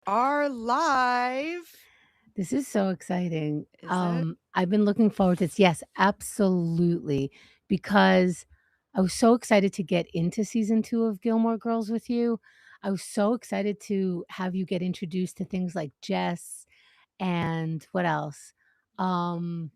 are live. This is so exciting. Is it? I've been looking forward to this. Yes, absolutely. Because I was so excited to get into season 2 of Gilmore Girls with you. I was so excited to have you get introduced to things like Jess and what else? Um,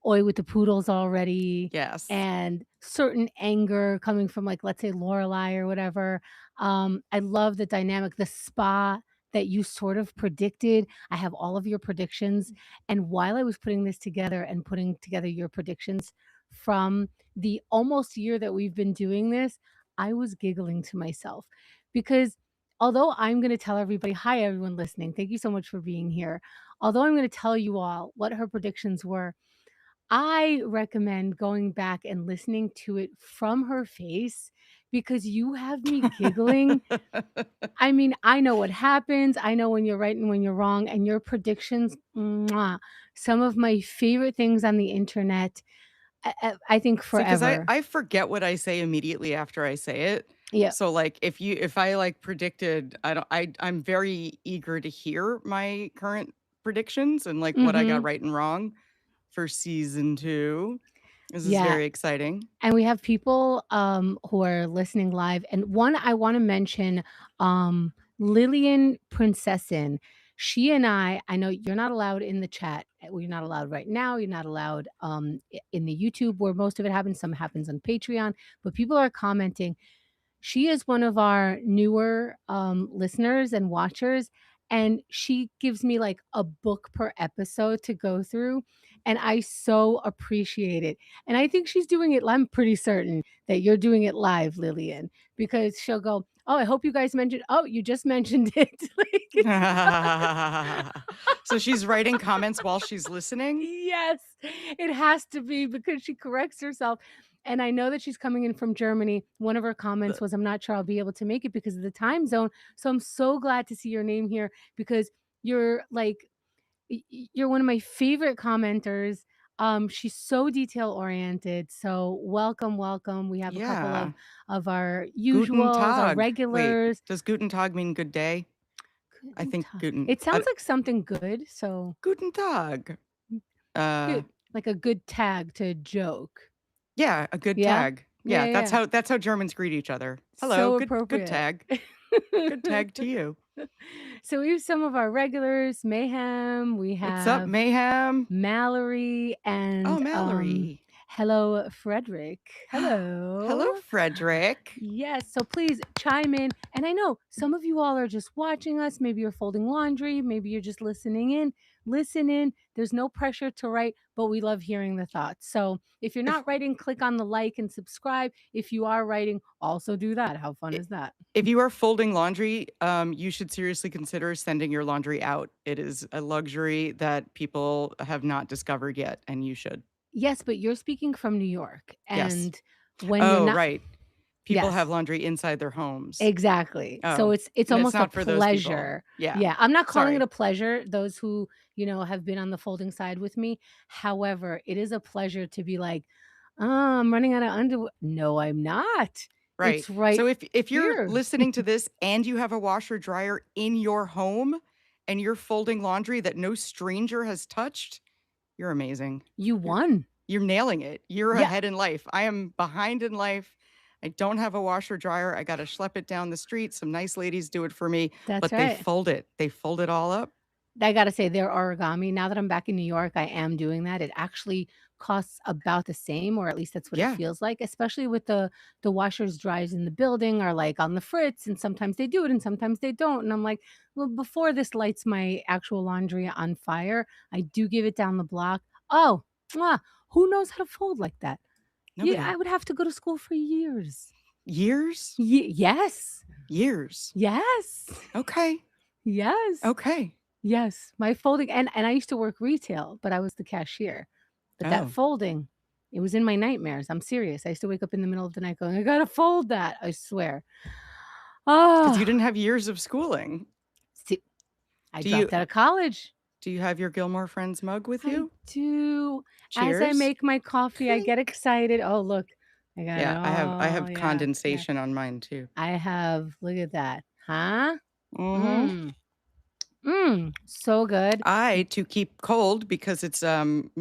Oi with the poodles already, Yes. and certain anger coming from, like, let's say, Lorelai or whatever. I love the dynamic, the spa that you sort of predicted. I have all of your predictions, and while I was putting this together and putting together your predictions from the almost year that we've been doing this, I was giggling to myself because although I'm gonna tell everybody, "Hi, everyone listening. Thank you so much for being here." Although I'm gonna tell you all what her predictions were, I recommend going back and listening to it from her face because you have me giggling. I mean, I know what happens. I know when you're right and when you're wrong, and your predictions, mwah, some of my favorite things on the internet, I think See, because I forever. I forget what I say immediately after I say it. Yeah. So, like, if I, like, predicted I don't I'm very eager to hear my current predictions and, like, what I got Mhm. right and wrong for season 2. This is Yeah. very exciting. And we have people, who are listening live, and one I wanna mention, Lillian Princessin. She and I know you're not allowed in the chat. Well, you're not allowed right now, you're not allowed, in the YouTube where most of it happens, some happens on Patreon, but people are commenting. She is one of our newer, listeners and watchers, and she gives me, like, a book per episode to go through, and I so appreciate it, and I think she's doing it I'm pretty certain that you're doing it live, Lillian, because she'll go, "Oh, I hope you guys mentioned" "Oh, you just mentioned it." Like, it's So she's writing comments while she's listening? yes, it has to be because she corrects herself, and I know that she's coming in from Germany. One of her comments was, "I'm not sure I'll be able to make it because of the time zone." So I'm so glad to see your name here because you're like you're one of my favorite commenters. She's so detail oriented. So welcome, welcome. We have a couple Yeah. of our Guten usuals, our Tag. Wait, regulars. does Guten Tag mean good day? I Guten think Tag. Guten It sounds like something good. So Guten Tag. Uh, good, like a good tag to joke. yeah, a good Yeah? tag. Yeah, Yeah, yeah, yeah. that's how Germans greet each other. "Hello, So good appropriate. tag. Good tag to you." So we have some of our regulars, Mayhem, we "What's up, have Mayhem?" Mallory, "Oh, and, Mallory." hello, Frederick. "Hello, Hello. Frederick." Yes, so please chime in, and I know some of you all are just watching us, maybe you're folding laundry, maybe you're just listening in. Listen in, there's no pressure to write, but we love hearing the thoughts. So, if you're If not writing, click on the like and subscribe. If you are writing, also do that. How fun I is that? if you are folding laundry, you should seriously consider sending your laundry out. It is a luxury that people have not discovered yet, and you should. Yes, but you're speaking from New York, Yes. and when you're Oh, not right. People have yes. laundry inside their homes. Exactly. So Oh, it's it's almost a not for those people. pleasure. Yeah. Yeah, I'm not calling it Sorry. a pleasure, those who, have been on the folding side with me. However, it is a pleasure to be like, "Oh, I'm running out of underwear." No, I'm not. Right. It's right So if you're here. listening to this and you have a washer dryer in your home and you're folding laundry that no stranger has touched, you're amazing. You You're won. you're nailing it. You're Yeah, ahead in life. I am behind in life. I don't have a washer dryer. I got to schlep it down the street. Some nice ladies do it for me, that's but they right. fold it. They fold it all up. I gotta say, their origami, now that I'm back in New York, I am doing that. It actually costs about the same, or at least that's what it Yeah. feels like, especially with the washers, dryers in the building are, like, on the fritz, and sometimes they do it and sometimes they don't, and I'm like, "Well, before this lights my actual laundry on fire, I do give it down the block." Oh, mwah, who knows how to fold like that? Yeah, I Nobody. would have to go to school for years. Years? Yes. Years. Yes. Okay. Yes. Okay. Yes, my folding and I used to work retail, but I was the cashier. But that Oh, folding, it was in my nightmares, I'm serious. I used to wake up in the middle of the night going, "I gotta fold that," I swear. because you Oh, didn't have years of schooling. see, I Do you dropped out of college. do you have your Gilmore Friends mug with I you? do. As I Cheers. make my coffee, I get Clink. excited. Oh, look, I got it Yeah, I all, have yes, yes. condensation on mine too. I have look at that. Huh? Mhm. Mm. So good. To keep cold because it's,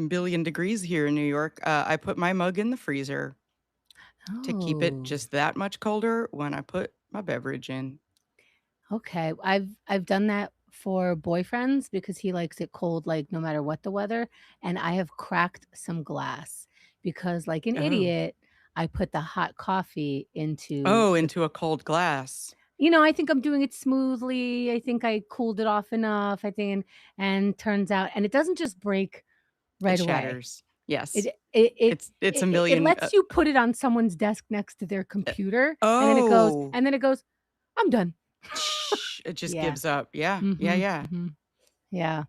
billion degrees here in New York, I put my mug in the freezer to keep it Oh, just that much colder when I put my beverage in. okay. I've done that for boyfriends because he likes it cold, like, no matter what the weather, and I have cracked some glass because, like an Oh. idiot, I put the hot coffee into Oh, the into a cold glass. I think I'm doing it smoothly. I think I cooled it off enough, I think, and turns out and it doesn't just break It right away. shatters. Yes. It it it It's a it million, lets you put it on someone's desk next to their uh computer, oh, and then it goes, "I'm done." it just Yeah. gives up. Yeah, yeah, Mhm, yeah. mhm. Yeah.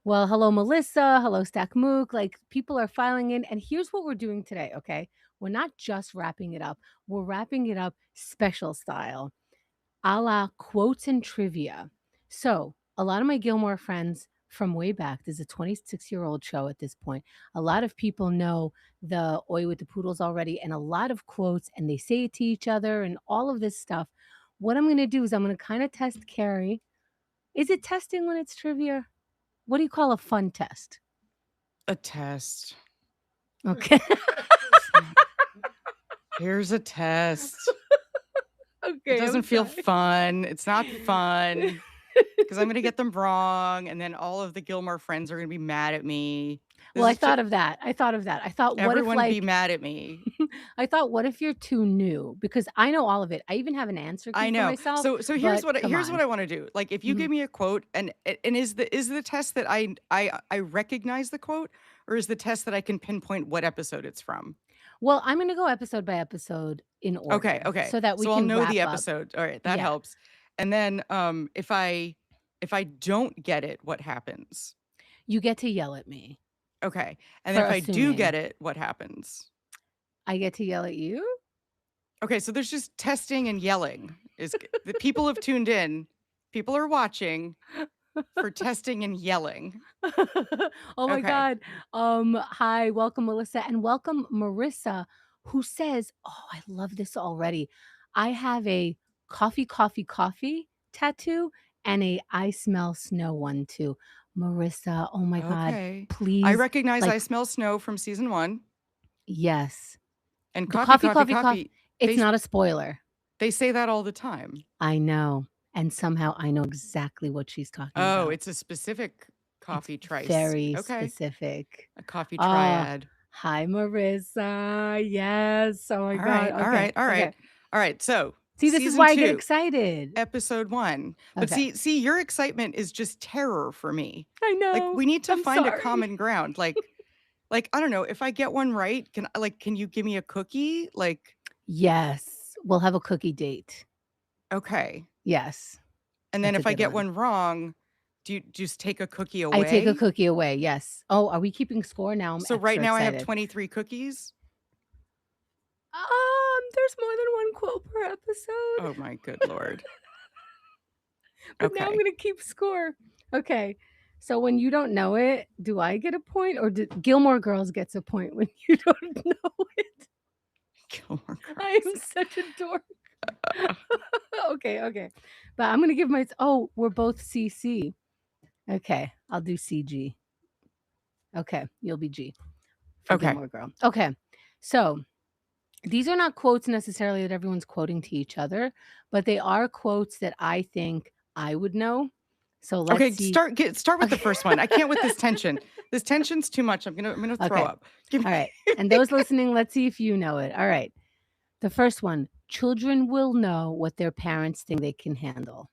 Well, hello, Melissa. Hello, Stack Mook. Like, people are filing in. And here's what we're doing today, okay? We're not just wrapping it up, we're wrapping it up special style, a la quotes and trivia. So, a lot of my Gilmore friends from way back, there's a 26-year-old show at this point. A lot of people know the Oi with the Poodles already, and a lot of quotes, and they say it to each other and all of this stuff. What I'm going to do is I'm going to kind of test Carrie. Is it testing when it's trivia? What do you call a fun test? A test. Okay. Here's a test. It Okay, doesn't I'm feel sorry. fun. It's not fun because I'm gonna get them wrong, and then all of the Gilmore friends are gonna be mad at me. Well, This I is ju thought of that. I thought of that. I thought, what if, everyone be like mad at me. I thought, what if you're too new? Because I know all of it. I even have an answer I key for know. myself, So but come here's what on. I wanna do. Like, if you Mhm. give me a quote and is the test that I recognize the quote, or is the test that I can pinpoint what episode it's from? Well, I'm gonna go episode by episode in Okay, order okay. so that we So I'll can know wrap the up. episode. All right, that Yeah. helps. And then, if I don't get it, what happens? You get to yell at me Okay. And then for if I do assuming. get it, what happens? I get to yell at you? Okay, so there's just testing and yelling. The people have tuned in. People are watching for testing and yelling. Oh my Okay. god. Hi, welcome Melissa and welcome Marissa, who says, "Oh, I love this already. I have a coffee, coffee, coffee tattoo and a I smell snow one too." Marissa, oh my god, Okay. I please, recognize I like, Smell Snow from season 1, yes. and The coffee, coffee, coffee, coffee, coffee. coffee. It's They not a spoiler. they say that all the time. I know. And somehow I know exactly what she's talking Oh, about. it's a specific It's coffee trice. very Okay. specific. A coffee Ah, triad. hi, Marissa. Yes. Oh my All God. right, all Okay. right, all Okay. right. All right, so See, this is season why I get 2, excited. episode 1. But Okay. see, your excitement is just terror for me. I Like, know. we need to I'm find a sorry. common ground. Like, I don't know, if I get one right, can you give me a cookie? Like, Yes. We'll have a cookie date. okay. Yes. And then That's a if I good get one. one wrong, do you just take a cookie I take a away? cookie away. Yes. Oh, are we keeping score now? I'm So right extra now I have excited. 23 cookies? There's more than one quote per episode. Oh my good lord. But now I'm Okay. gonna keep score. Okay. So when you don't know it, do I get a point or do Gilmore Girls gets a point when you don't know it? Gilmore I am Girls. such a dork. Uh, Okay, okay. But I'm gonna give my oh, we're both CC. Okay, I'll do CG. Okay, you'll be G for okay. Gilmore Girl. Okay. So these are not quotes necessarily that everyone's quoting to each other, but they are quotes that I think I would know. So let's Okay, see. start with the Okay. first one. I can't with this tension. This tension's too much. I'm gonna throw Okay. up. Give All me right. And those listening, let's see if you know it. All right. The first one, children will know what their parents think they can handle.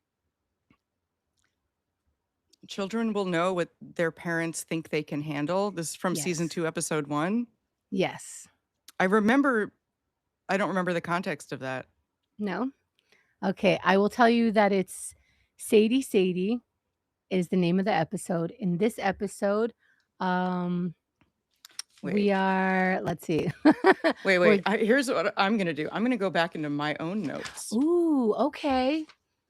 children will know what their parents think they can handle. This is from season Yes. 2, episode 1. Yes. I remember I don't remember the context of that. No? Okay. I will tell you that it's Sadie Sadie is the name of the episode. In this episode, um, we Wait. are, let's see. Wait. We're, Here's what I'm gonna do. I'm gonna go back into my own notes ooh, okay.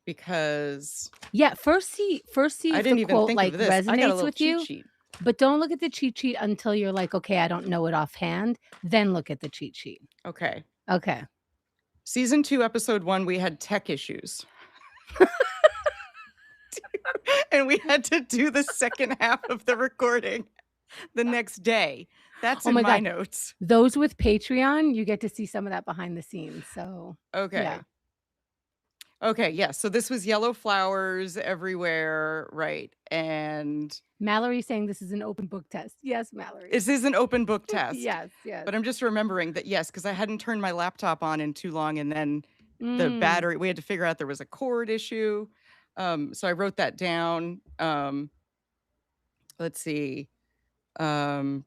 because Yeah, first see I if the didn't even quote think of like this. I got a resonates little with cheat you, sheet. but don't look at the cheat sheet until you're like, "Okay, I don't know it offhand." Then look at the cheat sheet. Okay. Okay. Season 2, episode 1, we had tech issues. And we had to do the second half of the recording the next day. That's Oh in my my god. notes. Those with Patreon, you get to see some of that behind the scenes, so yeah. Okay. Okay, yes, so this was yellow flowers everywhere, right, and Mallory saying this is an open book test. Yes, Mallory. this is an open book test, Yes, yes. but I'm just remembering that, yes, because I hadn't turned my laptop on in too long, and then the Mm, battery we had to figure out there was a cord issue, so I wrote that down, let's see, um,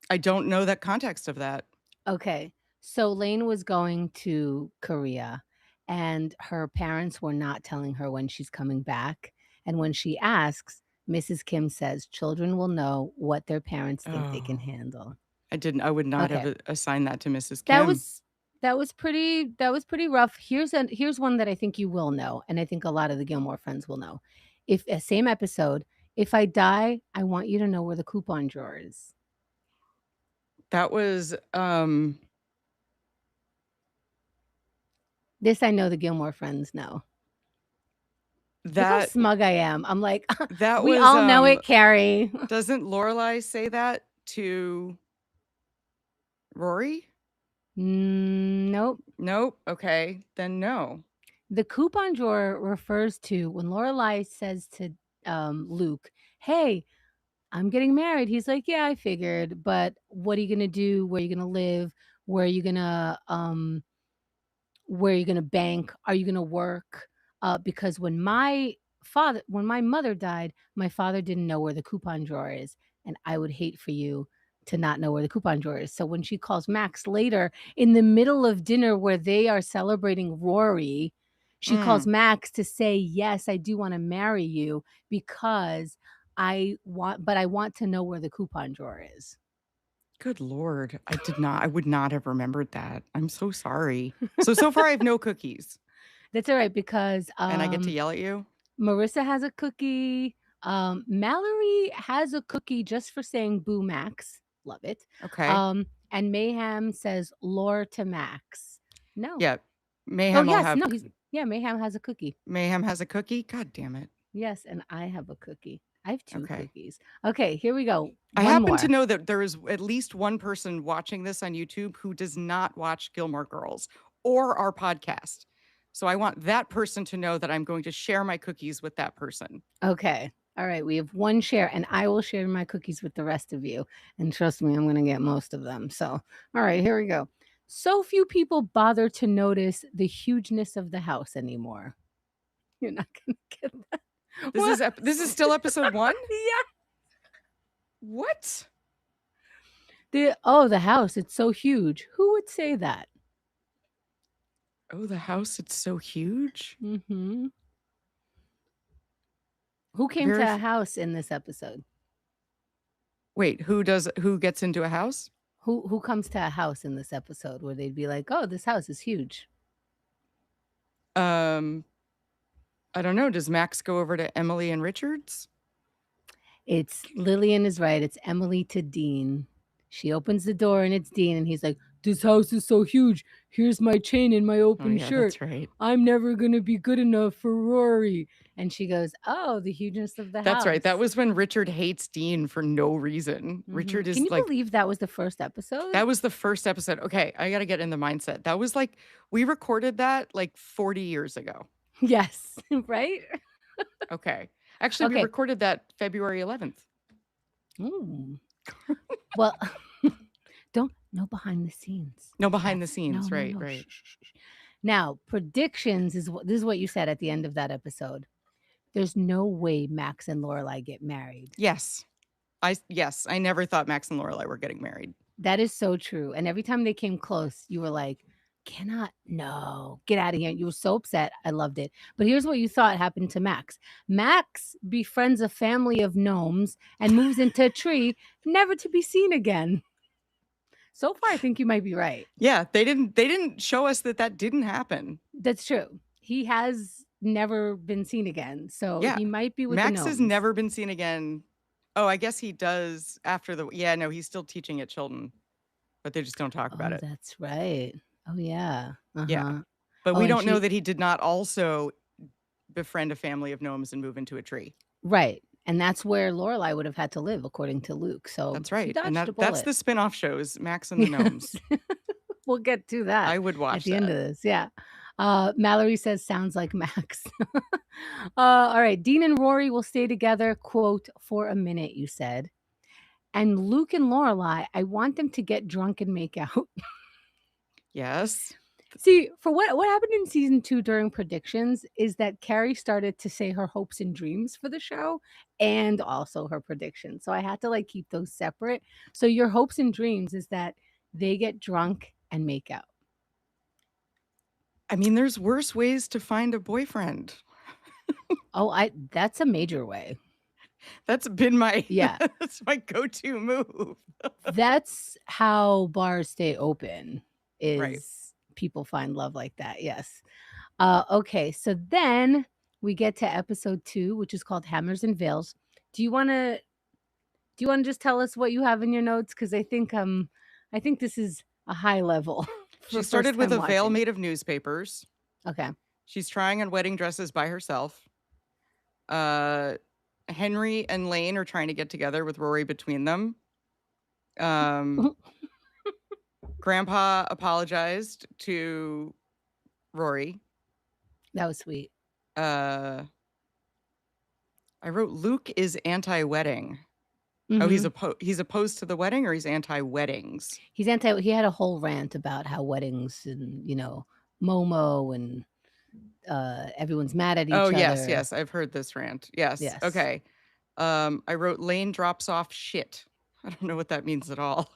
I don't know that context of that. okay. So Lane was going to Korea, and her parents were not telling her when she's coming back, and when she asks, Mrs. Kim says, "Children will know what their parents think they can Oh, handle." I would not have Okay. assigned that to Mrs. That Kim. was that was pretty rough. Here's one that I think you will know, and I think a lot of the Gilmore friends will know. If same episode, if I die, I want you to know where the coupon drawer is. That was, This I know the Gilmore friends know. Look how that smug I am. I'm like, that "We was, all know it, Carrie." doesn't Lorelai say that to Rory? Nope. Nope. Okay, then no. The coupon drawer refers to when Lorelai says to, Luke, "Hey, I'm getting married." He's like, "Yeah, I figured, but what are you gonna do? Where are you gonna live? Where are you gonna, where are you gonna bank? Are you gonna work?" Because when my mother died, my father didn't know where the coupon drawer is, and I would hate for you to not know where the coupon drawer is. So when she calls Max later in the middle of dinner where they are celebrating Rory, she calls Mm, Max to say, "Yes, I do wanna marry you because I want to know where the coupon drawer is." good lord. I would not have remembered that. I'm so sorry. So far I have no cookies, That's alright because, and I get to yell at you? Marissa has a cookie, Mallory has a cookie just for saying "Boo Max," love it, Okay. and Mayhem says "Lore to Max." No. Yeah. Oh, Mayhem will yes, have no, he's yeah, Mayhem has a cookie. Mayhem has a cookie? God damn it. Yes, and I have a cookie. I have 2 Okay. cookies. Okay, here we go. I 1 happen to more. know that there is at least one person watching this on YouTube who does not watch Gilmore Girls or our podcast. So I want that person to know that I'm going to share my cookies with that person. Okay. All right, we have 1 share, and I will share my cookies with the rest of you, and trust me, I'm gonna get most of them, so all right, here we go. So few people bother to notice the hugeness of the house anymore. You're not gonna get that. What? This is still episode 1? Yeah. What? The house, it's so huge. Who would say that? Oh, the house, it's so huge? Mhm. Who came to Very a f house in this episode? Wait, who gets into a house? Who comes to a house in this episode where they'd be like, "Oh, this house is huge." Um, I don't know, does Max go over to Emily and Richard's? It's Lillian is right, it's Emily to Dean. She opens the door and it's Dean, and he's like, "This house is so huge. Here's my chain and my Oh, open yeah, shirt. that's right. I'm never gonna be good enough for Rory." And she goes, "Oh, the hugeness of the That's right, that house." was when Richard hates Dean for no reason. Richard Mhm. Can is, you like believe that was the first episode? that was the first episode. Okay, I gotta get in the mindset. That was, like we recorded that, like, 40 years ago. Yes, right? Okay. Actually, we Okay. recorded that February 11th. Mm. Well, don't no behind the scenes. No, behind the That's no, scenes, no, right, no. right. Shh, shh, shh, shh. Now, predictions is what this is what you said at the end of that episode. There's no way Max and Lorelai get married. Yes. Yes, I never thought Max and Lorelai were getting married. That is so true. And every time they came close, you were like, "Cannot, no, get out of here." You were so upset. I loved it. But here's what you thought happened to Max. Max befriends a family of gnomes and moves into a tree, never to be seen again. So far, I think you might be right. Yeah, they didn't show us that that didn't happen. That's true. He has never been seen again. So Yeah. he might be with the Max has gnomes. never been seen again. Oh, I guess he does after the yeah, no, he's still teaching at Chilton, but they just don't talk about Oh, it. that's right. Oh, yeah. Yeah. Uh-huh. But Oh, we and don't know she that he did not also befriend a family of gnomes and move into a tree. Right, and that's where Lorelai would have had to live according to Luke, so That's she right, and dodged a that's bullet. the spin-off shows, Max and the Yes. Gnomes. We'll get to that I would at watch the end that. of this, yeah. Mallory says, "Sounds like Max." Alright, Dean and Rory will stay together, quote, "for a minute," you said. And Luke and Lorelai, I want them to get drunk and make out. Yes. See, for what happened in season 2 during predictions is that Carrie started to say her hopes and dreams for the show and also her predictions. So I had to like keep those separate. So your hopes and dreams is that they get drunk and make out. I mean, there's worse ways to find a boyfriend. Oh, I that's a major way. That's been my Yeah. that's my go-to move. That's how bars stay open Right. is people find love like that. Yes. Okay, so then we get to episode 2, which is called Hammers and Veils. Do you wanna just tell us what you have in your notes? Because I think this is a high level She for first started with time a veil watching. made of newspapers. Okay. She's trying on wedding dresses by herself. Uh, Henry and Lane are trying to get together with Rory between them. Grandpa apologized to Rory. That was sweet. Uh, I wrote Luke is anti-wedding. Oh, Mhm. he's opposed to the wedding, or he's anti-weddings? He had a whole rant about how weddings and, Momo and, everyone's mad at Oh, each yes, other. yes, I've heard this rant. Yes, Yes. okay. I wrote Lane drops off shit. I don't know what that means at all.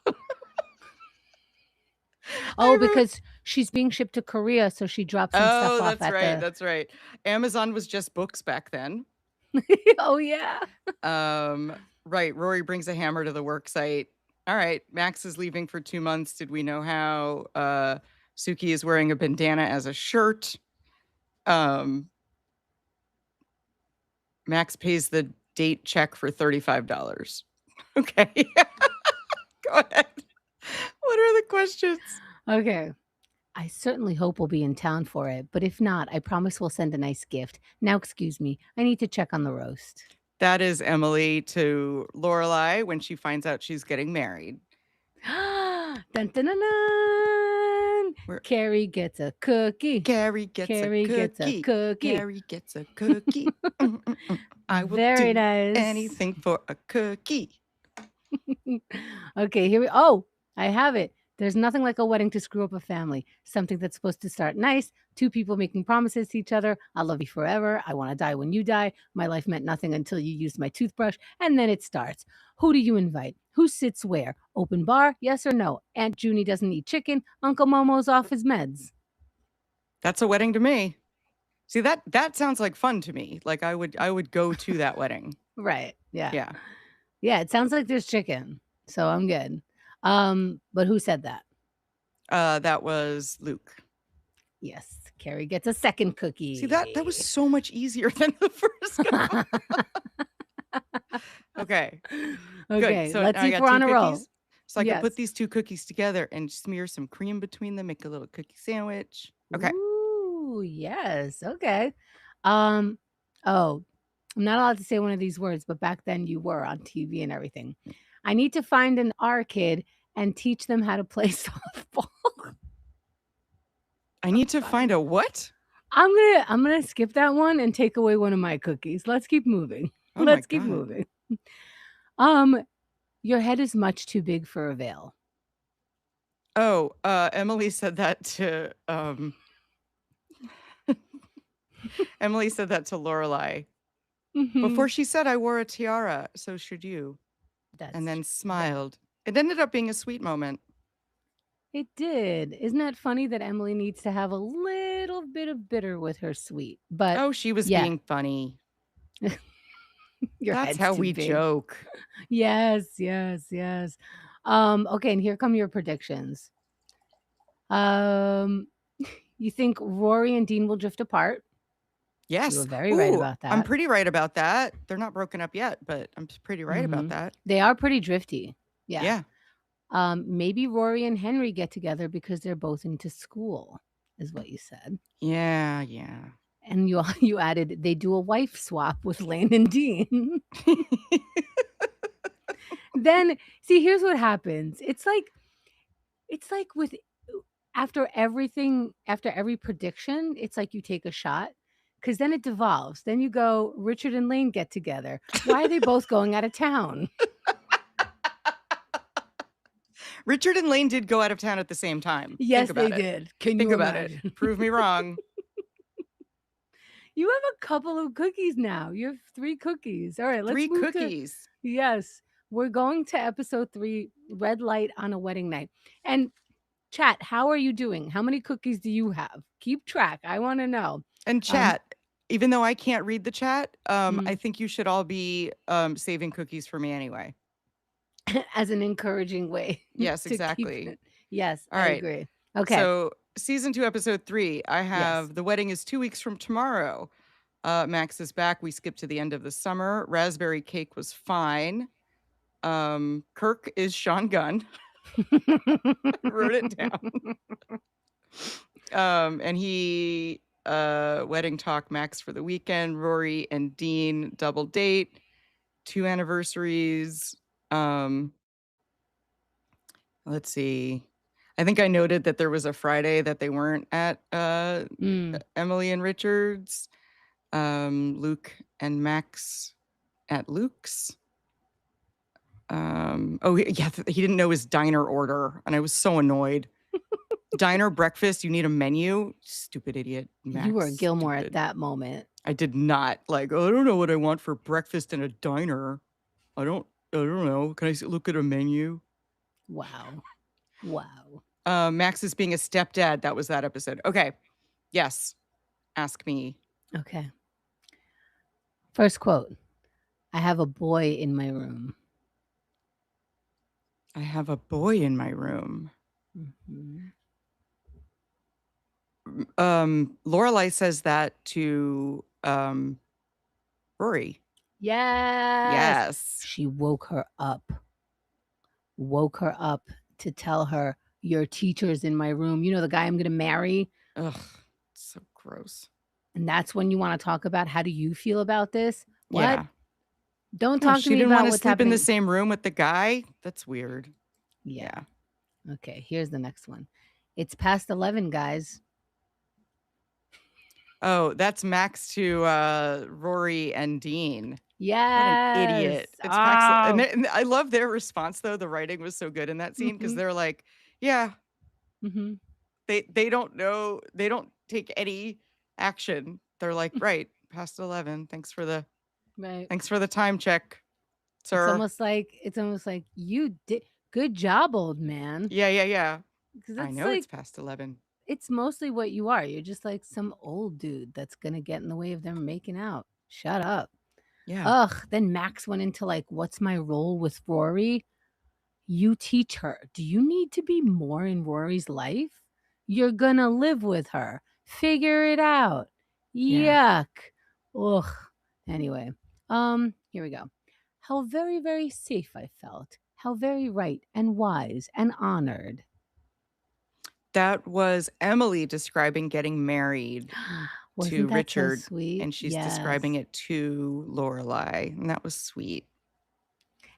Oh, I wrote because she's being shipped to Korea, so she dropped some stuff Oh, off that's at right, the that's right. Amazon was just books back then. Oh, yeah. Um, right, Rory brings a hammer to the work site. Alright, Max is leaving for 2 months. Did we know how? Suki is wearing a bandana as a shirt. Um, Max pays the date check for $35. Okay. Go ahead. What are the questions? Okay. I certainly hope we'll be in town for it, but if not, I promise we'll send a nice gift. Now excuse me, I need to check on the roast. That is Emily to Lorelai when she finds out she's getting married. Dun, dun, dun, dun. Where Carrie gets a cookie. Gary gets a Carrie gets a cookie. cookie. Gary gets a cookie. I will Very do nice. anything for a cookie. Okay, here we oh, I have it. There's nothing like a wedding to screw up a family. Something that's supposed to start nice. Two people making promises to each other. I love you forever. I want to die when you die. My life meant nothing until you used my toothbrush. And then it starts. Who do you invite? Who sits where? Open bar? Yes or no? Aunt Junie doesn't eat chicken. Uncle Momo's off his meds. That's a wedding to me. See, that sounds like fun to me. Like I would go to that wedding. Right. Yeah. Yeah. Yeah. It sounds like there's chicken. So I'm good. But who said that? That was Luke. Yes. Carrie gets a second See, that was cookie. so much easier than the first guy. Okay. Good. Okay, So let's now see I if got we're 2 on a roll. cookies. So I could put Yes. these 2 cookies together and smear some cream between them, make a little cookie sandwich. Okay. Ooh, yes. Okay. Um, oh, I'm not allowed to say one of these words, but back then you were on TV and everything. I need to find an R kid and teach them how to play softball. I need to find a what? I'm gonna skip that one and take away one of my cookies. Let's keep moving. Oh my Let's keep god. moving. Um, your head is much too big for a veil. Oh, Emily said that to Emily said that to Lorelai. Mhm. Before she said I wore a tiara, so should you. And That's then that smiled. It ended up being a sweet moment. It did. Isn't that funny that Emily needs to have a little bit of bitter with her sweet? But Oh, she was yeah, being funny. your That's head's how too we big. joke. Yes, yes, yes. Okay, and here come your predictions. Um, you think Rory and Dean will drift apart? You were Yes. very right Ooh, about I'm that. pretty right about that. They're not broken up yet, but I'm pretty right about Mhm. that. They are pretty drifty. Yeah. Yeah. Maybe Rory and Henry get together because they're both into school, is what you said. Yeah, yeah. And you added, "They do a wife swap with Lane and Dean." Then see, here's what happens. It's like with after every prediction, it's like you take a shot, because then it devolves. Then you go, Richard and Lane get together. Why are they both going out of town? Richard and Lane did go out of town at the same time. Think Yes, they about it. did. Can Think you about it. imagine? Prove me wrong. You have a couple of cookies now. You have 3 cookies. All right, let's 3 move to cookies. yes. We're going to episode 3, Red Light on a Wedding Night. And chat, how are you doing? How many cookies do you have? Keep track. I wanna know. And Um, chat, even though I can't read the chat, I mm, think you should all be, saving cookies for me anyway. as an encouraging way Yes, to keep exactly. it. Yes, All I right. agree. Okay. So, season 2, episode 3, I Yes. have The Wedding is 2 weeks from tomorrow. Max is back. We skipped to the end of the summer. Raspberry cake was fine. Kirk is Sean Gunn. Wrote it down. And he wedding talk Max for the weekend. Rory and Dean double date. 2 anniversaries. Let's see. I think I noted that there was a Friday that they weren't at Mm. Emily and Richard's. Luke and Max at Luke's. He didn't know his diner order, and I was so annoyed. Diner breakfast, you need a menu? Stupid idiot, Max. You were Gilmore Stupid. at that moment. I did not like, "Oh, I don't know what I want for breakfast in a diner. I don't know. Can I look at a menu?" Wow. Wow. Max is being a stepdad. That was that episode. Okay. Yes. Ask me. Okay. First quote. I have a boy in my room. I have a boy in my room. Mhm. Lorelai says that to Rory. Yes. Yes. She woke her up to tell her, "Your teacher's in my room. You know, the guy I'm gonna marry." Ugh, so gross. And that's when you wanna talk about, how do you feel about this? What? Yeah. Don't No, talk to she me didn't about want to what's sleep in the happening. same room with the guy. That's weird. Yeah. Yeah. Okay, here's the next one. It's past 11, guys. Oh, that's Max to Rory and Dean. What Yes. an idiot. It's Pax. And I love their response though. The writing was so good in that scene because they're like, yeah, Mhm. they don't know, they don't take any action. They're like, right, past 11. Thanks for the Right. time check, It's sir. almost like, "You did good job, old man." Yeah. 'Cause I it's know it's like past 11. it's mostly what you are. You're just like some old dude that's gonna get in the way of them making out. Shut up. Yeah. Ugh, then Max went into, like, "What's my role with Rory?" You teach her. Do you need to be more in Rory's life? You're gonna live with her. Figure it out. Yeah. Yuck. Ugh. Anyway, here we go. How very, very safe I felt. How very right and wise and honored. That was Emily describing getting married to Wasn't that so Richard, sweet? and she's describing Yes. it to Lorelai, and that was sweet.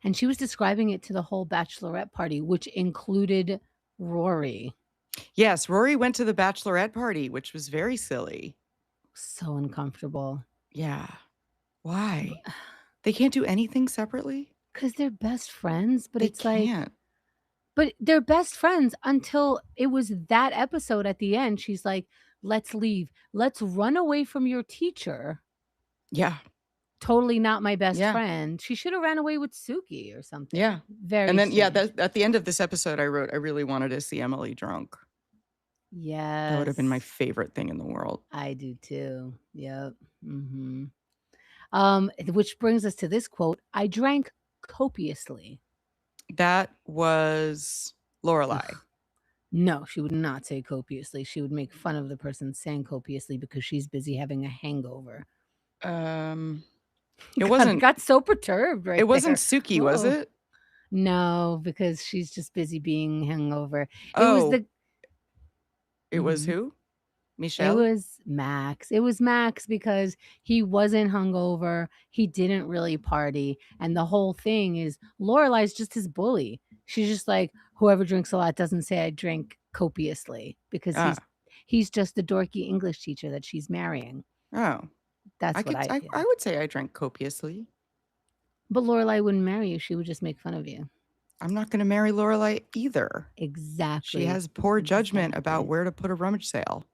And she was describing it to the whole bachelorette party, which included Rory. Yes, Rory went to the bachelorette party, which was very silly. So uncomfortable. Yeah. Why? They can't do anything separately? 'Cause they're best friends, but They it's like can't. but they're best friends until it was that episode at the end. She's like, "Let's leave. Let's run away from your teacher." Yeah. Totally not my best Yeah. friend. She should have ran away with Suki or something. Yeah. Very And then, strange. at the end of this episode, I wrote, I really wanted to see Emily drunk. That would have been my Yes. favorite thing in the world. I do too. Yep. Mhm. Which brings us to this quote, "I drank copiously." That was Lorelai. Ugh. No, she would not say copiously. She would make fun of the person saying copiously because she's busy having a hangover. It God, wasn't got so perturbed right it wasn't there. Suki, was Whoa. it? No, because she's just busy being hungover. It was Oh, the it was mhm. who? It Michelle? was Max. It was Max because he wasn't hungover, he didn't really party, and the whole thing is Lorelai's just his bully. She's just like, "Whoever drinks a lot doesn't say I drink copiously," because Ah, he's just the dorky English teacher that she's marrying. oh, That's what I I feel. would say I drank copiously. But Lorelai wouldn't marry you, she would just make fun of you. I'm not gonna marry Lorelai either. She Exactly. has poor judgment about Exactly. where to put a rummage sale,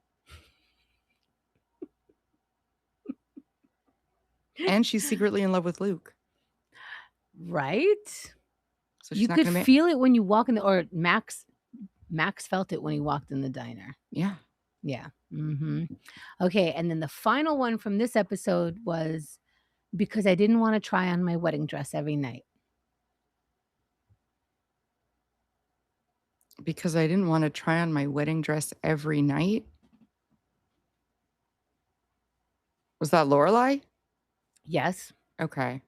and she's secretly in love with Luke, Right? so You she's not could gonna ma feel it when you walk in the or Max felt it when he walked in the diner. Yeah. Yeah. Mhm. Okay, and then the final one from this episode was because I didn't wanna try on my wedding dress every night. Because I didn't wanna try on my wedding dress every night? Was that Lorelai? Yes. Okay,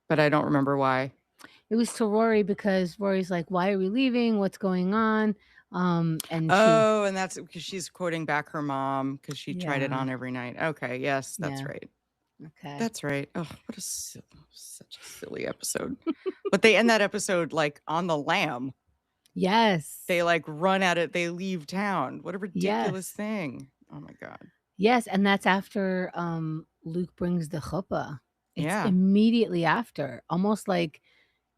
but I don't remember why. It was to Rory because Rory's like, "Why are we leaving? What's going on?" And she Oh, and that's because she's quoting back her mom because she tried it Yeah, on every night. Okay, yes, that's yeah, right. okay. That's right. Oh, what a such a silly episode. But they end that episode, like, on the lamb. They, Yes. like, run at it, they leave town. What a ridiculous Yes. thing. Oh my god. Yes, and that's after, Luke brings the chuppah. It's Yeah, immediately after, almost like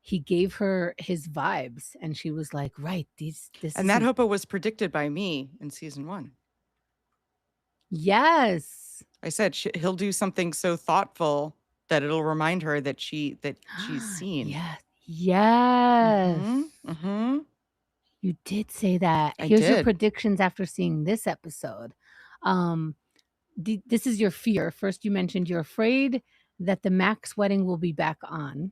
he gave her his vibes, and she was like, "Right, these this and that isn't." hopa was predicted by me in season 1. Yes. I said he'll do something so thoughtful that it'll remind her that she's seen. Yes. Yes. Mhm, mhm. You did say that. I Here's your did. predictions after seeing this episode. Um, this is your fear. First, you mentioned you're afraid that the Max wedding will be back on.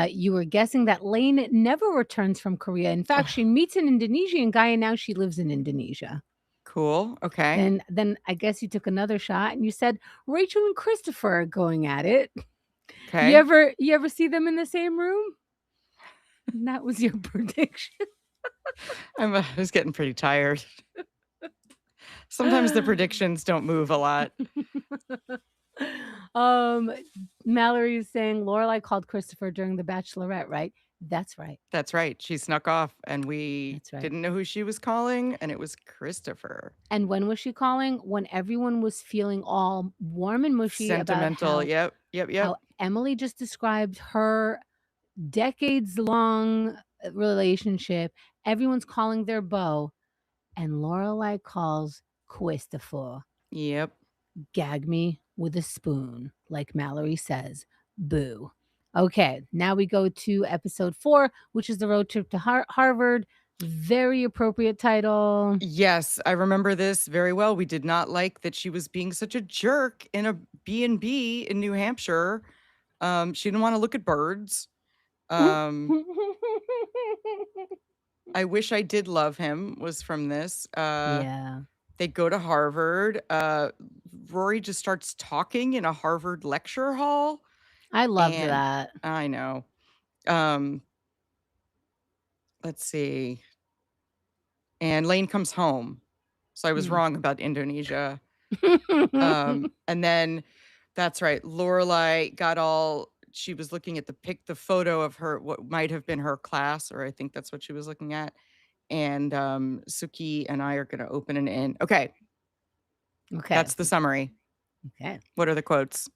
You were guessing that Lane never returns from Korea. In fact, she Oh, meets an Indonesian guy and now she lives in Indonesia. cool, okay, Then I guess you took another shot and you said Rachel and Christopher are going at it. okay. You ever see them in the same room? And that was your prediction. I was getting pretty tired. Sometimes the predictions don't move a lot. um Mallory is saying Lorelai called Christopher during The Bachelorette, right? That's right. That's right, she snuck off, and we That's right. didn't know who she was calling, and it was Christopher. And when was she calling? When everyone was feeling all warm and mushy about Sentimental, yep, yep, how yep. Emily just described her decades long relationship. Everyone's calling their beau, and Lorelai calls Christopher. Yep. Gag me with a spoon, like Mallory says. Boo. Okay, now we go to episode 4, which is the road trip to Harvard. Very appropriate title. Yes, I remember this very well. We did not like that she was being such a jerk in a B&B in New Hampshire. She didn't wanna look at birds. Um, I Wish I Did Love Him was from this. Yeah, They go to Harvard. Rory just starts talking in a Harvard lecture hall, I loved and that. I know. Um, let's see. And Lane comes home. So I was Mm. wrong about Indonesia. And then that's right. Lorelai got all she was looking at the photo of her what might have been her class, or I think that's what she was looking at. And Suki and I are gonna open an inn. Okay, Okay, that's the summary. okay. What are the quotes?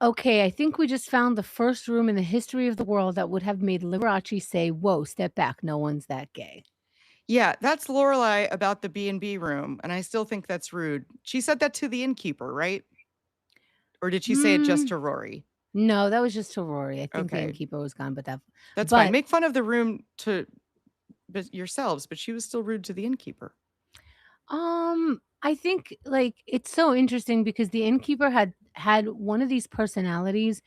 Okay, I think we just found the first room in the history of the world that would have made Liberace say, "Whoa, step back, no one's that gay." Yeah, that's Lorelai about the B&B room, and I still think that's rude. She said that to the innkeeper, right? Or did she say it just Mm, to Rory? no, that was just to Rory. I think the Okay, innkeeper was gone, that's fine. but Make fun of the room to yourselves, but she was still rude to the innkeeper. I think, like, it's so interesting because the innkeeper had one of these personalities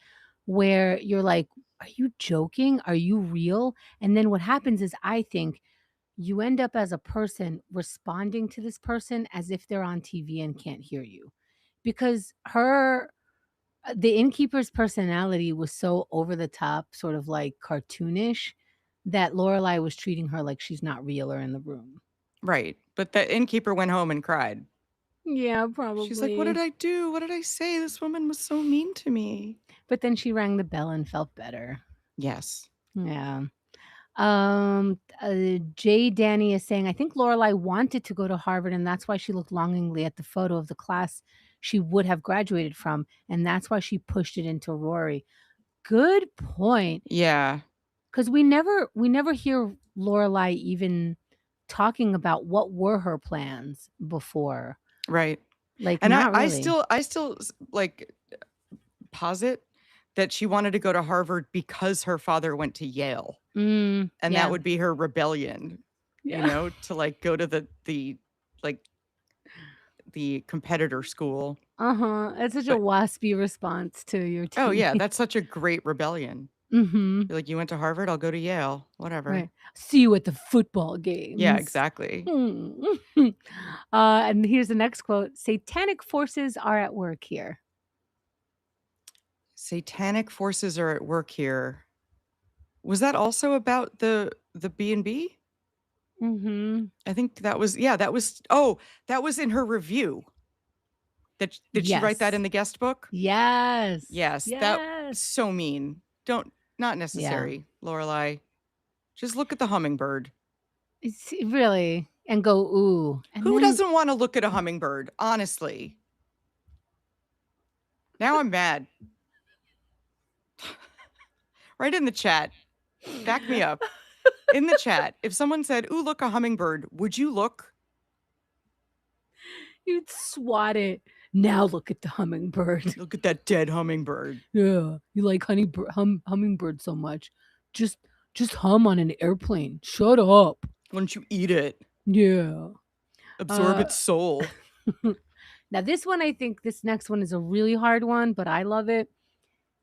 where you're like, "Are you joking? Are you real?" And then what happens is I think you end up as a person responding to this person as if they're on TV and can't hear you. Because the innkeeper's personality was so over the top, sort of like cartoonish, that Lorelai was treating her like she's not real or in the room. Right. But the innkeeper went home and cried. Yeah, She's like, "What did probably. I do? What did I say? This woman was so mean to me." But then she rang the bell and felt better. Yes. Yeah. Jay Danny is saying, I think Lorelai wanted to go to Harvard, and that's why she looked longingly at the photo of the class she would have graduated from, and that's why she pushed it into Rory. Good point. Yeah. Because we never hear Lorelai even talking about what were her plans before. Right. Like, And I not I really. still I still like posit that she wanted to go to Harvard because her father went to Yale, and that Yeah. would be her rebellion, Yeah. to like go to like the competitor school. Uh-huh. It's such a But waspy response to your oh yeah, teammate. that's such a great rebellion. Mhm. You're like, "You went to Harvard, I'll go to Yale, Right. whatever." See you at the football Yeah, games. exactly. Hmm. And here's the next quote: "Satanic forces are at work here." Satanic forces are at work here. Was that also about the B&B? Mhm. I think that was yeah, that was in her review. Did she write that in Yes. the guest book? Yes. Yes, that Yes. so mean. Don't not Yeah. necessary, Lorelai. Just look at the hummingbird. It's really and go, "Ooh." And Who then doesn't wanna look at a hummingbird, honestly? Now I'm mad. Write in the chat. Back me up. In the chat, if someone said, "Ooh, look, a hummingbird," would you look? you'd swat it. "Now look at the hummingbird." Look at that dead hummingbird. "Yeah, you like hummingbird so much. Just just hum on an airplane. Shut up." Why don't you eat it? Yeah. Absorb Uh its soul. Now this one, I think this next one is a really hard one, but I love it.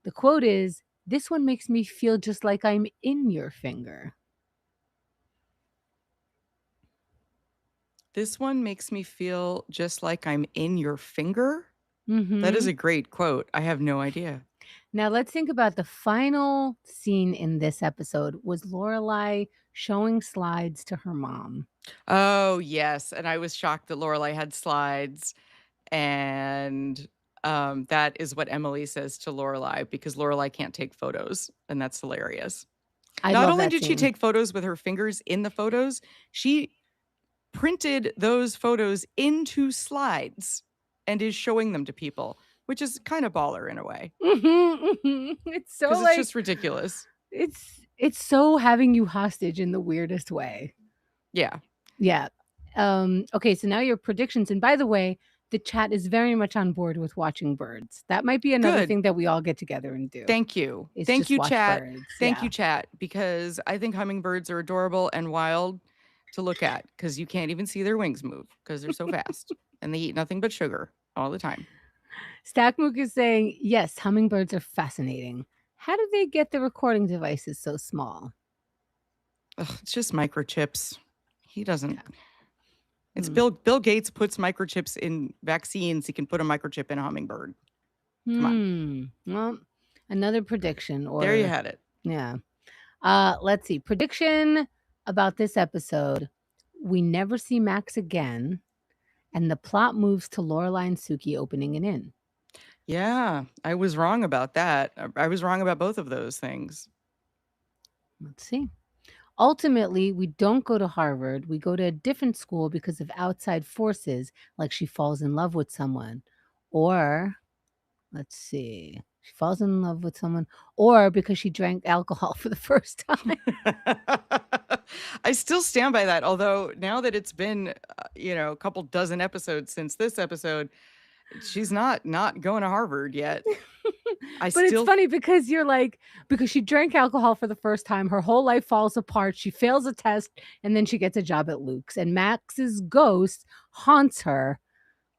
The quote is, "This one makes me feel just like I'm in your finger." This one makes me feel just like I'm in your finger. That is Mhm. a great quote. I have no idea. Now let's think about the final scene in this episode was Lorelai showing slides to her mom. Oh, yes, and I was shocked that Lorelai had slides, and, that is what Emily says to Lorelai because Lorelai can't take photos, and that's hilarious. I Not love only that did she scene. take photos with her fingers in the photos, she printed those photos into slides and is showing them to people, which is kinda baller in a way Mhm, mhm. It's so because it's like just ridiculous. it's so having you hostage in the weirdest way. Yeah. Yeah. Okay, so now your predictions. And by the way, the chat is very much on board with watching birds. That might be another Good. thing that we all get together and do. Thank you. Is Thank just you, watch chat. birds. Thank you, Yeah. chat, because I think hummingbirds are adorable and wild to look at because you can't even see their wings move because they're so fast and they eat nothing but sugar all the time. Stackmook is saying, yes, hummingbirds are fascinating. How do they get the recording devices so small? Ugh, it's just microchips. He doesn't. Yeah. It's Hmm. Bill Gates puts microchips in vaccines. He can put a microchip in a hummingbird. Come on. Well, another prediction There you or had it. yeah. Let's see. Prediction about this episode. We never see Max again, and the plot moves to Lorelai and Suki opening an inn. Yeah, I was wrong about that. I was wrong about both of those things. Let's see. Ultimately, we don't go to Harvard. We go to a different school because of outside forces, like she falls in love with someone. Or, let's see, she falls in love with someone, or because she drank alcohol for the first time. I still stand by that, although now that it's been, a couple dozen episodes since this episode, she's not going to Harvard yet. I But it's still funny because you're like, because she drank alcohol for the first time, her whole life falls apart. She fails a test, and then she gets a job at Luke's, and Max's ghost haunts her.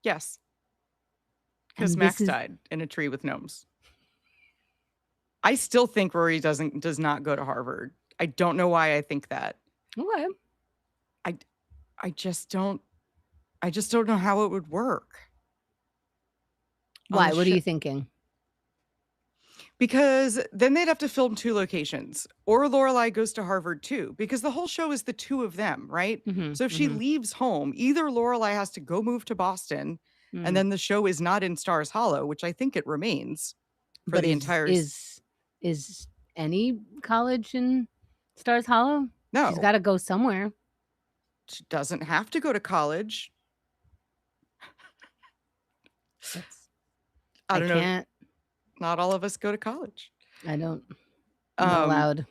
yes, because And this Max is died in a tree with gnomes. I still think Rory does not go to Harvard. I don't know why I think that. okay. I I just don't know how it would work on Why? the What are show you thinking? Because then they'd have to film 2 locations, or Lorelai goes to Harvard too, because the whole show is the 2 of them, right? Mhm, So if she mhm, leaves home, either Lorelai has to go move to Boston, and mm. then the show is not in Stars Hollow, which I think it remains for But the is entire s is is any college in Stars Hollow? She's No, gotta go somewhere. she doesn't have to go to college. That's I I don't know, can't. not all of us go to college. I don't. I'm not Um, allowed.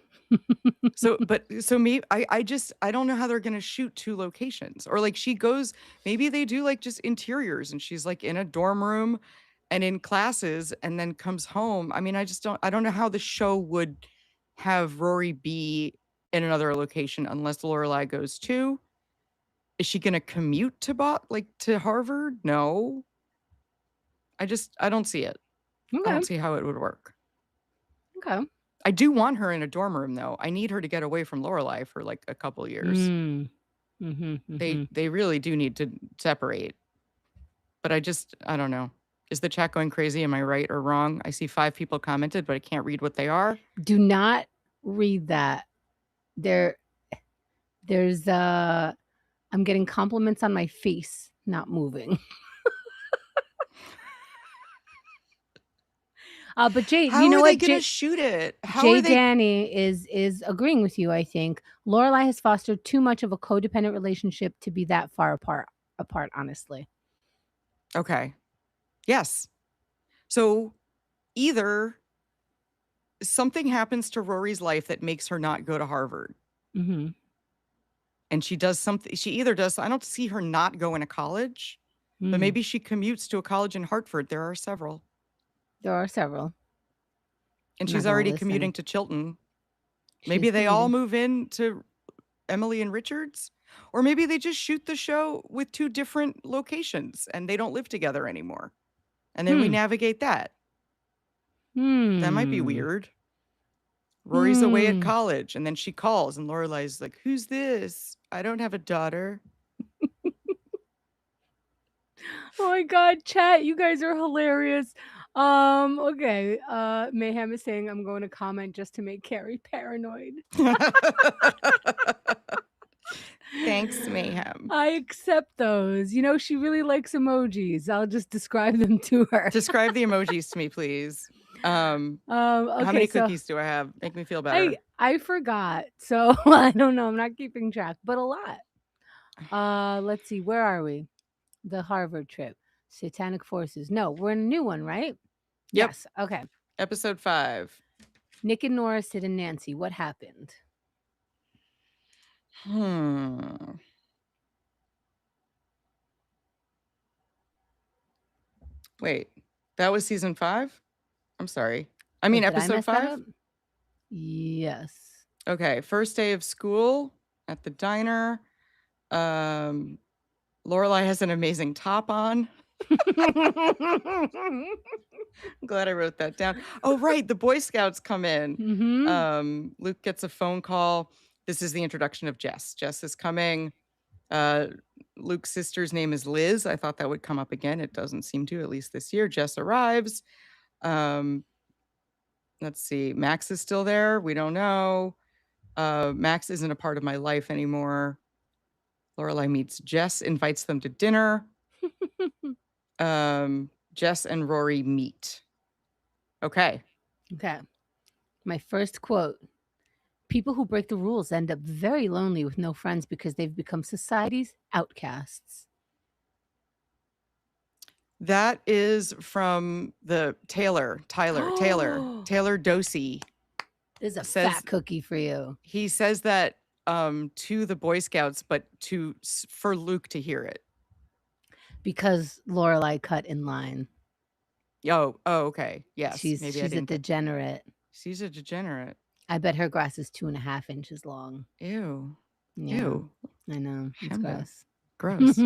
so me, I just I don't know how they're gonna shoot 2 locations, or, like, she goes maybe they do, like, just interiors, and she's, like, in a dorm room and in classes and then comes home. I mean, I don't know how the show would have Rory be in another location unless Lorelai goes too. Is she gonna commute to to Harvard? No. I don't see it. I Okay, don't see how it would work. okay. I do want her in a dorm room, though. I need her to get away from Lorelai for, like, a couple years. Mm. Mhm, mhm. They really do need to separate, but I don't know. Is the chat going crazy? Am I right or wrong? I see 5 people commented, but I can't read what they are. Do not read that. There there's, I'm getting compliments on my face not moving. But Jay, you How know are they what? gonna shoot it? How are Jay they Danny is agreeing with you, I think. Lorelai has fostered too much of a codependent relationship to be that far apart, honestly. Okay. Yes. So, either something happens to Rory's life that makes her not go to Harvard, Mhm. and she does something she either does I don't see her not going to college, but Mm. maybe she commutes to a college in Hartford. There are several. There are several. And I'm not she's gonna already list commuting any. to Chilton. She Maybe is they all commuting. move in to Emily and Richards, or maybe they just shoot the show with 2 different locations and they don't live together anymore. And then we Hmm. navigate that. That might be Hmm. weird. Rory's away at Hmm. college and then she calls and Lorelai's like, "Who's this? I don't have a daughter." Oh my god, chat, you guys are hilarious. Okay. Mayhem is saying I'm going to comment just to make Carrie paranoid. Thanks, Mayhem. I accept those. You know, she really likes emojis. I'll just describe them to her. Describe the emojis to me, please. How Okay, many so cookies do I have? Make me feel I better. I forgot. So I don't know. I'm not keeping track, but a lot. Let's see. Where are we? The Harvard trip. Satanic forces. No, we're in a new one, right? Yep, Yes. Okay. episode 5. Nick and Nora, Sid and Nancy. What happened? Hmm. Wait, that was season 5? I'm sorry. I Oh, mean, did I episode mess that 5? up? Yes. Okay, first day of school at the diner. Um, Lorelai has an amazing top on. I'm glad I wrote that down. Oh, right, the Boy Scouts come in. Mhm. Luke gets a phone call. This is the introduction of Jess. Jess is coming. Uh, Luke's sister's name is Liz. I thought that would come up again. It doesn't seem to, at least this year. Jess arrives. Um, let's see. Max is still there. We don't know. Max isn't a part of my life anymore. Lorelai meets Jess, invites them to dinner. Jess and Rory meet. Okay. Okay. My first quote. People who break the rules end up very lonely with no friends because they've become society's outcasts. That is from the Taylor Dosey This is a says fat cookie for you. he says that to the Boy Scouts, but for Luke to hear it. Because Lorelai cut in line. Oh, okay. Yes, She's maybe I she's a didn't. degenerate. She's a degenerate. I bet her grass is 2.5 inches long. Ew. Yeah, Ew. I know. It's Chemda. gross. Gross.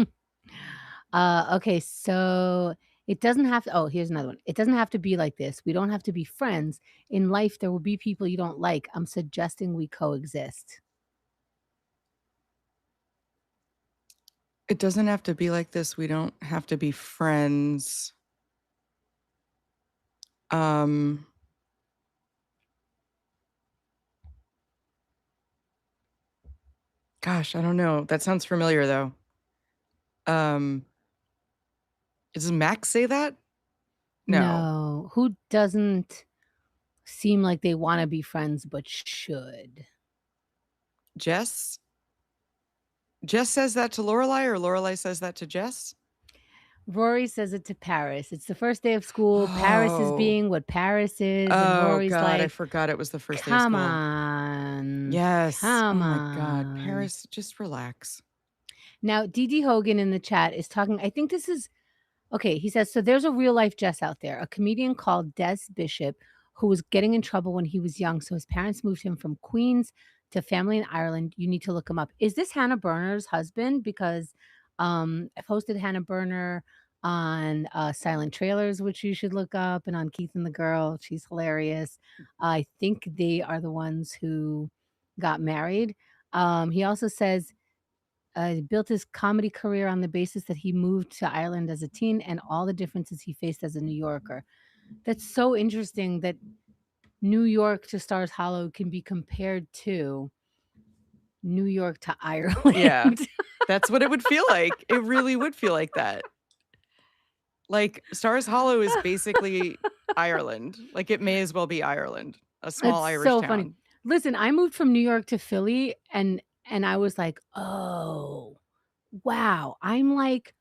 Okay, so it doesn't have to. Oh, here's another one. It doesn't have to be like this. We don't have to be friends. In life, there will be people you don't like. I'm suggesting we coexist. It doesn't have to be like this. We don't have to be friends. Um, Gosh, I don't know. That sounds familiar though. Um, does Max say that? No. No. Who doesn't seem like they wanna be friends but should? Jess? Jess says that to Lorelai, or Lorelai says that to Jess? Rory says it to Paris. It's the first day of school. Paris is Oh. being what Paris is, and Oh Rory's god, I like, forgot it was the first day of "Come school. on. Yes. Oh Come my god, on." Paris, just relax. Now, Dee Hogan in the chat is talking I think this is okay, he says, "So there's a real life Jess out there, a comedian called Des Bishop who was getting in trouble when he was young, so his parents moved him from Queens to family in Ireland. You need to look him up." Is this Hannah Berner's husband? Because, I've hosted Hannah Berner on, Silent Trailers, which you should look up, and on Keith and the Girl. She's hilarious. I think they are the ones who got married. He also says built his comedy career on the basis that he moved to Ireland as a teen and all the differences he faced as a New Yorker. That's so interesting that New York to Stars Hollow can be compared to New York to Yeah. Ireland. That's what it would feel like. It really would feel like that. Like, Stars Hollow is basically Ireland. Like, it may as well be Ireland, a small It's Irish so funny. town. Listen, I moved from New York to Philly and I was like, "Oh, wow. I'm like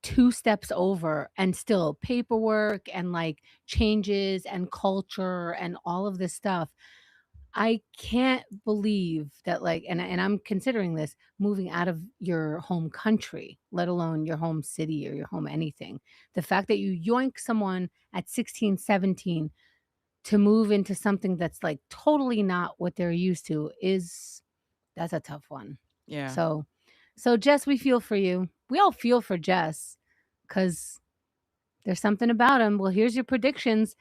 2 steps over and still paperwork and, like, changes and culture and all of this stuff." I can't believe that, like and I'm considering this, moving out of your home country, let alone your home city or your home anything. The fact that you yoink someone at 16, 17 to move into something that's, like, totally not what they're used to is that's a tough one. Yeah. So so Jess, we feel for you. We all feel for Jess because there's something about him. Well, here's your predictions.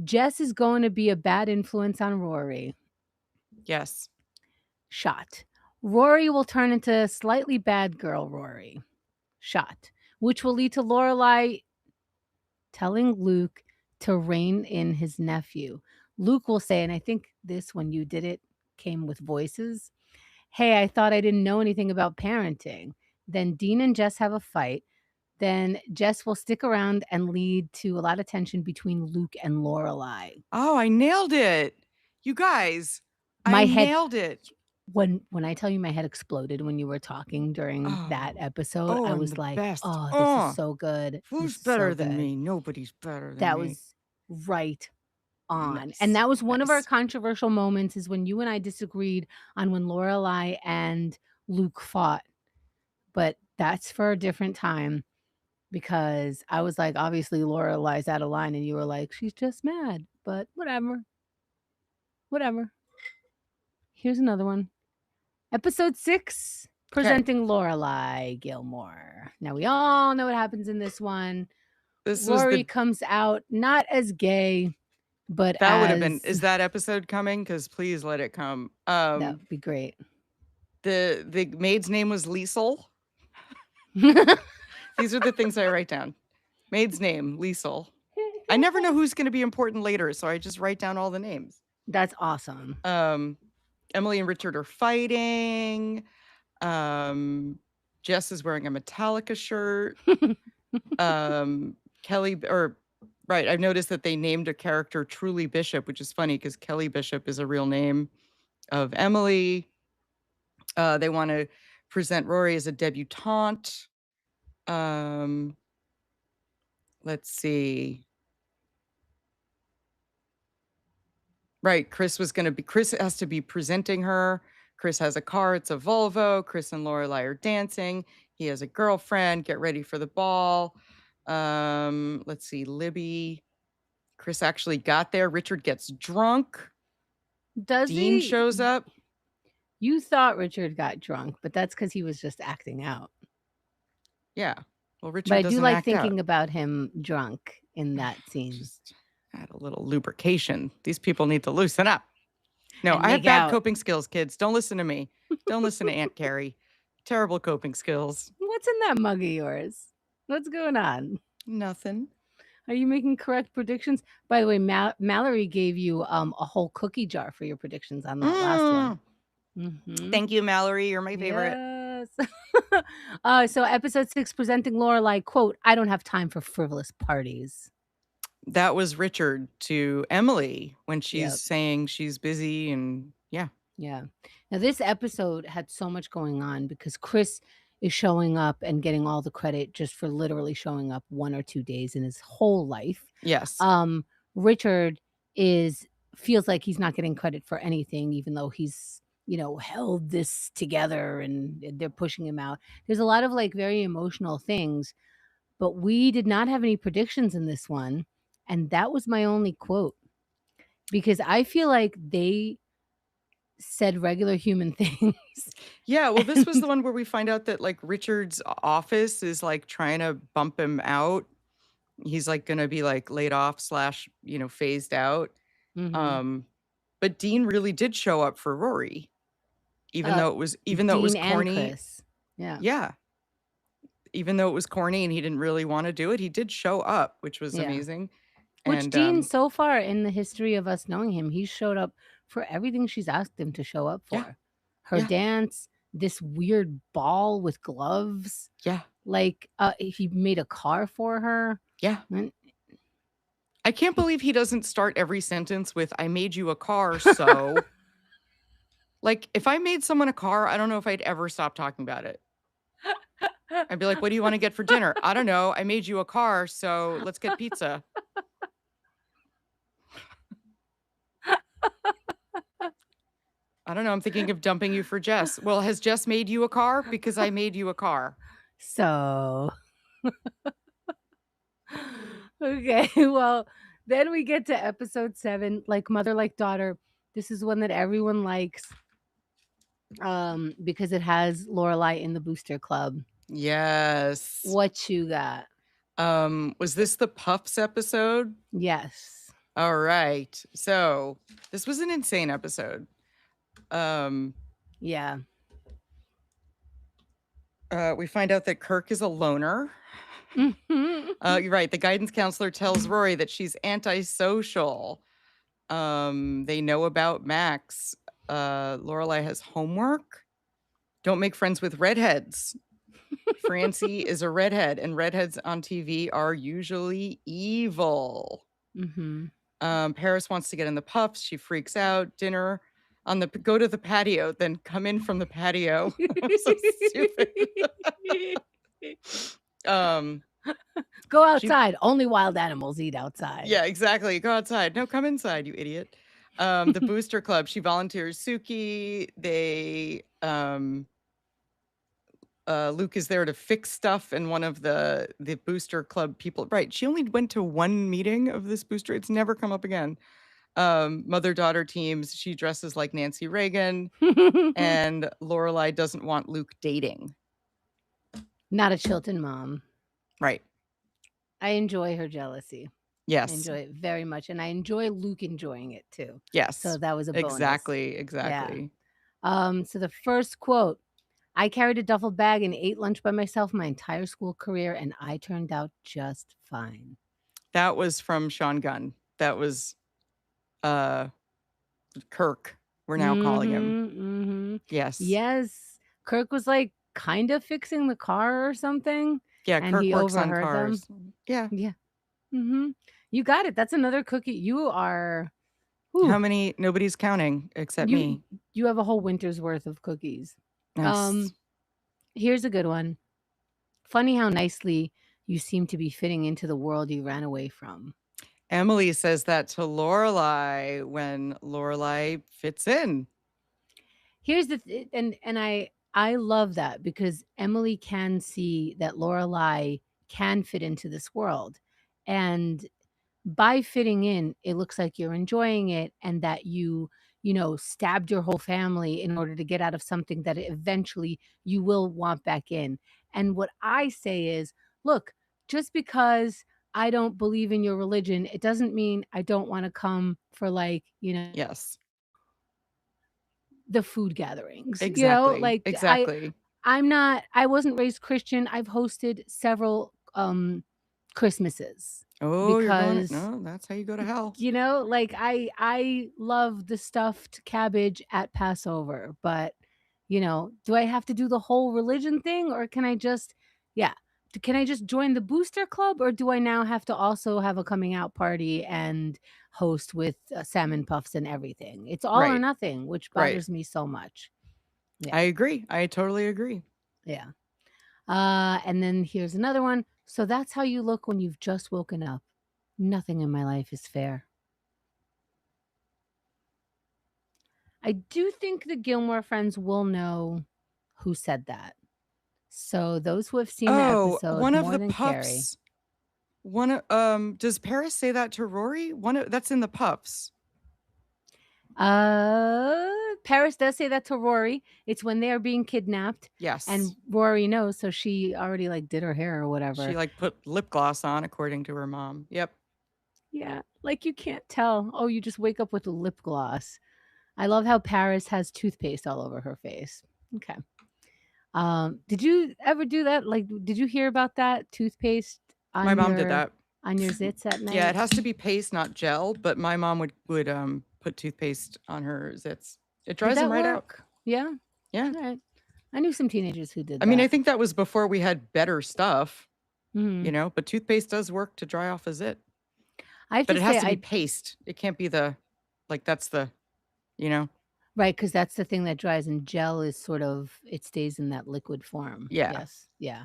Jess is going to be a bad influence on Rory. Yes. Shot. Rory will turn into slightly bad girl Rory. Shot. Which will lead to Lorelai telling Luke to rein in his nephew. Luke will say, and I think this when you did it came with voices. Hey, I thought I didn't know anything about parenting. Then Dean and Jess have a fight. Then Jess will stick around and lead to a lot of tension between Luke and Lorelai. Oh, I nailed it. You guys, I My head nailed it. when I tell you my head exploded when you were talking during that Oh. episode, Oh, I I'm was the like, best. "Oh, this is Oh, so good. who's This is so better than good." me? Nobody's better than That me. was right on. And Nice. that was one of our Nice. controversial moments is when you and I disagreed on when Lorelai and Luke fought. But that's for a different time because I was like, obviously Lorelai's out of line, and you were like, she's just mad. But whatever. Whatever. Here's another one. Episode 6, Okay. presenting Lorelai Gilmore. Now we all know what happens in this one. This was Rory the comes out not as gay, but that would have been as is that episode coming? Because please let it come. that would be great. The maid's name was Liesel. These are the things I write down. Maid's name, Liesel. I never know who's gonna be important later, so I just write down all the names. That's awesome. Um, Emily and Richard are fighting. Um, Jess is wearing a Metallica shirt. Kelly or right, I've noticed that they named a character Truly Bishop, which is funny because Kelly Bishop is a real name of Emily. They want to present Rory as a debutante. Um, let's see. Right, Chris has to be presenting her. Chris has a car, it's a Volvo. Chris and Lorelai are dancing. He has a girlfriend. Get ready for the ball. Let's see, Libby. Chris actually got there. Richard gets drunk. Does Dean he? shows up. You thought Richard got drunk, but that's because he was just acting out. Yeah. Well, But Richard I do doesn't like act out. thinking about him drunk in that scene. Just add a little lubrication. These people need to loosen up. No, And I have make bad out. coping skills, kids. Don't listen to me. Don't listen to Aunt Carrie. Terrible coping skills. What's in that mug of yours? What's going on? Nothing. Are you making correct predictions? By the way, Mallory gave you a whole cookie jar for your predictions on that last one. Mhm. Thank you, Mallory. You're my favorite. Yes. So episode 6 presenting Lorelai, quote, "I don't have time for frivolous parties." That was Richard to Emily when she's Yep. saying she's busy and yeah. Yeah. Now this episode had so much going on because Chris is showing up and getting all the credit just for literally showing up 1 or 2 days in his whole life. Yes. Um, Richard is feels like he's not getting credit for anything even though he's, held this together and they're pushing him out. There's a lot of, like, very emotional things, but we did not have any predictions in this one, and that was my only quote because I feel like they said regular human things. Yeah, well, this was And the one where we find out that, like, Richard's office is, like, trying to bump him out. He's, like, gonna be, like, laid off slash, phased out. Mhm. Um, but Dean really did show up for Rory, Uh, even though it was Dean and corny. Chris. Yeah. Yeah, even though it was corny and he didn't really wanna do it, he did show up, which was Yeah. amazing. Which And, Dean, so far in the history of us knowing him, he's showed up for everything she's asked him to show up yeah, for. Her yeah, dance, this weird ball with gloves, yeah, like, he made a car for her. yeah. And I can't believe he doesn't start every sentence with, "I made you a car, so." Like, if I made someone a car, I don't know if I'd ever stop talking about it. I'd be like, "What do you wanna get for dinner?" "I don't know. I made you a car, so let's get pizza." "I don't know. I'm thinking of dumping you for Jess." "Well, has Jess made you a car? Because I made you a car." so okay, well, then we get to episode 7, Like Mother, Like Daughter. This is one that everyone likes, because it has Lorelai in the booster club. Yes. What you got? Was this the Puffs episode? Yes. Alright. So, this was an insane episode. Um, Yeah. we find out that Kirk is a loner. Mhm. You're right. The guidance counselor tells Rory that she's antisocial. They know about Max. Lorelai has homework. Don't make friends with redheads. Francie is a redhead, and redheads on TV are usually evil. Mhm. Paris wants to get in the puffs. She freaks out. Dinner on the go to the patio, then come in from the patio. I'm so stupid. um, Go she outside. Only wild animals eat outside. Yeah, exactly. Go outside. No, come inside, you idiot. The booster club, she volunteers Suki. Luke is there to fix stuff, and one of the booster club people, right? She only went to one meeting of this booster. It's never come up again. Mother-daughter teams. She dresses like Nancy Reagan, and Lorelai doesn't want Luke dating. Not a Chilton mom. Right. I enjoy her jealousy. I Yes. enjoy it very much, and I enjoy Luke enjoying it too. So Yes. that was a bonus. Exactly. Yeah. Exactly. So the first quote, "I carried a duffel bag and ate lunch by myself my entire school career, and I turned out just fine." That was from Sean Gunn. That was uh Kirk, we're now calling him. Mhm, mhm. Yes. Yes. Kirk was, like, kind of fixing the car or something, Yeah, and Kirk he works on overheard them. cars. Yeah. Yeah. Mhm. You got it. That's another cookie. You are How whew, many? Nobody's counting except you me. you have a whole winter's worth of cookies. Nice. Um, Here's a good one. "Funny how nicely you seem to be fitting into the world you ran away from." Emily says that to Lorelai when Lorelai fits in. Here's the th and I love that because Emily can see that Lorelai can fit into this world, and by fitting in, it looks like you're enjoying it and that stabbed your whole family in order to get out of something that eventually you will want back in. And what I say is, look, just because I don't believe in your religion, it doesn't mean I don't want to come for Yes. the food gatherings. Exactly. Like Exactly. I wasn't raised Christian. I've hosted several Christmases. Oh, you're going because no, that's how you go to hell. like I love the stuffed cabbage at Passover, but do I have to do the whole religion thing or can I just yeah, can I just join the booster club or do I now have to also have a coming out party and host with salmon puffs and everything? It's all or Right, nothing, which right. bothers me so much. I Yeah. agree. I totally agree. Yeah. And then here's another one. So that's how you look when you've just woken up. Nothing in my life is fair. I do think the Gilmore friends will know who said that. So those who have seen the Oh, episode one of more the than Carrie. pups. One o does Paris say that to Rory? One of that's in the pups. Paris does say that to Rory. It's when they are being kidnapped, and Yes. Rory knows, so she already like did her hair or She, whatever. like, put lip gloss on according to her mom. Yep. Yeah, like you can't tell. Oh, you just wake up with a lip gloss. I love how Paris has toothpaste all over her face. Okay. Did you ever do that? Like, did you hear about that toothpaste My mom did that. on your zits at Yeah, it night? has to be paste, not gel, but my mom would put toothpaste on her zits. It Did dries them that right out. work? Yeah. Yeah. All right. I knew some teenagers who did I mean, I that. think that was before we had better stuff, Mhm. but toothpaste does work to dry off a zit. I have But to it say has to be I paste. It can't be the like, that's the you know? right, because that's the thing that dries, and gel is sort of it stays in that liquid form. Yeah. Yes, yeah,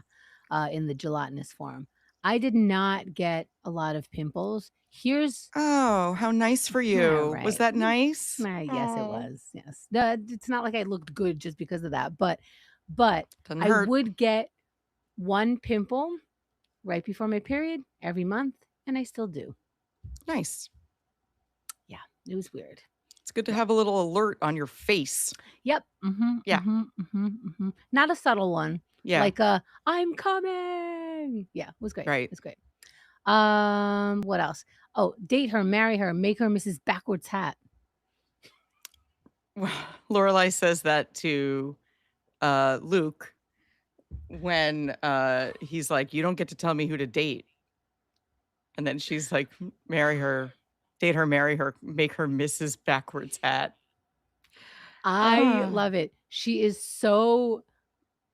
in the gelatinous form. I did not get a lot of pimples. Here's Oh, how nice for you. Was right. that nice? Yes, it Oh, was. Yes. It's not like I looked good just because of that, but doesn't I hurt. would get one pimple right before my period every month, and I still do. Nice. Yeah, it was weird. It's good to Yeah. have a little alert on your face. Yep. Mhm, Yeah. mhm, mhm, mhm. Not a subtle one, Yeah. like a "I'm coming." Yeah, it was great. It Right. was great. What else? Oh, date her, marry her, make her Mrs. Backwards Hat. Lorelai says that to Luke when he's like, "You don't get to tell me who to date." And then she's like, "Marry her, date her, marry her, make her Mrs. Backwards Hat." I Ah, love it. She is so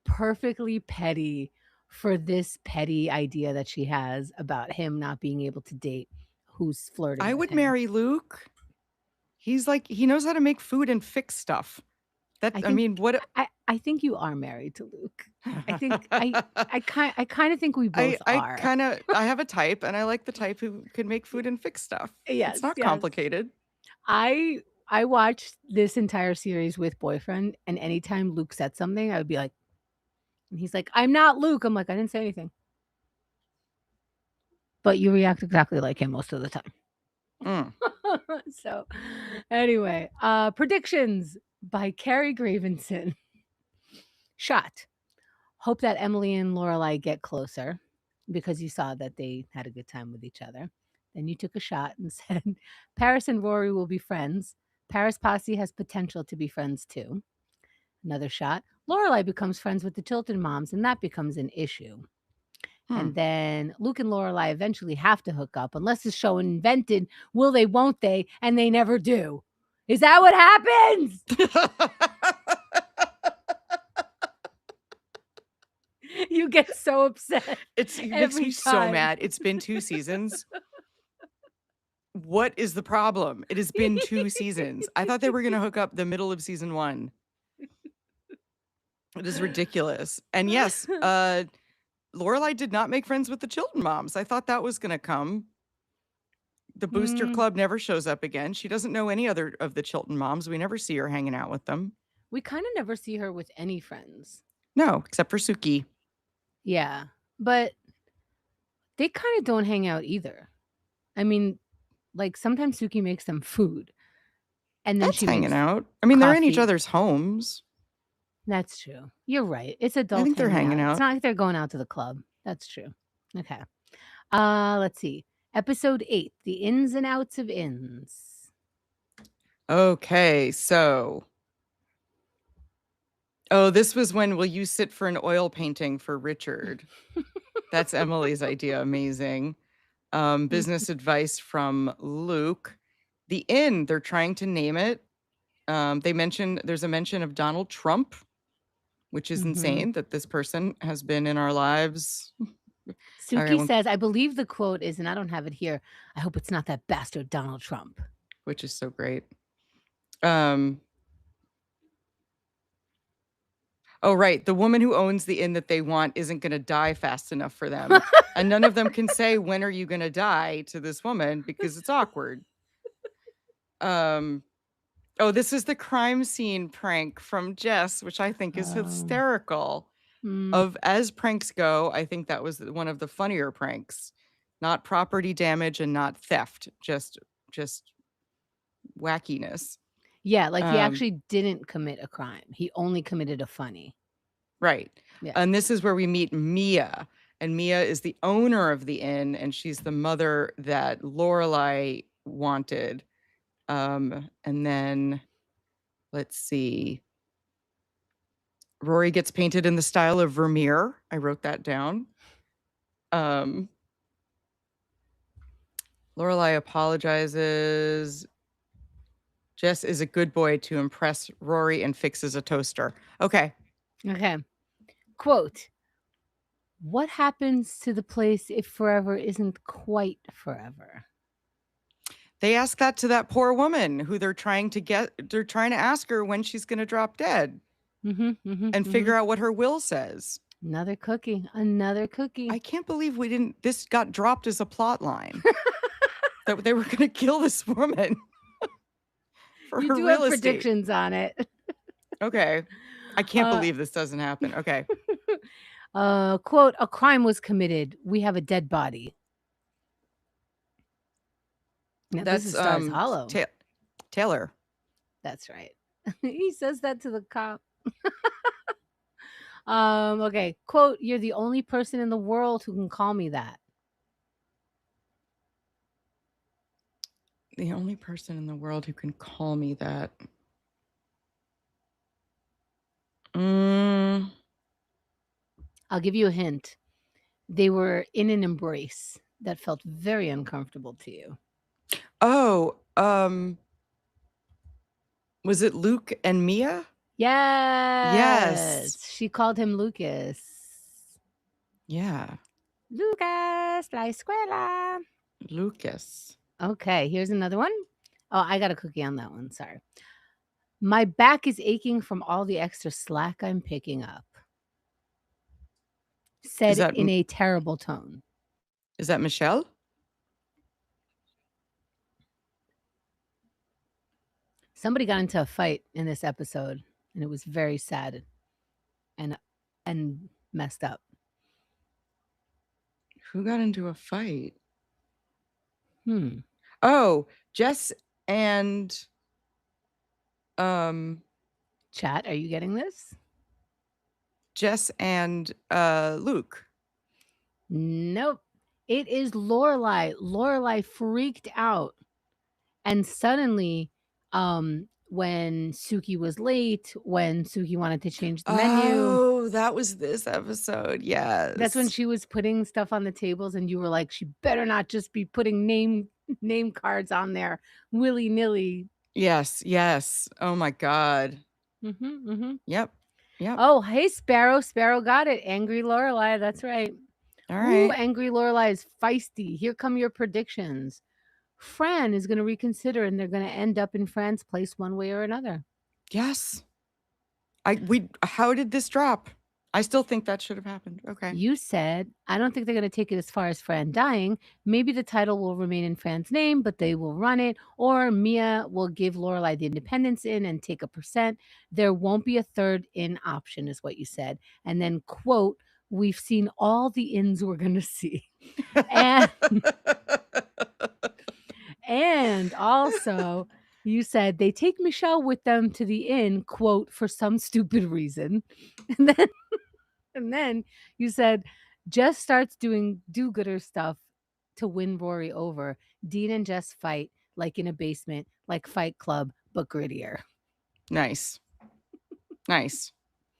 perfectly petty for this petty idea that she has about him not being able to date who's flirting I with would him. marry Luke. He's like he knows how to make food and fix stuff. That I I think mean, what I think you are married to Luke. I think I kinda think we both I are. kinda I have a type, and I like the type who can make food and fix stuff. It's Yes, not yes. complicated. I watched this entire series with boyfriend, and anytime Luke said something, I would be like and he's like, "I'm not Luke." I'm like, "I didn't say anything." But you react exactly like him most of the time. Mm. So, anyway, predictions by Carrie Gravenson. Shot. Hope that Emily and Lorelai get closer because you saw that they had a good time with each other. Then you took a shot and said Paris and Rory will be friends. Paris Posse has potential to be friends too. Another shot. Lorelai becomes friends with the Chilton moms, and that becomes an issue. Hmm. And then Luke and Lorelai eventually have to hook up, unless the show invented will they, won't they, and they never do. Is that what happens? You get so upset It makes me every so time. mad. It's been 2 seasons. What is the problem? It has been 2 seasons. I thought they were gonna hook up the middle of season 1. It is ridiculous. And yes, Lorelai did not make friends with the Chilton moms. I thought that was gonna come. The Booster Mm, Club never shows up again. She doesn't know any other of the Chilton moms. We never see her hanging out with them. we kind of never see her with any friends. No, except for Suki. Yeah, but they kind of don't hang out either. I mean, like sometimes Suki makes them food and then That's she hanging makes out. I mean, they're in each coffee. other's homes. That's true. You're right. It's I adults think they're hanging hanging out. It's out. not like they're going out to the club. That's true. Okay. Let's see. Episode 8, The Ins and Outs of Inns. Okay, so oh, this was when will you sit for an oil painting for Richard? That's Emily's idea. Amazing. Business advice from Luke. The inn, they're trying to name it. There's a mention of Donald Trump, which is Mhm. insane that this person has been in our lives. Okay, Suki says, I believe the quote is, and I don't have it here, I hope it's not that bastard Donald Trump. which is so great. Oh, right. The woman who owns the inn that they want isn't going to die fast enough for them. And none of them can say, when are you going to die to this woman because it's awkward. Oh, this is the crime scene prank from Jess, which I think is hysterical. As pranks go, I think that was one of the funnier pranks. Not property damage and not theft, just wackiness. Yeah, like he actually didn't commit a crime. He only committed a funny. Right. Yeah. And this is where we meet Mia. And Mia is the owner of the inn, and she's the mother that Lorelai wanted. And then let's see. Rory gets painted in the style of Vermeer. I wrote that down. Lorelai apologizes. Jess is a good boy to impress Rory and fixes a toaster. Okay. Okay. Quote, what happens to the place if forever isn't quite forever? They ask that to that poor woman who they're trying to ask her when she's going to drop dead and figure out what her will says. Another cookie. Another cookie. I can't believe this got dropped as a plot line. That they were going to kill this woman for You her do real have estate. predictions on it. Okay. I can't believe this doesn't happen. Okay. Quote, a crime was committed. We have a dead body. Now, That's this is Stars Hollow. Taylor. That's right. He says that to the cop. Okay. Quote, you're the only person in the world who can call me that. The only person in the world who can call me that. I'll give you a hint. They were in an embrace that felt very uncomfortable to you. Oh, was it Luke and Mia? Yes. She called him Lucas. Yeah. Lucas, la escuela. Lucas. Okay, here's another one. Oh, I got a cookie on that one. Sorry. My back is aching from all the extra slack I'm picking up. Said in a terrible tone. Is that Michelle? Somebody got into a fight in this episode, and it was very sad and messed up. Who got into a fight? Hmm. Oh, Jess and Chat, are you getting this? Jess and Luke. Nope. It is Lorelai. Lorelai freaked out. And suddenly, when Suki was late, when Suki wanted to change the menu. Oh, that was this episode. Yes. That's when she was putting stuff on the tables and you were like, she better not just be putting name cards on there willy-nilly. Yes, yes. Oh my God. Yep. Yep. Oh, hey, Sparrow. Sparrow got it. Angry Lorelai. That's right. All right. Ooh, Angry Lorelai is feisty. Here come your predictions. Fran is going to reconsider and they're going to end up in Fran's place one way or another. Yes. How did this drop? I still think that should have happened. Okay. You said, I don't think they're going to take it as far as Fran dying. Maybe the title will remain in Fran's name, but they will run it. Or Mia will give Lorelai the independence in and take a percent. There won't be a third in option, is what you said. And then, quote, we've seen all the ins we're going to see. And also, you said they take Michelle with them to the inn, quote, for some stupid reason. And then you said Jess starts doing do-gooder stuff to win Rory over. Dean and Jess fight like in a basement, like Fight Club, but grittier. Nice.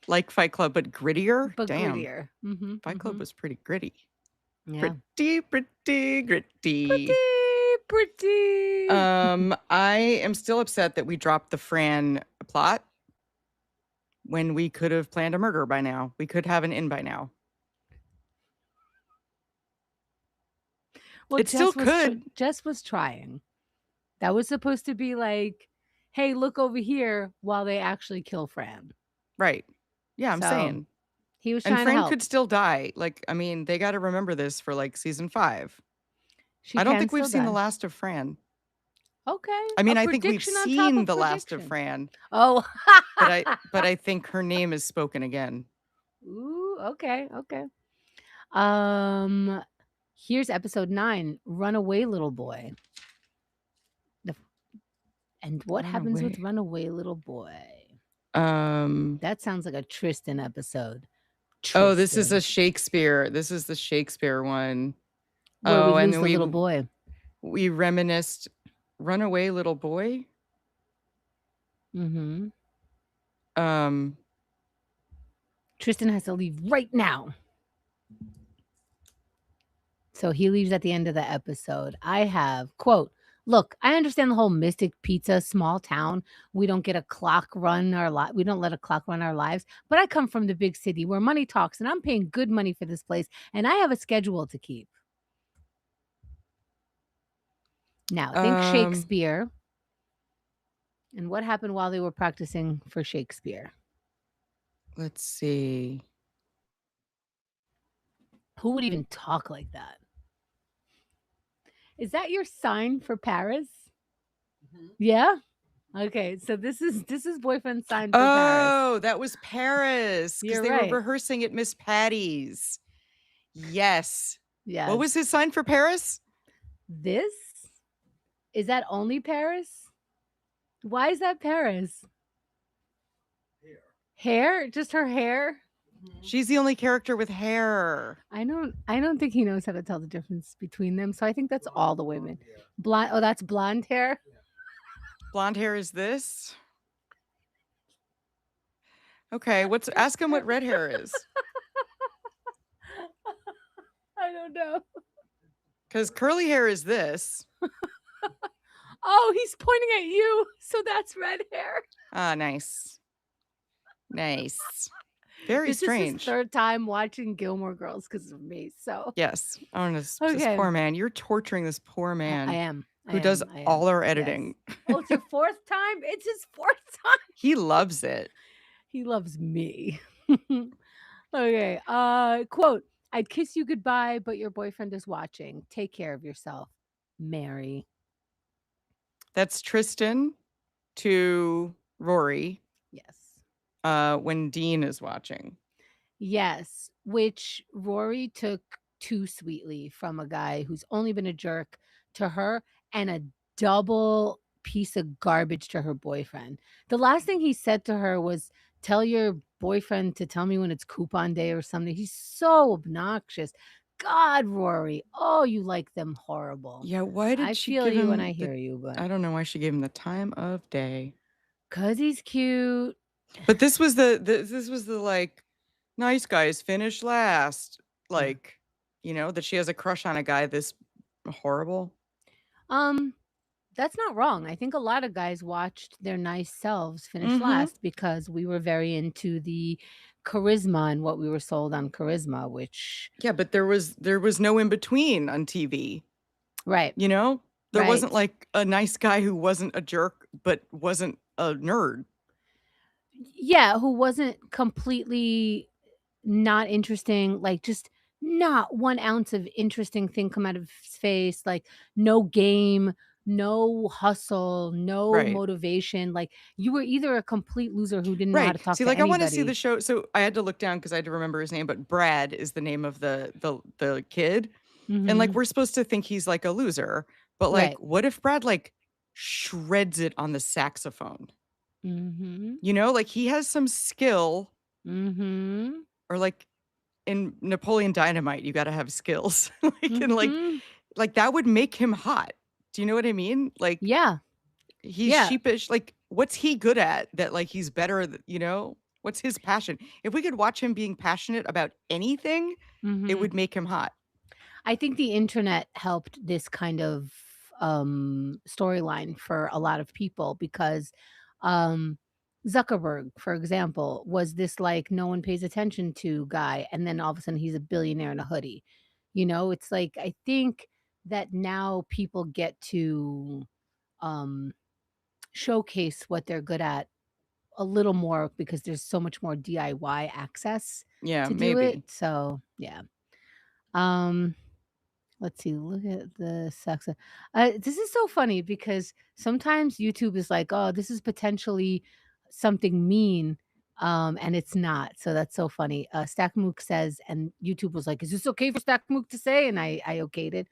Like Fight Club, but grittier? But Damn. grittier. Fight Club was pretty gritty. Yeah. Pretty, pretty gritty. Pretty, pretty. I am still upset that we dropped the Fran plot when we could have planned a murder by now. We could have an in by now. Well, It still could. Jess was trying. That was supposed to be like, "Hey, look over here," while they actually kill Fran. Right. Yeah, I'm So, saying. he was And trying to Fran help. could still die. Like, I mean, they got to remember this for like season 5. She I don't can think we've still seen the die. last of Fran. Okay, I a mean, I think we've prediction on top seen of the last of prediction. Fran, Oh. but I think her name is spoken again. Ooh, okay, okay. Um, here's episode 9, Runaway Little Boy. The and what Run happens with away. Runaway Little Boy? Um That sounds like a Tristan episode. oh, this is a Tristan. Shakespeare. This is the Shakespeare one. Where we Oh, and lose then the little boy. we reminisced Runaway Little Boy. Mhm. Um Tristan has to leave right now. So he leaves at the end of the episode. I have, quote, "Look, I understand the whole Mystic Pizza small town. We don't get a clock run we don't let a clock run our lives, but I come from the big city where money talks and I'm paying good money for this place and I have a schedule to keep." Now, think um Shakespeare and what happened while they were practicing for Shakespeare. let's see. Who would even talk like that? Is that your sign for Paris? Yeah? Okay, so this is boyfriend sign for Paris. Oh, that was Paris because You're they were right. rehearsing at Miss Patty's. Yes. What Yes. was his sign for Paris? This? Is that only Paris? Why is that Paris? Hair? Just her hair? She's the only character with hair. I don't think he knows how to tell the difference between them. So I think that's all the women. Blonde, oh, that's blonde hair? Blonde hair is this. Okay, ask him what red hair is. I don't know. Because curly hair is this. Oh, he's pointing at you. So that's red hair. Ah, nice. Nice. Very This is his strange. 3rd time watching Gilmore Girls because of me. So Yes. Oh, this okay. poor man. You're torturing this poor man I am. who does I am. all our Yes. editing. Oh, it's your 4th time? It's his 4th time. He loves it. He loves me. Okay. Quote, "I'd kiss you goodbye, but your boyfriend is watching. Take care of yourself, Mary." That's Tristan to Rory Yes. when Dean is watching. Yes, which Rory took too sweetly from a guy who's only been a jerk to her and a double piece of garbage to her boyfriend. The last thing he said to her was, "Tell your boyfriend to tell me when it's coupon day," or something. He's so obnoxious. God, Rory. Oh, you like them horrible. Yeah, why did I she feel give you and him I hear you, but I don't know why she gave him the time of day. 'cause he's cute. But this was the like nice guys finish last. Like, that she has a crush on a guy this horrible. Um, that's not wrong. I think a lot of guys watched their nice selves finish Mhm. last because we were very into the charisma and what we were sold on charisma, which Yeah, but there was no in between on TV. right, You know? There wasn't right. like a nice guy who wasn't a jerk but wasn't a nerd. Yeah, who wasn't completely not interesting, like, just not 1 ounce of interesting thing come out of his face, like, no game, no hustle, no Right. motivation, like, you were either a complete loser who didn't know how Right. to talk See, to like, I wanna see the anybody. show so I had to look down because I had to remember his name, but Brad is the name of the kid, and, like, Mhm. we're supposed to think he's, like, a loser, but, like, Right. what if Brad, like, shreds it on the saxophone? Mhm. Like, he has some skill Mhm. or, like, in Napoleon Dynamite, you gotta have skills, like, and, Mhm. that would make him hot. Do you know what I mean? Like, Yeah. he's Yeah. sheepish, like, what's he good at that, like, he's better What's his passion? If we could watch him being passionate about anything, it Mhm. would make him hot. I think the internet helped this kind of, storyline for a lot of people because, um, Zuckerberg, for example, was this, like, no one pays attention to guy, and then all of a sudden he's a billionaire in a hoodie. You know, it's like, I think that now people get to, um, showcase what they're good at a little more because there's so much more DIY access Yeah, to do it, maybe. so, yeah. Um Let's see, look at the sex. This is so funny because sometimes YouTube is like, "Oh, this is potentially something mean," and it's not. So that's so funny. Stackmook says, and YouTube was like, "Is this okay for Stackmook to say?" And I okayed it.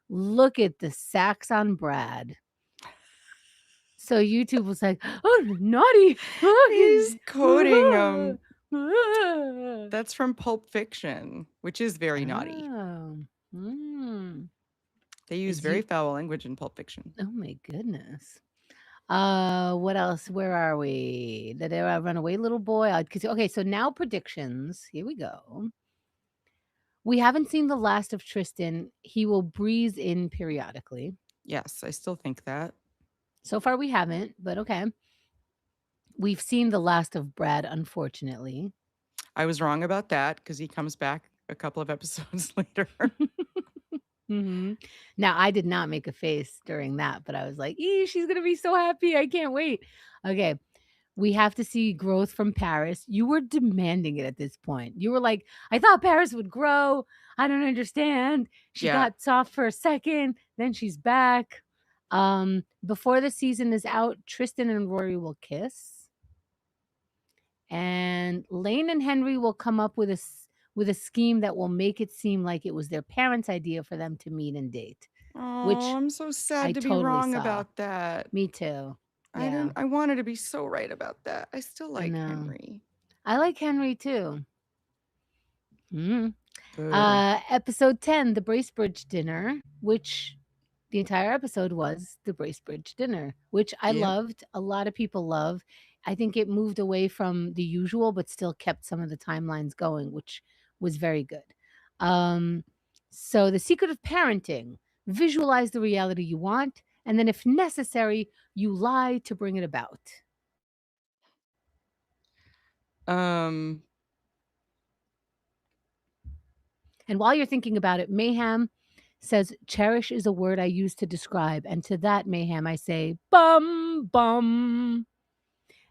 Look at the sacks on Brad. So YouTube was like, "Oh, naughty." He's quoting, Okay. that's from Pulp Fiction, which is very naughty. Oh. Mm. They use Is very you foul language in Pulp Fiction. Oh my goodness. What else? Where are we? Did I run away, little boy? 'Cause okay, so now predictions. Here we go. We haven't seen the last of Tristan. He will breeze in periodically. Yes, I still think that. So far, we haven't, but okay. We've seen the last of Brad, unfortunately. I was wrong about that because he comes back a couple of episodes later. Mhm. Now, I did not make a face during that, but I was like, "Ee, she's gonna be so happy. I can't wait." Okay. We have to see growth from Paris. You were demanding it at this point. You were like, "I thought Paris would grow. I don't understand. She Yeah. got soft for a second, then she's back." Before the season is out, Tristan and Rory will kiss, and Lane and Henry will come up with with a scheme that will make it seem like it was their parents' idea for them to meet and date, Oh, which I'm so I sad to be totally wrong saw. about that. Me too. I Yeah, didn't I wanted to be so right about that. I still I like know. Henry. I like Henry too. Mhm. Boo. Episode 10, the Bracebridge dinner, which the entire episode was the Bracebridge dinner, which I Yep. loved. A lot of people love. I think it moved away from the usual, but still kept some of the timelines going, which was very good. Um, so the secret of parenting: visualize the reality you want, and then, if necessary, you lie to bring it about. Um, And while you're thinking about it, Mayhem says, cherish is a word I use to describe. And to that, Mayhem, I say, bum, bum.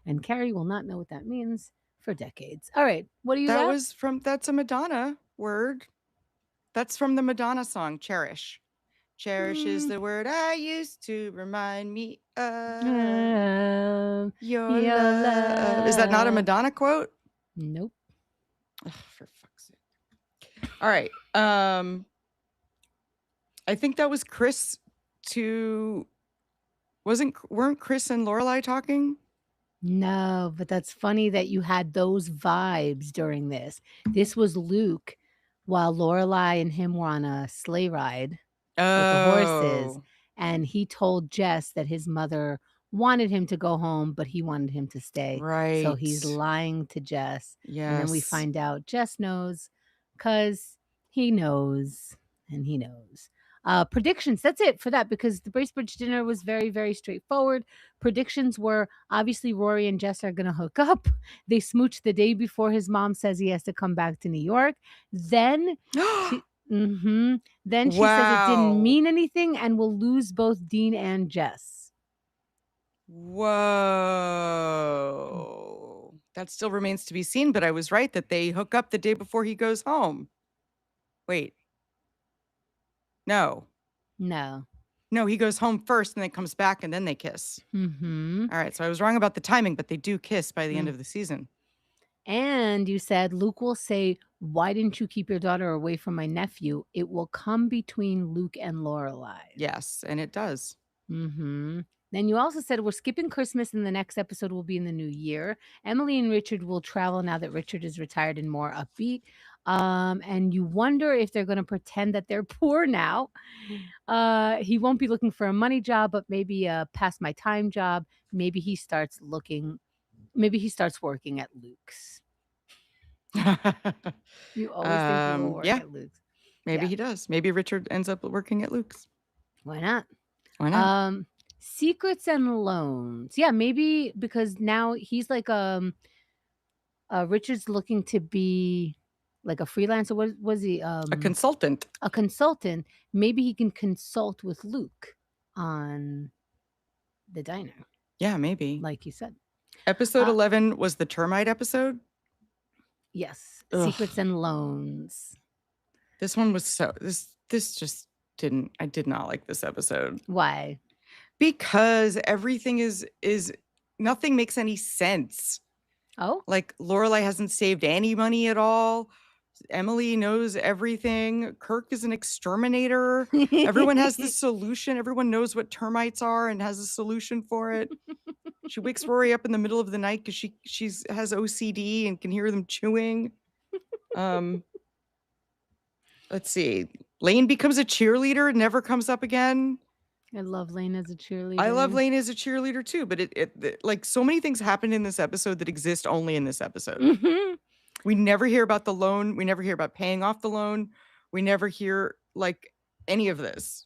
And Carrie will not know what that means for decades. All right. What do you got? that's a Madonna word. That's from the Madonna song, Cherish. Cherish is Mm, the word I used to remind me of um, your your love. Is that not a love. Madonna quote? Nope. Ugh, for fuck's sake. All right. I think that was Chris to weren't Chris and Lorelai talking? No, but that's funny that you had those vibes during this. This was Luke while Lorelai and him were on a sleigh ride with the horses, Oh, and he told Jess that his mother wanted him to go home, but he wanted him to stay, so he's right. lying to Jess, and then we Yes. find out Jess knows, cause he knows, and he knows. Predictions, that's it for that because the Bracebridge dinner was very, very straightforward. Predictions were obviously Rory and Jess are gonna hook up. They smooch the day before his mom says he has to come back to New York. Then she mhm. Then she says it didn't Wow. mean anything and will lose both Dean and Jess. Whoa. That still remains to be seen, but I was right that they hook up the day before he goes home. Wait, no. No. No, he goes home first and then comes back and then they kiss. Mhm. All right, so I was wrong about the timing, but they do kiss by the end Mm. of the season. And you said Luke will say, "Why didn't you keep your daughter away from my nephew?" It will come between Luke and Lorelai. Yes, and it does. Mhm. Then you also said we're skipping Christmas and the next episode will be in the new year. Emily and Richard will travel now that Richard is retired and more upbeat. And you wonder if they're going to pretend that they're poor now. He won't be looking for a money job, but maybe a past my time job. Maybe he starts working at Luke's. You always think he will work Yeah, at Luke's. Maybe Yeah. he does. Maybe Richard ends up working at Luke's. Why not? Why not? Um, Secrets and loans. Yeah, maybe because now he's like, Richard's looking to be like a freelancer. What was he? A consultant. A consultant. Maybe he can consult with Luke on the diner, Yeah, maybe. like you said. Episode Uh, 11 was the termite episode. yes, secrets Ugh. and loans. This one was this just didn't I did not like this episode. Why? Because everything is nothing makes any sense. Oh, Like, Lorelai hasn't saved any money at all. Emily knows everything. Kirk is an exterminator. Everyone has the solution. Everyone knows what termites are and has a solution for it. She wakes Rory up in the middle of the night because she's has OCD and can hear them chewing. Let's see. Lane becomes a cheerleader, never comes up again. I love Lane as a cheerleader. I love Lane as a cheerleader too, but like so many things happened in this episode that exist only in this episode. Mhm. We never hear about the loan. We never hear about paying off the loan. We never hear like any of this.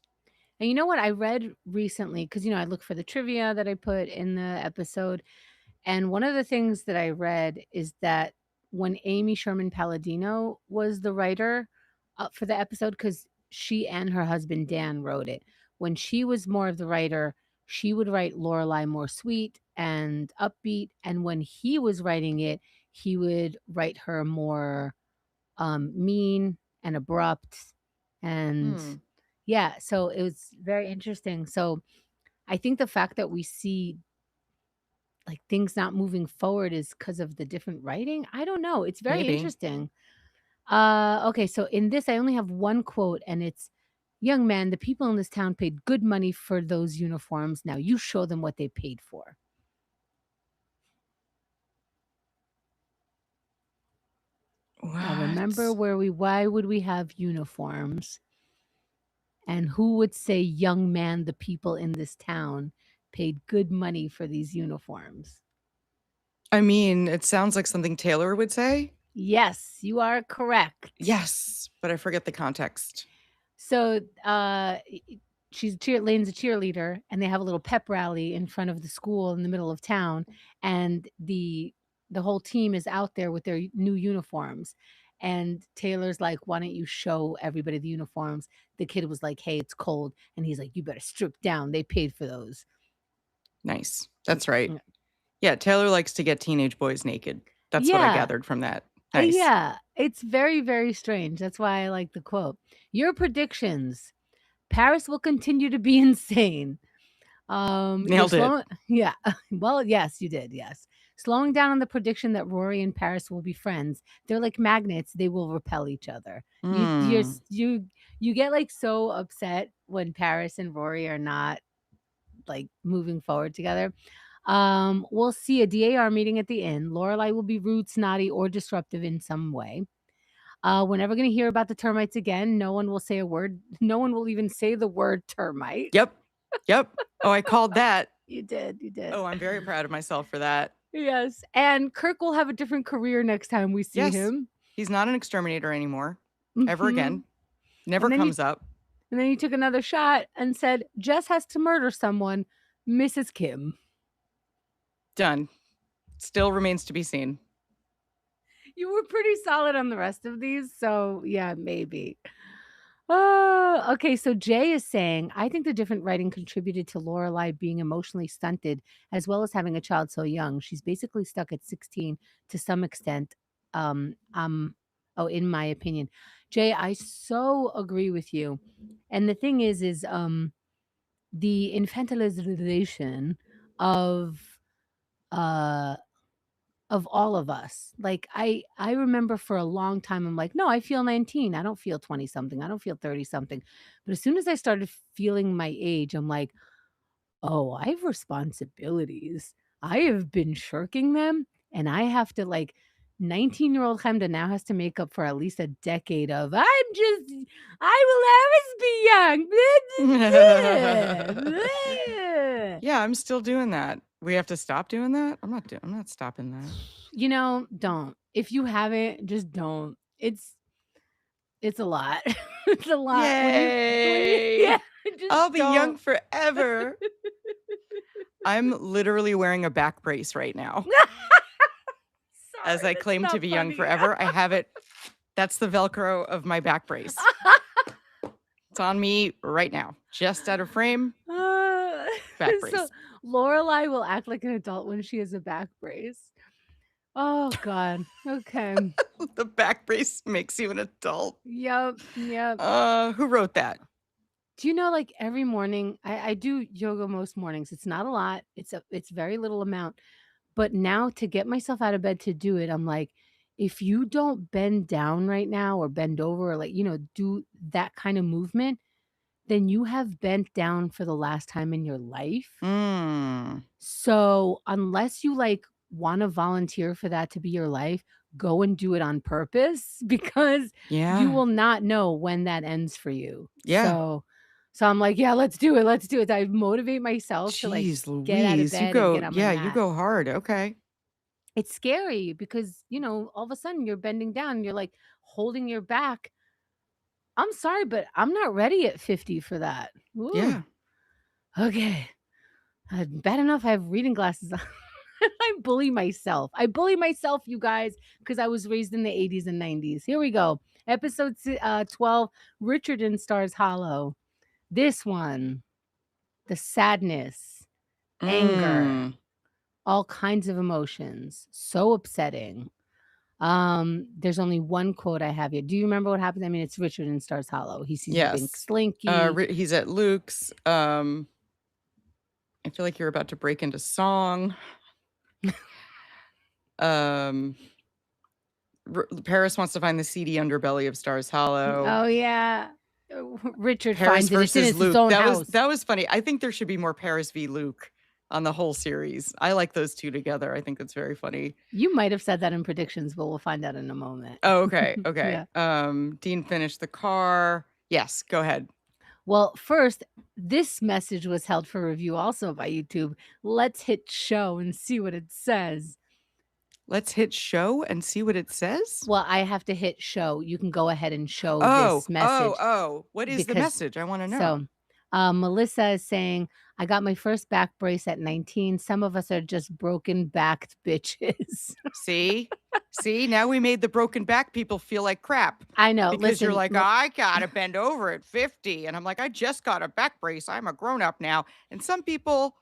And you know what I read recently? Because, I look for the trivia that I put in the episode. And one of the things that I read is that when Amy Sherman Palladino was the writer for the episode, because she and her husband Dan wrote it, when she was more of the writer, she would write Lorelai more sweet and upbeat. And when he was writing it, he would write her more mean and abrupt. And yeah, so it was very interesting. So I think the fact that we see like things not moving forward is because of the different writing. I don't know. It's very Maybe. interesting. Okay, so in this I only have one quote and it's young man, the people in this town paid good money for those uniforms. Now you show them what they paid for. Now remember What? why would we have uniforms? And who would say, young man, the people in this town paid good money for these uniforms? I mean, it sounds like something Taylor would say. Yes, you are correct. Yes, but I forget the context. So Lane's a cheerleader, and they have a little pep rally in front of the school in the middle of town, and the whole team is out there with their new uniforms. And Taylor's like, "Why don't you show everybody the uniforms?" The kid was like, "Hey, it's cold," and he's like, "You better strip down. They paid for those." Nice. That's right. Yeah, Taylor likes to get teenage boys naked. That's what I Yeah. gathered from that. Nice. Yeah, it's very, very strange. That's why I like the quote. Your predictions. Paris will continue to be insane. Nailed it. Yeah. Well, yes, you did. Yes. Slowing down on the prediction that Rory and Paris will be friends. They're like magnets. They will repel each other. You get like so upset when Paris and Rory are not like moving forward together. We'll see a DAR meeting at the inn. Lorelai will be rude, snotty, or disruptive in some way. We're never going to hear about the termites again. No one will say a word. No one will even say the word termite. Yep. Oh, I called that. You did. Oh, I'm very proud of myself for that. Yes. And Kirk will have a different career next time we see him. He's not an exterminator anymore. Ever again. Never comes up. And then you took another shot and said, Jess has to murder someone, Mrs. Kim. Done. Still remains to be seen. You were pretty solid on the rest of these, so yeah, maybe. Okay, so Jay is saying, I think the different writing contributed to Lorelai being emotionally stunted, as well as having a child so young. She's basically stuck at 16 to some extent. In my opinion. Jay, I so agree with you. And the thing is the infantilization of uh of all of us. Like I remember for a long time I'm like, "No, I feel 19. I don't feel 20 something. I don't feel 30 something." But as soon as I started feeling my age, I'm like, "Oh, I have responsibilities. I have been shirking them and I have to like 19-year-old Chemda now has to make up for at least a decade of I will always be young." Yeah, I'm still doing that. We have to stop doing that? I'm not stopping that. Don't. If you haven't, just don't. It's a lot. It's a lot when you yeah, Yay! just I'll be young don't. forever. I'm literally wearing a back brace right now. As Sorry, I that's claim to not be young funny. forever, I have it. That's the Velcro of my back brace. It's on me right now, just out of frame, Uh, back so brace. Lorelai will act like an adult when she has a back brace. Oh god. Okay. The back brace makes you an adult. Yep, yep. Who wrote that? Do you know, like, every morning I do yoga most mornings. It's not a lot. It's very little amount. But now to get myself out of bed to do it, I'm like, if you don't bend down right now or bend over or like, do that kind of movement, then you have bent down for the last time in your life. Mm, So, unless you, like, wanna volunteer for that to be your life, go and do it on purpose because you yeah, will not know when that ends for you. yeah. So I'm like, "Yeah, let's do it." I motivate myself to, like, Jeez get out of Louise, bed and get on my you mat. go hard, okay. It's scary because, all of a sudden you're bending down and you're, like, holding your back. I'm sorry, but I'm not ready at 50 for that. Ooh, Yeah, okay. Bad enough I have reading glasses on. I bully myself. I bully myself, you guys, because I was raised in the 80s and 90s. Here we go. Episode 12, Richardson stars Hollow. This one, the sadness, anger, mm, all kinds of emotions. So upsetting. There's only one quote I have here. Do you remember what happens? I mean, it's Richardson stars Hollow. He sees the pink yes. slinky. He's at Luke's, I feel like you're about to break into song. Um, Paris wants to find the seedy underbelly of Stars Hollow. Oh yeah. Richard Paris finds it. It's in versus its Luke. own That was house. that was funny. I think there should be more Paris v. Luke on the whole series. I like those two together. I think that's very funny. You might have said that in predictions, but we'll find out in a moment. Oh, okay, okay. Yeah. Dean finished the car. Yes, go ahead. Well, first, this message was held for review also by YouTube. Let's hit show and see what it says. Let's hit show and see what it says. Well, I have to hit show. You can go ahead and show Oh, this oh, message oh. What is the because message? I want to know. so Melissa is saying, I got my first back brace at 19. Some of us are just broken backed bitches. See? See, now we made the broken back people feel like crap I know. because you're Listen, like, I gotta bend over at 50. And I'm like, I just got a back brace. I'm a grown up now. And some people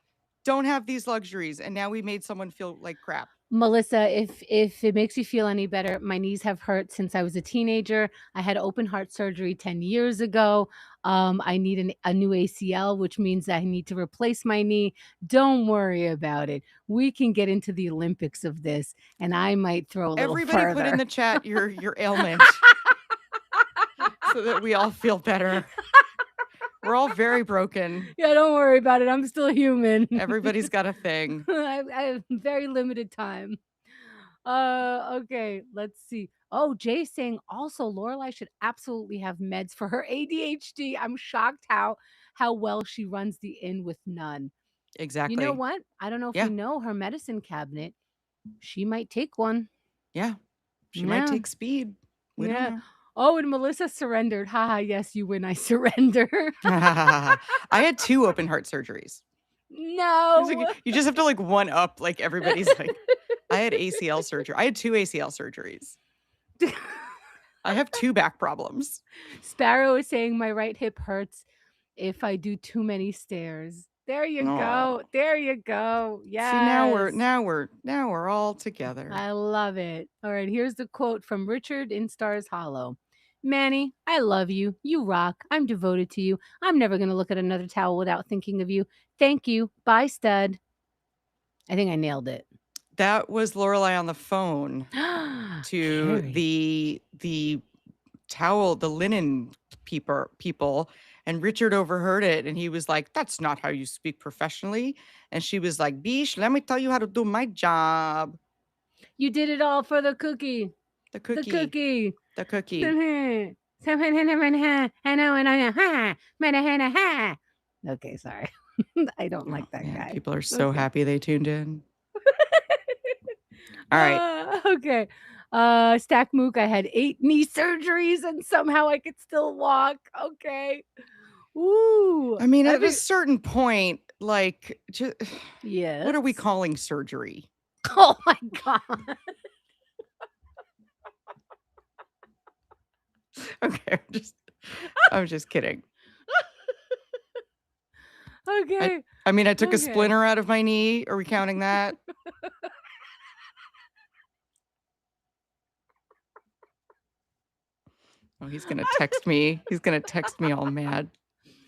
don't have these luxuries. And now we made someone feel like crap. Melissa, if it makes you feel any better, my knees have hurt since I was a teenager. I had open heart surgery 10 years ago. I need a new ACL, which means I need to replace my knee. Don't worry about it. We can get into the Olympics of this, and I might throw a little Everybody put in further. the chat your ailment so that we all feel better. We're all very broken. Yeah, don't worry about it. I'm still human. Everybody's got a thing. I have very limited time. Okay, let's see. Oh, Jay's saying also Lorelai should absolutely have meds for her ADHD. I'm shocked how well she runs the inn with none. You know Exactly. what? I don't know if you Yeah. know her medicine cabinet. She might take one. Yeah. She might Yeah. take speed. We don't Yeah. know. Oh, and Melissa surrendered. Haha, yes, you win. I surrender. I had 2 open heart surgeries. It's No. like you just have to like one up like everybody's like I had ACL surgery. I had 2 ACL surgeries. I have 2 back problems. Sparrow is saying my right hip hurts if I do too many stairs. There you Oh. go. There you go. See, now we're Yes. now we're all together. I love it. All right, here's the quote from Richard in Stars Hollow. Manny, I love you. You rock. I'm devoted to you. I'm never going to look at another towel without thinking of you. Thank you. Bye, stud. I think I nailed it. That was Lorelai on the phone to Carrie. the towel, the linen people, and Richard overheard it, and he was like, "That's not how you speak professionally." And she was like, "Bish, let me tell you how to do my job." You did it all for the cookie. The The cookie, cookie. the cookie. Okay, sorry. I don't Oh like that man, guy. people are so Okay. happy they tuned in. All right. Okay. Stack Mook, I had 8 knee surgeries and somehow I could still walk. Okay. Ooh, I mean, I at a think certain point, like, what are we yes. calling surgery? Oh my god. Okay, I'm just kidding. I Okay. I mean, I took a Okay. splinter out of my knee. Are we counting that? Oh, he's gonna text me. He's gonna text me all mad.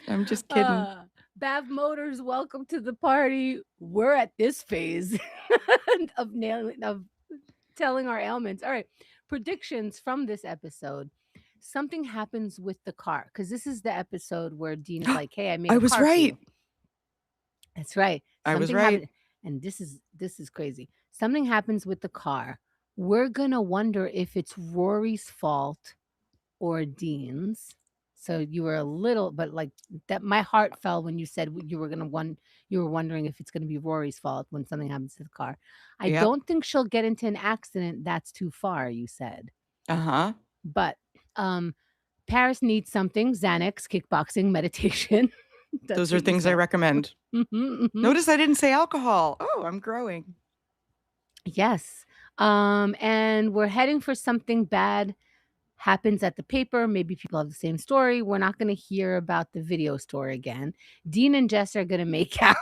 I'm just kidding. Uh, Bav Motors, welcome to the party. We're at this phase of telling our ailments. All right. Predictions from this episode. Something happens with the car because this is the episode where Dean is like, "Hey, I made I a was car for right. you." That's right. I was Something right. happened, and this is crazy. Something happens with the car. We're gonna wonder if it's Rory's fault or Dean's. So you were a little, but like that, my heart fell when you said you were wondering if it's gonna be Rory's fault when something happens to the car. I Yep. don't think she'll get into an accident. That's too far, you said. Uh-huh. But Paris needs something: Xanax, kickboxing, meditation. That's Those are what you things I said. recommend. Mhm. Notice I didn't say alcohol. Oh, I'm growing. Yes. And we're heading for something bad happens at the paper. Maybe people have the same story. We're not going to hear about the video store again. Dean and Jess are going to make out.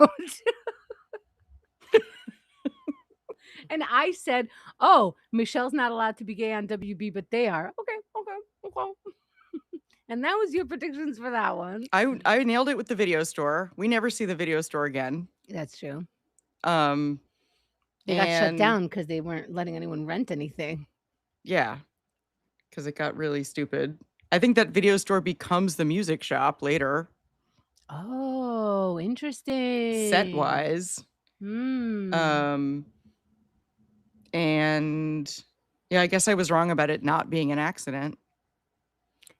And I said, "Oh, Michelle's not allowed to be gay on WB, but they are." Okay, okay, okay. And that was your predictions for that one. I nailed it with the video store. We never see the video store again. That's true. Um, They got shut and down because they weren't letting anyone rent anything. yeah, because it got really stupid. I think that video store becomes the music shop later, Oh, set interesting. wise. Hmm. Um, and yeah, I guess I was wrong about it not being an accident.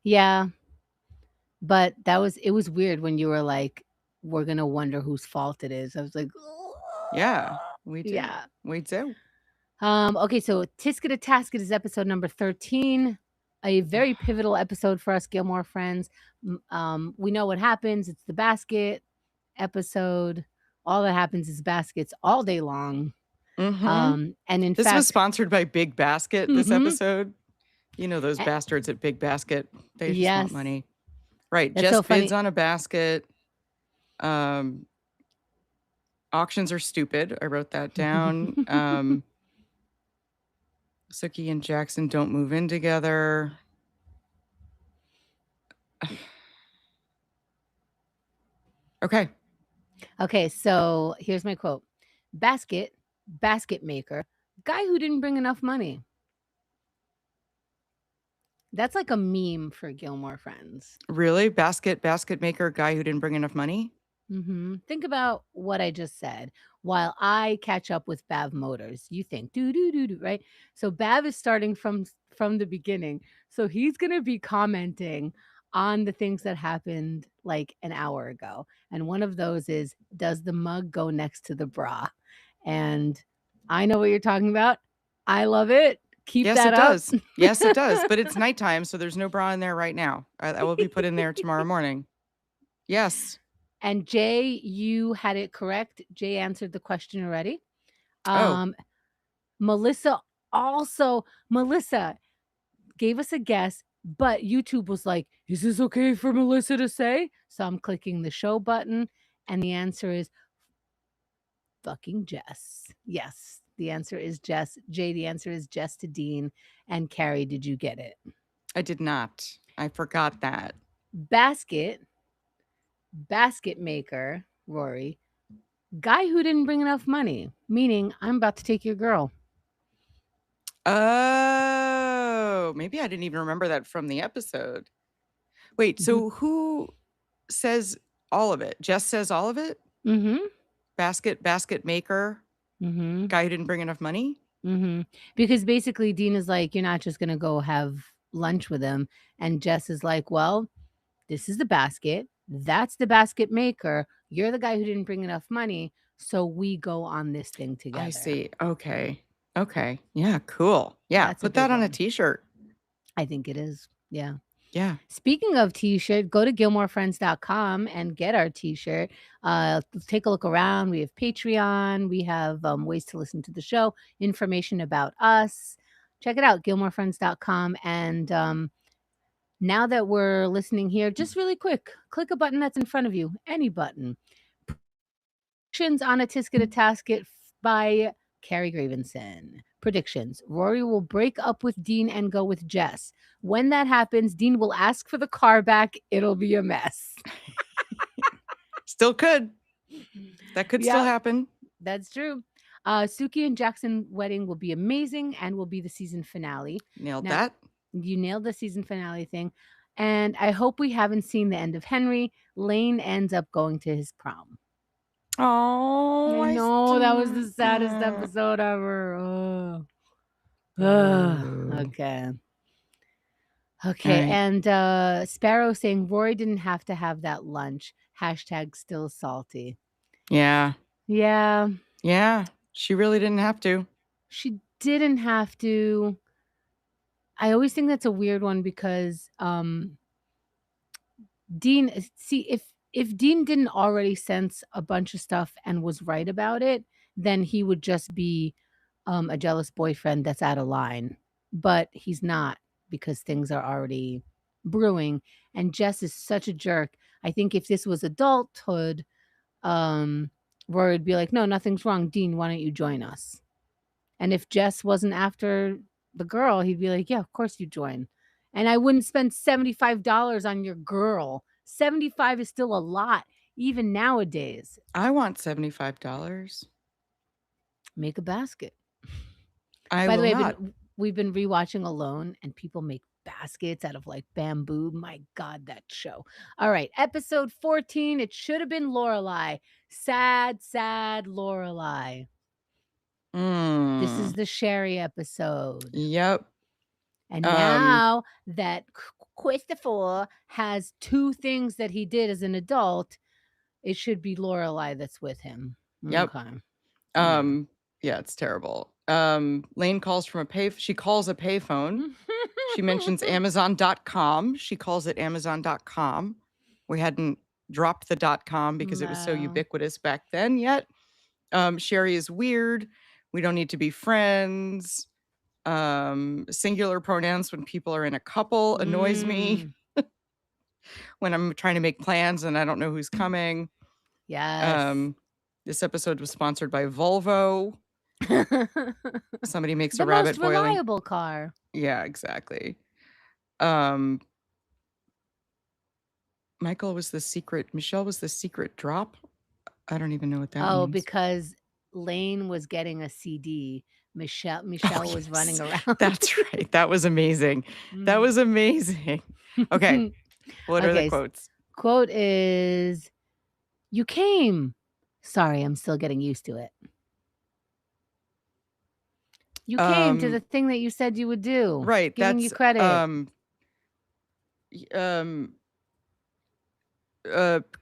Yeah, but it was weird when you were like, "We're gonna wonder whose fault it is." I was like, Yeah, we do. yeah. We do. Okay, so Tisket a Tasket is episode number 13, a very pivotal episode for us Gilmore friends. We know what happens. It's the basket episode. All that happens is baskets all day long. Mm-hmm. And in This was fact, sponsored by Big Basket, this mhm, episode. You know those a- bastards at Big Basket. They just want yes, money. Right. that's so Just bids funny. on a basket. Um, auctions are stupid. I wrote that down. Sookie and Jackson don't move in together. Okay. Okay, so here's my quote: basket maker, guy who didn't bring enough money. That's like a meme for Gilmore friends. Really? Basket maker guy who didn't bring enough money? Think about what I just said. While I catch up with Bav Motors, you think do do do do right. So Bav is starting from the beginning. So he's gonna be commenting on the things that happened like an hour ago, and one of those is, does the mug go next to the bra? And I know what you're talking about. I love it. Keep Yes, that it up. does. Yes, it does. But it's nighttime, so there's no bra in there right now. I will be put in there tomorrow morning. Yes. And Jay, you had it correct. Jay answered the question already. Oh, Um, Melissa Melissa gave us a guess, but YouTube was like, "Is this okay for Melissa to say?" So I'm clicking the show button, and the answer is fucking Jess. Yes, the answer is Jess. Jay, the answer is Jess to Dean. And Carrie, did you get it? I did not. I forgot that. Basket, basket maker, Rory, guy who didn't bring enough money, meaning I'm about to take your girl. Oh, maybe I didn't even remember that from the episode. Wait, Mhm. so who says all of it? Jess says all of it? Mhm. Basket maker, Mhm. guy who didn't bring enough money? Mhm. Because basically Dean is like, "You're not just gonna go have lunch with him," and Jess is like, "Well, this is the basket. That's the basket maker. You're the guy who didn't bring enough money, so we go on this thing I together." see. Okay. Okay. Yeah, cool. Yeah, That's a put big that on a one. t-shirt. I think it is. Yeah. Yeah. Speaking of t-shirt, go to gilmorefriends.com and get our t-shirt. Take a look around. We have Patreon. We have ways to listen to the show, information about us. Check it out, gilmorefriends.com. And now that we're listening here, just really quick, click a button that's in front of you, any button. Predictions on a Tisket a Tasket by Carrie Gravenson. Predictions. Rory will break up with Dean and go with Jess. When that happens, Dean will ask for the car back. It'll be a mess. Still could. That could still Yep, happen. that's true. Suki and Jackson wedding will be amazing and will be the season finale. Nailed Now, that. you nailed the season finale thing. And I hope we haven't seen the end of Henry. Lane ends up going to his prom. Oh, I I know that was the still. saddest episode ever. Oh. Oh. Okay. All Okay. right. And Sparrow saying Rory didn't have to have that lunch. Hashtag still salty. Yeah. Yeah, Yeah. She really didn't have to. she didn't have to. I always think that's a weird one because Dean see if Dean didn't already sense a bunch of stuff and was right about it, then he would just be a jealous boyfriend that's out of line. But he's not because things are already brewing. And Jess is such a jerk. I think if this was adulthood, Rory would be like, no, nothing's wrong. Dean, why don't you join us? And if Jess wasn't after the girl, he'd be like, yeah, of course you join. And I wouldn't spend $75 on your girl. 75 is still a lot, even nowadays. I want $75. Make a basket. I By the will way, not. we've been rewatching Alone, and people make baskets out of like bamboo. My God, that show. All right, episode 14. It should have been Lorelai. Sad, sad Lorelai. This is Mm. the Sherry episode. Yep. And Um, now that Christopher has 2 things that he did as an adult, it should be Lorelai that's with him. yep. Okay. Yeah. Yeah, it's terrible. Lane calls from a she calls a payphone. She mentions Amazon.com. She calls it Amazon.com. We hadn't dropped the .com because it was so No. ubiquitous back then yet. Sherry is weird. We don't need to be friends. Singular pronouns when people are in a couple annoys me when I'm trying to make plans and I don't know who's coming. Yes. This episode was sponsored by Volvo. Somebody makes The a rabbit most boiling. reliable car. Yeah, exactly. Michael was the secret. Michelle was the secret drop. I don't even know what that Oh, means. because Lane was getting a CD. Michelle Oh, was yes. running around. That's right. That was amazing. That was amazing. Okay. What are the Okay, quotes? quote is, "You came. Sorry, I'm still getting used to it. You came to the thing that you said you would do. Right. Giving you That's credit."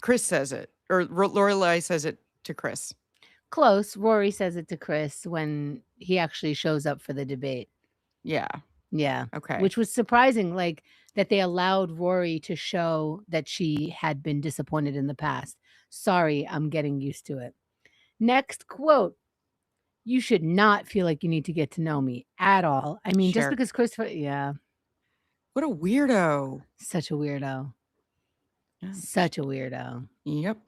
Chris says it, or Lorelai says it to Chris. Close. Rory says it to Chris when he actually shows up for the debate. Yeah. Yeah. Okay. Which was surprising, like that they allowed Rory to show that she had been disappointed in the past. Sorry, I'm getting used to it. Next quote. "You should not feel like you need to get to know me at all. I mean, just Sure. because Christopher," yeah, What a weirdo. such a weirdo. Yeah. Such a weirdo. Yep.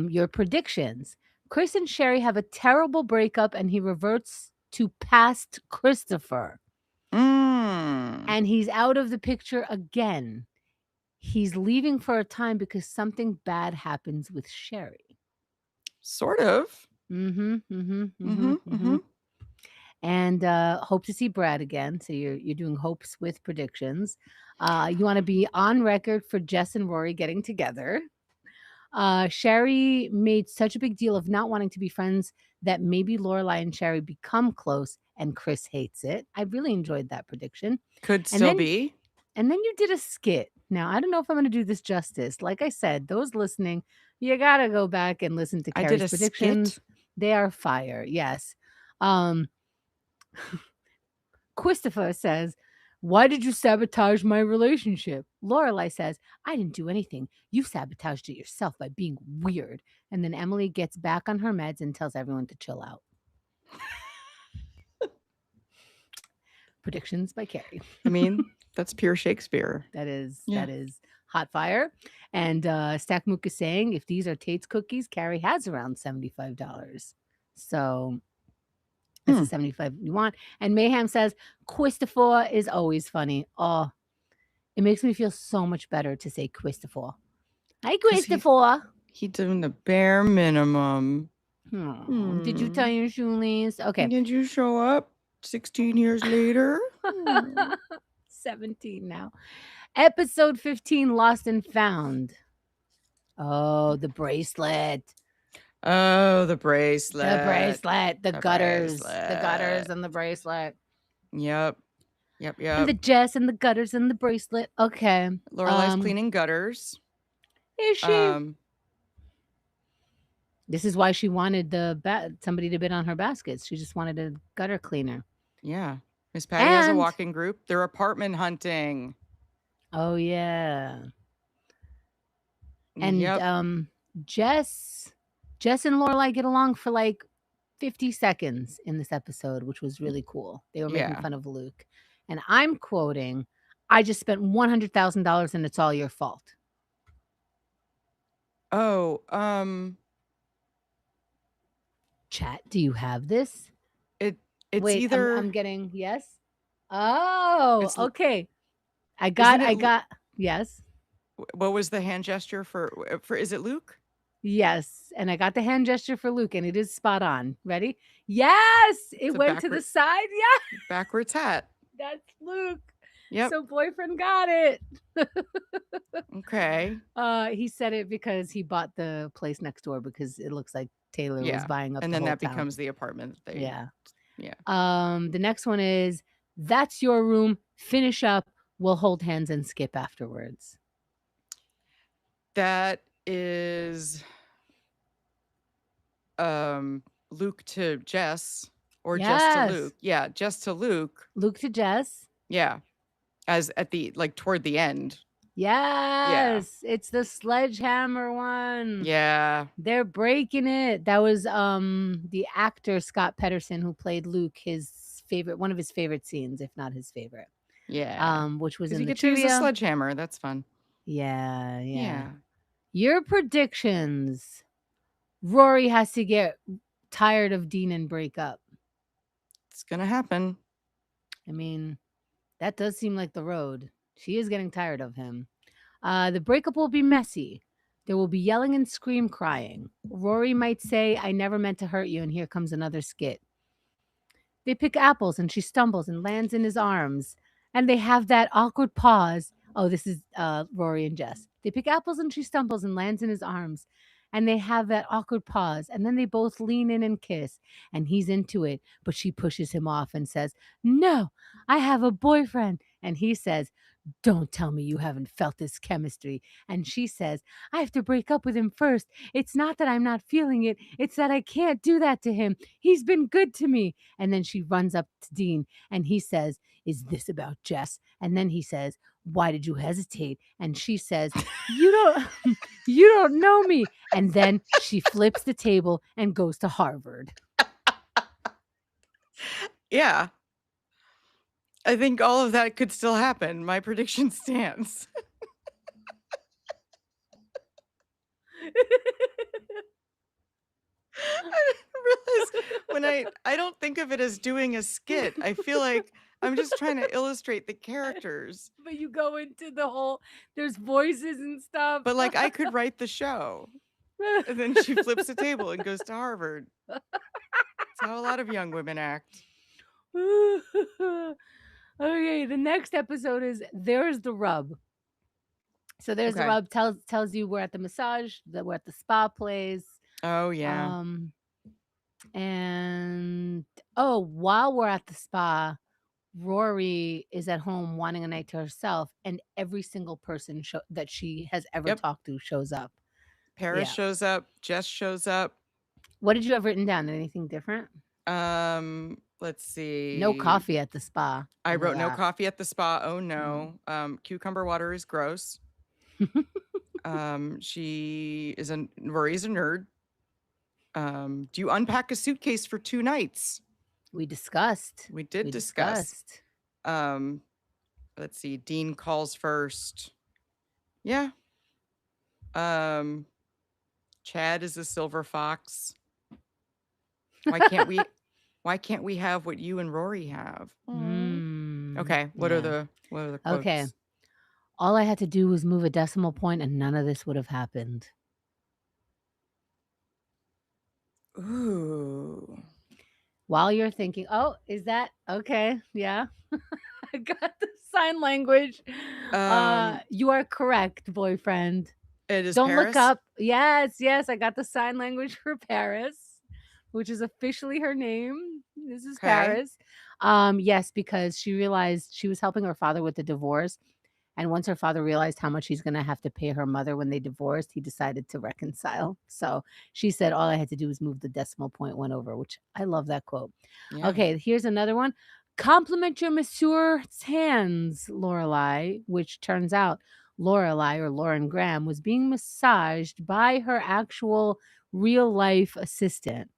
Your predictions. Chris and Sherry have a terrible breakup and he reverts to past Christopher. And he's out of the picture again. He's leaving for a time because something bad happens with Sherry. Sort of. And hope to see Brad again. So you're doing hopes with predictions. You want to be on record for Jess and Rory getting together. Sherry made such a big deal of not wanting to be friends that maybe Lorelai and Sherry become close, and Chris hates it. I really enjoyed that prediction. Could still be. And then you did a skit. Now, I don't know if I'm going to do this justice. Like I said, those listening, you got to go back and listen to I did Carrie's a predictions. skit. They are fire. Yes. Christopher says, "Why did you sabotage my relationship?" Lorelai says, "I didn't do anything. You sabotaged it yourself by being weird." And then Emily gets back on her meds and tells everyone to chill out. Predictions by Carrie. I mean, that's pure Shakespeare. That Yeah. is hot fire. And Stackmook is saying if these are Tate's cookies, Carrie has around $75. So that's a 75 you want. And Mayhem says Christopher is always funny. Oh, it makes me feel so much better to say Christopher. Hi, 'Cause Christopher. he doing the bare minimum. Did you tie your shoelace? Okay. Did you show up 16 years later? 17 now. Episode 15, Lost and Found. Oh, the bracelet. Oh, the bracelet. The bracelet. The gutters. bracelet. The gutters and the bracelet. Yep. And the Jess and the gutters and the bracelet. Okay. Lorelai's cleaning gutters. Is she? This is why she wanted somebody to bid on her baskets. She just wanted a gutter cleaner. Yeah. Miss Patty has a walking group. They're apartment hunting. Oh, yeah. And Jess and Lorelai get along for like 50 seconds in this episode, which was really cool. They were making fun of Luke. And I'm quoting, "I just spent $100,000 and it's all your fault." Oh, Chat, do you have this? It's Wait, either I'm getting yes. Oh, okay. I got yes. What was the hand gesture for is it Luke? Yes, and I got the hand gesture for Luke, and it is spot on. Ready? Yes, it went to the side. Yeah, backwards hat. That's Luke. Yep. So boyfriend got it. Okay. He said it because he bought the place next door because it looks like Taylor was buying up. And the then whole that town. becomes the apartment. Yeah. Yeah. The next one is that's your room. Finish up. We'll hold hands and skip afterwards. That is Luke to Jess or Jess to Luke. Yeah, Jess to Luke. Luke to Jess. Yeah. As at the toward the end. Yes. Yeah. It's the sledgehammer one. Yeah. They're breaking it. That was the actor Scott Pedersen who played Luke, one of his favorite scenes, if not his favorite. Yeah. Which was in you the get trivia. to use a sledgehammer. That's fun. Yeah. Your predictions. Rory has to get tired of Dean and break up. It's gonna happen. I mean, that does seem like the road. She is getting tired of him. The breakup will be messy. There will be yelling and scream crying. Rory might say, "I never meant to hurt you," and here comes another skit. They pick apples and she stumbles and lands in his arms. And they have that awkward pause. Oh, this is Rory and Jess. They pick apples and she stumbles and lands in his arms. And they have that awkward pause. And then they both lean in and kiss. And he's into it. But she pushes him off and says, "No, I have a boyfriend." And he says, "Don't tell me you haven't felt this chemistry." And she says, "I have to break up with him first. It's not that I'm not feeling it. It's that I can't do that to him. He's been good to me." And then she runs up to Dean and he says, "Is this about Jess?" And then he says, "Why did you hesitate?" And she says, you don't know me." And then she flips the table and goes to Harvard. Yeah. I think all of that could still happen. My prediction stands. I realize when I don't think of it as doing a skit. I feel like I'm just trying to illustrate the characters. But you go into the whole, there's voices and stuff. But I could write the show. And then she flips the table and goes to Harvard. That's how a lot of young women act. Okay, the next episode is There's the Rub. So There's the Rub tells you we're at the massage, that we're at the spa place. Oh, yeah. And while we're at the spa, Rory is at home wanting a night to herself, and every single person that she has ever talked to shows up. Paris shows up. Jess shows up. What did you have written down? Anything different? Let's No see. coffee at the spa. I Remember wrote no that. coffee at the spa. Oh Mm. no. Cucumber water is gross. She is a Rory's a nerd. Do you unpack a suitcase for 2 nights? We discussed. We did We discuss. discussed. Um, let's see. Dean calls first. Yeah. Um, Chad is a silver fox. Why can't we why can't we have what you and Rory have? Aw. Okay, Yeah. what are the Okay. quotes? All I had to do was move a decimal point and none of this would have happened. Ooh. While you're thinking, "Oh, is that okay? Yeah." I got the sign language. Um, You are correct, boyfriend. it is Don't look Paris? up. Yes, yes, I got the sign language for Paris, which is officially her name. This is Okay. Paris. Yes, because she realized she was helping her father with the divorce. And once her father realized how much he's going to have to pay her mother when they divorced, he decided to reconcile. So she said, all I had to do was move the decimal point one over, which I love that quote. Yeah. Okay, here's another one. Compliment your masseur's hands, Lorelai, which turns out Lorelai or Lauren Graham was being massaged by her actual real life assistant.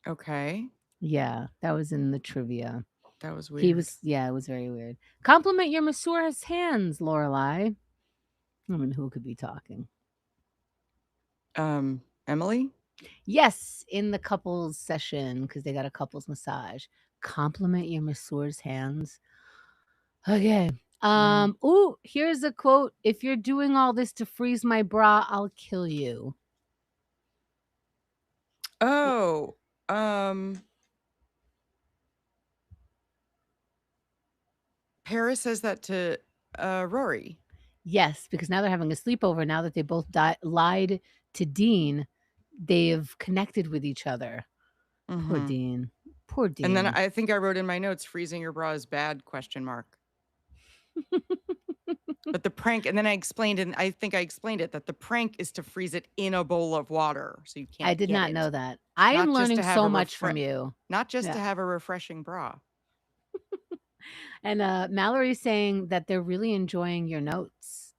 Okay. Yeah, that was in the trivia. That was He weird. was, yeah, it was very weird. Compliment your masseur's hands, Lorelai. I mean, who could be talking? Emily? Yes, in the couples session because they got a couples massage. Compliment your masseur's hands. Okay. Mm. Ooh, here's a quote. If you're doing all this to freeze my bra, I'll kill you. Y- Oh, um, Paris says that to, Rory. Yes, because now they're having a sleepover. Now that they both lied to Dean, they've connected with each other. Poor Mhm. Dean. Poor And then Dean. I think I wrote in my notes, "Freezing your bra is bad?" Question mark. But the prank and then I explained, and I think I explained it, that the prank is to freeze it in a bowl of water so you I can't did get not it. know that. I am Not just learning to have so a much from you. not just to Yeah. have a refreshing bra. And Mallory's saying that they're really enjoying your notes,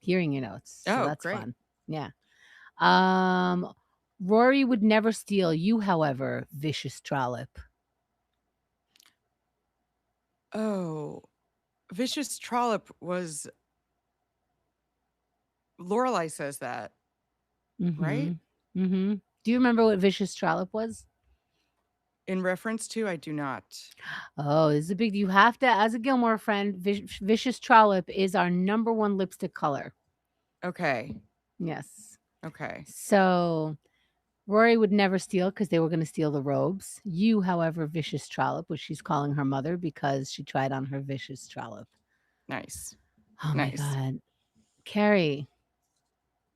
hearing your notes. So Oh, that's great. fun. Yeah. Um, Rory would never steal. You, however, vicious trollop. Oh, vicious trollop was Lorelai says that, right? Mhm. Mhm. Do you remember what vicious trollop was? In reference to I do not. Oh, this is a big you have to as a Gilmore friend, vicious trollop is our number 1 lipstick color. Okay. Yes. Okay. So Rory would never steal because they were gonna steal the robes. You, however, vicious trollop, which she's calling her mother because she tried on her vicious trollop. Nice. Oh my Nice. god. Carrie,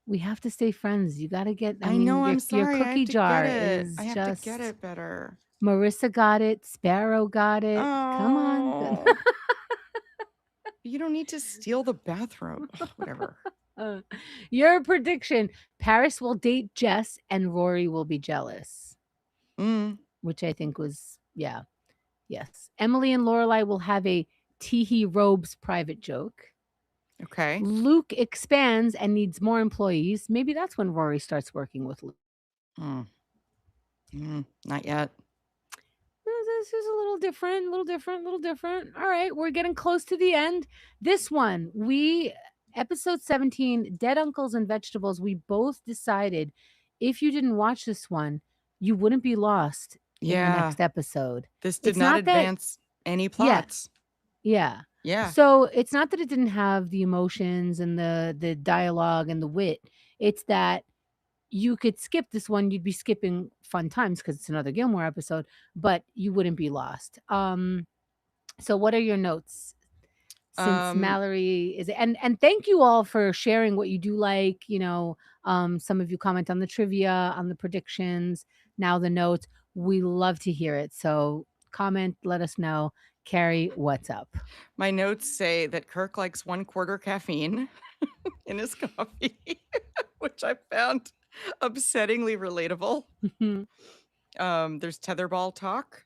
we have to stay friends. You gotta get I I mean, know, I'm your sorry. I have cookie to get jar it. I is have to get just it better. Marissa got it, Sparrow got it. Come on. Good. Oh, you don't need to steal the bathroom. Ugh, whatever. Uh, your prediction, Paris will date Jess and Rory will be jealous, Mm, which I think was yeah. Yes. Emily and Lorelai will have a teehee robes private joke. okay. Luke expands and needs more employees. Maybe that's when Rory starts working with Luke. Mm, not yet. This is a little different, little different, little different. All right, we're getting close to the end. This one, we episode 17, Dead Uncles and Vegetables, we both decided if you didn't watch this one, you wouldn't be lost in the Yeah. next episode. This did It's not not that advance any yeah, plots. yeah. Yeah. So it's not that it didn't have the emotions and the dialogue and the wit. It's that you could skip this one, you'd be skipping fun times because it's another Gilmore episode, but you wouldn't be lost. So what are your notes since Um, Mallory is and thank you all for sharing what you do like, some of you comment on the trivia, on the predictions, now the notes. We love to hear it. So comment, let us know. Carrie, what's up? my notes say that Kirk likes 1/4 caffeine in his coffee, which I found upsettingly relatable. There's tetherball talk.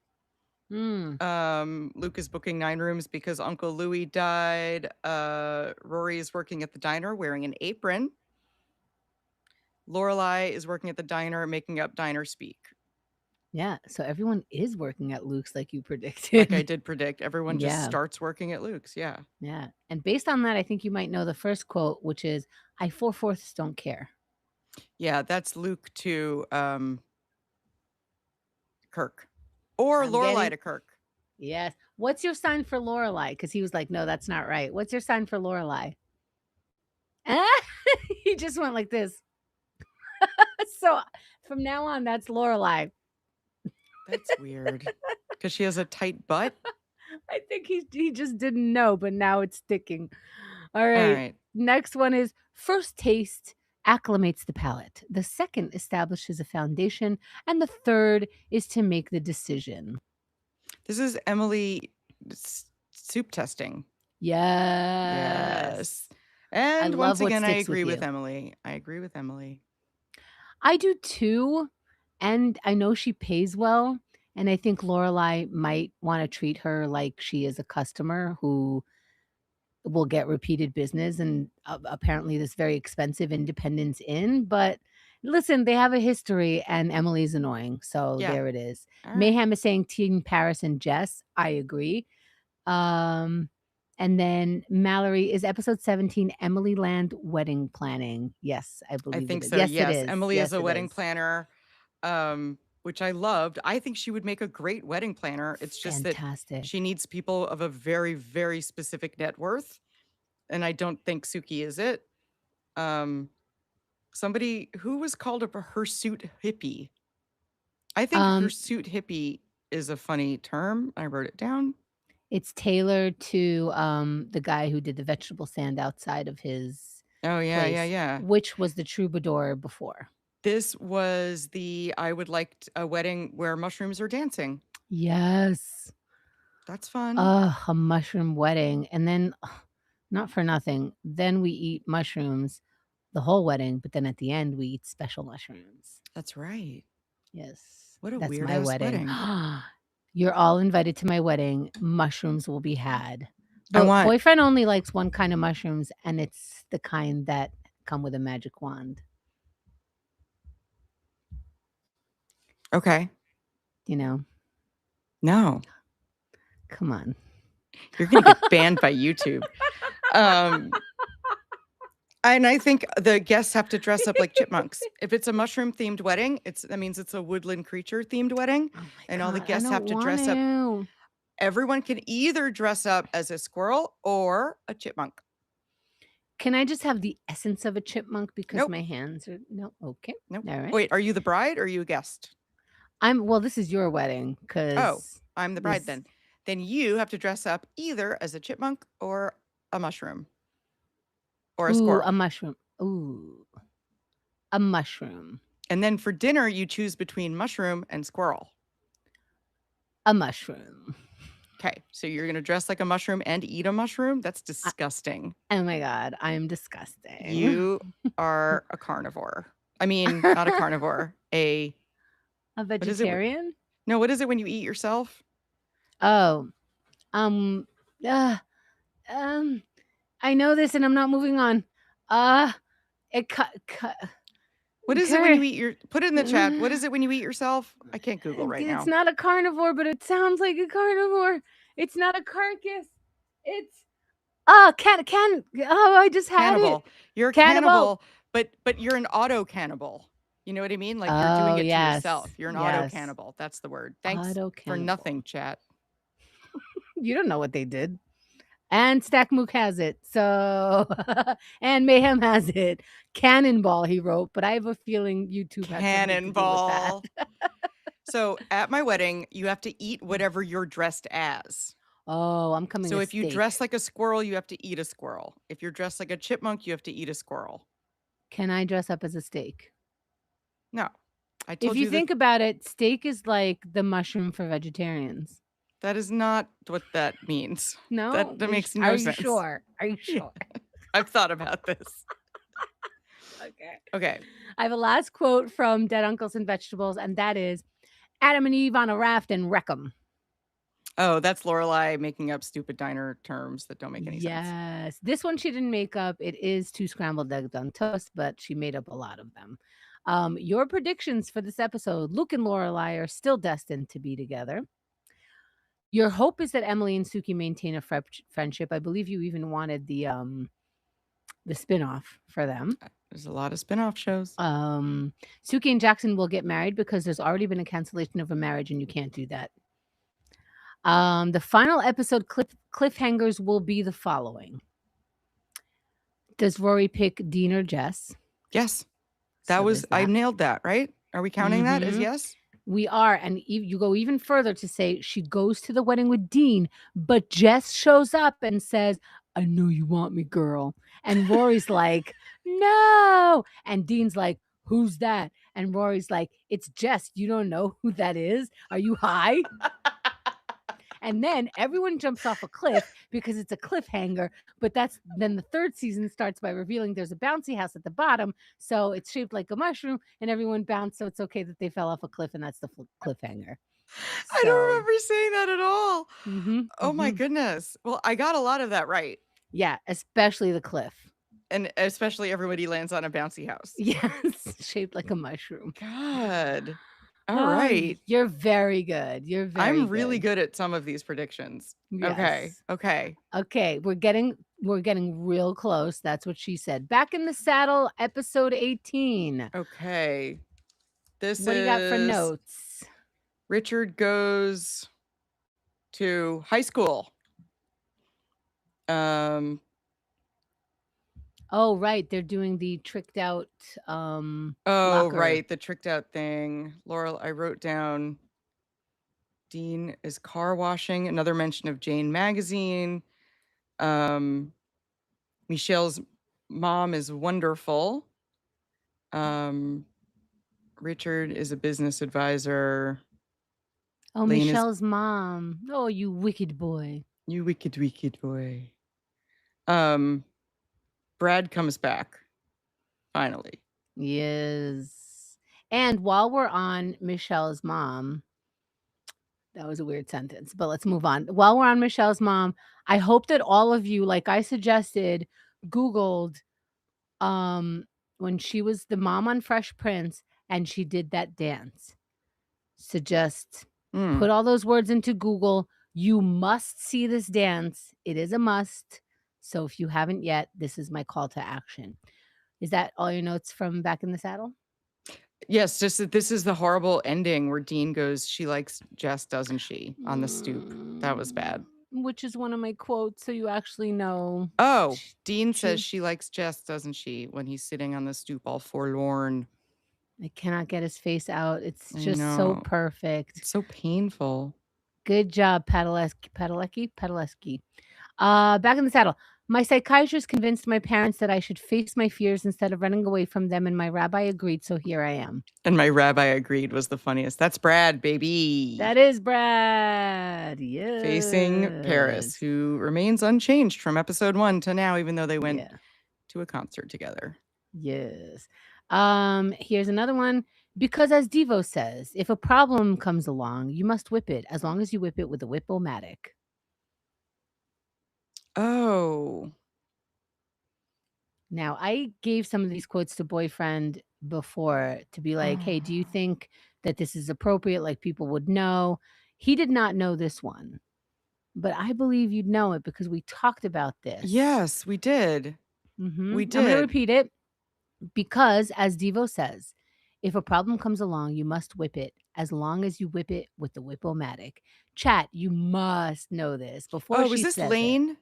Mm. Luke is booking 9 rooms because Uncle Louis died. Rory is working at the diner wearing an apron. Lorelai is working at the diner making up diner speak. Yeah, so everyone is working at Luke's like you predicted. Like I did predict, everyone just Yeah. starts working at Luke's. Yeah. Yeah, and based on that, I think you might know the first quote, which is, "I 4/4 don't care." Yeah, that's Luke to Kirk. Or I'm Lorelai getting to Kirk. Yes. What's your sign for Lorelai? Because he was like, "No, that's not right." What's your sign for Lorelai? He just went like this. So, from now on, that's Lorelai. That's weird. Because she has a tight butt. I think he just didn't know, but now it's sticking. All All right. right. Next one is first taste acclimates the palate. The second establishes a foundation, and the third is to make the decision. This is Emily soup testing. Yes. Yes. And love once what again, I sticks with agree with you. Emily. I agree with Emily. I do too, and I know she pays well, and I think Lorelai might wanna treat her like she is a customer who will get repeated business and apparently this very expensive Independence Inn, but listen, they have a history and Emily's annoying, so Yeah. there it is. All right. Mayhem is saying Team Paris and Jess, I agree. And then Mallory, is episode 17 Emily Land wedding planning? Yes, I I believe it think is. so. Yes, it Yes. is. Emily is Yes, a it wedding is. planner, which I loved. I think she would make a great wedding planner. It's just that Fantastic. she needs people of a very, very specific net worth. And I don't think Suki is it. Somebody who was called a hirsute hippie. I think Um, hirsute hippie is a funny term. I wrote it down. it's tailored to the guy who did the vegetable stand outside of his Oh, yeah, yeah, place, yeah. which was the troubadour before. This was I would like a wedding where mushrooms are dancing. Yes. That's fun. A mushroom wedding. And then, not for nothing, then we eat mushrooms the whole wedding, but then at the end, we eat special mushrooms. That's right. Yes. What a That's weird my ass wedding. wedding. You're all invited to my wedding. Mushrooms will be had. I But want boyfriend only likes one kind of mushrooms, and it's the kind that come with a magic wand. Okay. You know? No. Come on. You're gonna get banned by YouTube. And I think the guests have to dress up like chipmunks. If it's a mushroom themed wedding, that means it's a woodland creature themed wedding, Oh my and all the god, I guests have don't to want dress up. to. Everyone can either dress up as a squirrel or a chipmunk. Can I just have the essence of a chipmunk because Nope. my hands are no? Okay. Nope. All right. Wait, are you the bride or are you a guest? Well, this is your wedding Oh, because I'm the bride then. Then you have to dress up either as a chipmunk or a mushroom or a squirrel. a mushroom. Ooh. A mushroom. And then for dinner, you choose between mushroom and squirrel. A mushroom. Okay, so you're going to dress like a mushroom and eat a mushroom? That's disgusting. Oh my god, I am disgusting. You are a carnivore. I mean, not a carnivore, a what is it? vegetarian? No, what is it when you eat yourself? Oh. I know this and I'm not moving on. It cut. What is it when you eat put it in the chat. What is it when you eat yourself? I can't Google right now. It's not a carnivore, but it sounds like a carnivore. It's not a carcass. It's I just had Cannibal. it. You're a cannibal, but you're an auto cannibal. You know what I mean? Like you're doing it to yourself. You're an auto auto-cannibal. That's the word. Thanks for nothing, chat. You don't know what they did. And Stack Mook has it. So, and Mayhem has it. Cannonball, he wrote, but I have a feeling YouTube has Cannonball. Something to do with that. So at my wedding, you have to eat whatever you're dressed as. Oh, I'm coming. So if you dress like a squirrel, you have to eat a squirrel. If you're dressed like a chipmunk, you have to eat a squirrel. Can I dress up as a steak? No. I told if you think about it, steak is like the mushroom for vegetarians. That is not what that means. No, that makes no sense. Are you sure? I've thought about this. Okay. Okay. I have a last quote from Dead Uncles and Vegetables, and that is, Adam and Eve on a raft and wreck them. Oh, that's Lorelai making up stupid diner terms that don't make any sense. Yes. This one she didn't make up. It is 2 scrambled eggs on toast, but she made up a lot of them. Your predictions for this episode, Luke and Lorelai are still destined to be together. Your hope is that Emily and Suki maintain a friendship. I believe you even wanted the spinoff for them. There's a lot of spin-off shows. Suki and Jackson will get married because there's already been a cancellation of a marriage and you can't do that. The final episode cliffhangers will be the following. Does Rory pick Dean or Jess? Yes. So there's I that. nailed that, right? Are we counting that as yes? We are, and you go even further to say she goes to the wedding with Dean, but Jess shows up and says, "I know you want me, girl." And Rory's like, "No." And Dean's like, "Who's that?" And Rory's like, "It's Jess. You don't know who that is? Are you high?" And then everyone jumps off a cliff because it's a cliffhanger. But then the third season starts by revealing there's a bouncy house at the bottom. So it's shaped like a mushroom and everyone bounced. So it's okay that they fell off a cliff and that's the cliffhanger. I don't remember saying that at all. Oh my mhm. goodness. Well, I got a lot of that right. Yeah, especially the cliff. And especially everybody lands on a bouncy house. Yes, shaped like a mushroom. God. All right. You're very good. You're very I'm really good at some of these predictions. Okay. Yes. Okay. Okay, we're getting real close. That's what she said. Back in the Saddle, episode 18. Okay. This What do you got for is notes? Richard goes to high school. Oh, right. They're doing the tricked out Oh, locker. right. The tricked out thing. Laurel, I wrote down Dean is car washing, another mention of Jane magazine. Michelle's mom is wonderful. Richard is a business advisor. Oh, Lane Michelle's mom. Oh, you wicked boy. You wicked, wicked boy. Brad comes back. Finally. Yes. And while we're on Michelle's mom, that was a weird sentence, but let's move on. While we're on Michelle's mom, I hope that all of you, like I suggested, Googled when she was the mom on Fresh Prince and she did that dance. So just put all those words into Google. You must see this dance. It is a must. So if you haven't yet, this is my call to action. Is that all your notes from Back in the Saddle? Yes, just that this is the horrible ending where Dean goes, she likes Jess, doesn't she? On the stoop. That was bad. Which is one of my quotes, so you actually know. Oh, Dean says she likes Jess, doesn't she? When he's sitting on the stoop all forlorn. I cannot get his face out. It's just so perfect. It's so painful. Good job, Padalecki. Back in the Saddle. My psychiatrist convinced my parents that I should face my fears instead of running away from them, and my rabbi agreed, so here I am. And my rabbi agreed was the funniest. That's Brad, baby. That is Brad. Yes. Facing Paris, who remains unchanged from episode 1 to now, even though they went to a concert together. Yes. Here's another one. Because as Devo says, if a problem comes along, you must whip it, as long as you whip it with a whip-o-matic. Oh. Now, I gave some of these quotes to boyfriend before to be like, hey, do you think that this is appropriate? Like people would know. He did not know this one, but I believe you'd know it because we talked about this. Yes, we did. We did. I'm going to repeat it because, as Devo says, if a problem comes along, you must whip it, as long as you whip it with the whip-o-matic. Chat, you must know this before. Oh, was this Lane?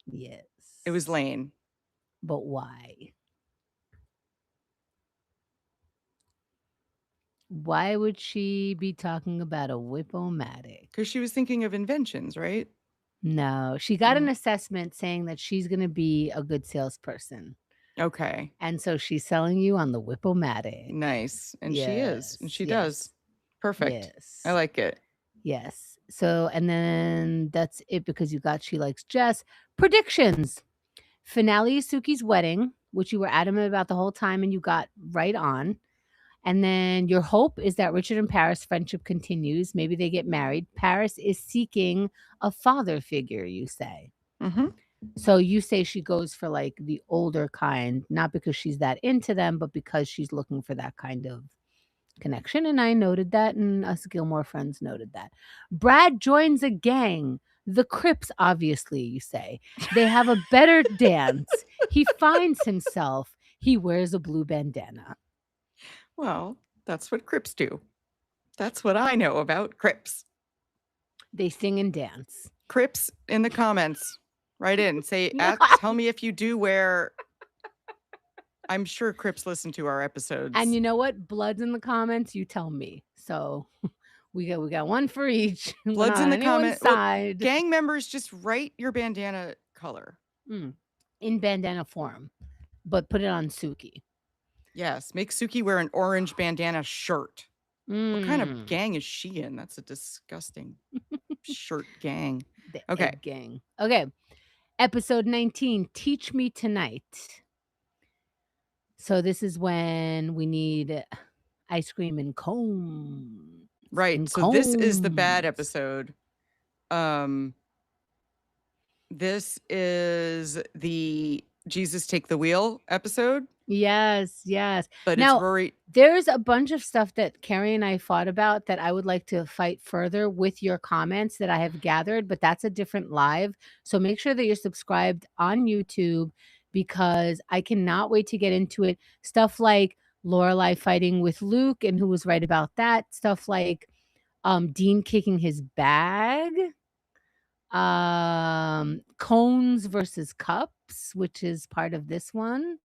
Yes. It was Lane. But why? Why would she be talking about a whip-o-matic? Because she was thinking of inventions, right? No, she got an assessment saying that she's going to be a good salesperson. Okay. And so she's selling you on the whip-o-matic. Nice. And she is. And she does. Perfect. Yes. I like it. Yes. So, and then that's it because you got She Likes Jess. Predictions. Finale is Suki's wedding, which you were adamant about the whole time and you got right on. And then your hope is that Richard and Paris' friendship continues. Maybe they get married. Paris is seeking a father figure, you say. Mm-hmm. So you say she goes for like the older kind, not because she's that into them, but because she's looking for that kind of connection. And I noted that, and us Gilmore friends noted that. Brad joins a gang. The Crips, obviously, you say. They have a better dance. He finds himself. He wears a blue bandana. Well, that's what Crips do. That's what I know about Crips. They sing and dance. Crips in the comments. Write in. Say, tell me if you do wear. I'm sure Crips listen to our episodes. And you know what? Blood's in the comments. You tell me. So we got one for each. Blood's in the comments. Side. Gang members, just write your bandana color. In bandana form, but put it on Suki. Yes, make Suki wear an orange bandana shirt. What kind of gang is she in? That's a disgusting shirt gang. The okay. egg gang. Okay. Episode 19, Teach Me Tonight. So this is when we need ice cream and cones. Right. And so this is the bad episode. This is the Jesus Take the Wheel episode. Yes, yes. But now, it's Rory. There's a bunch of stuff that Carrie and I fought about that I would like to fight further with your comments that I have gathered, but that's a different live. So make sure that you're subscribed on YouTube because I cannot wait to get into it. Stuff like Lorelai fighting with Luke and who was right about that. Stuff like Dean kicking his bag. Cones versus cups, which is part of this one.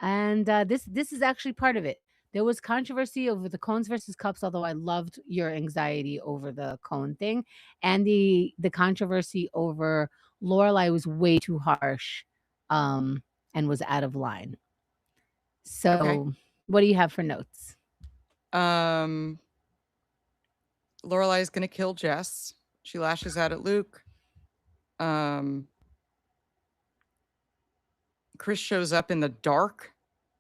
And this is actually part of it. There was controversy over the cones versus cups, although I loved your anxiety over the cone thing. And the controversy over Lorelai was way too harsh and was out of line. So what do you have for notes? Lorelai is going to kill Jess. She lashes out at Luke. Chris shows up in the dark.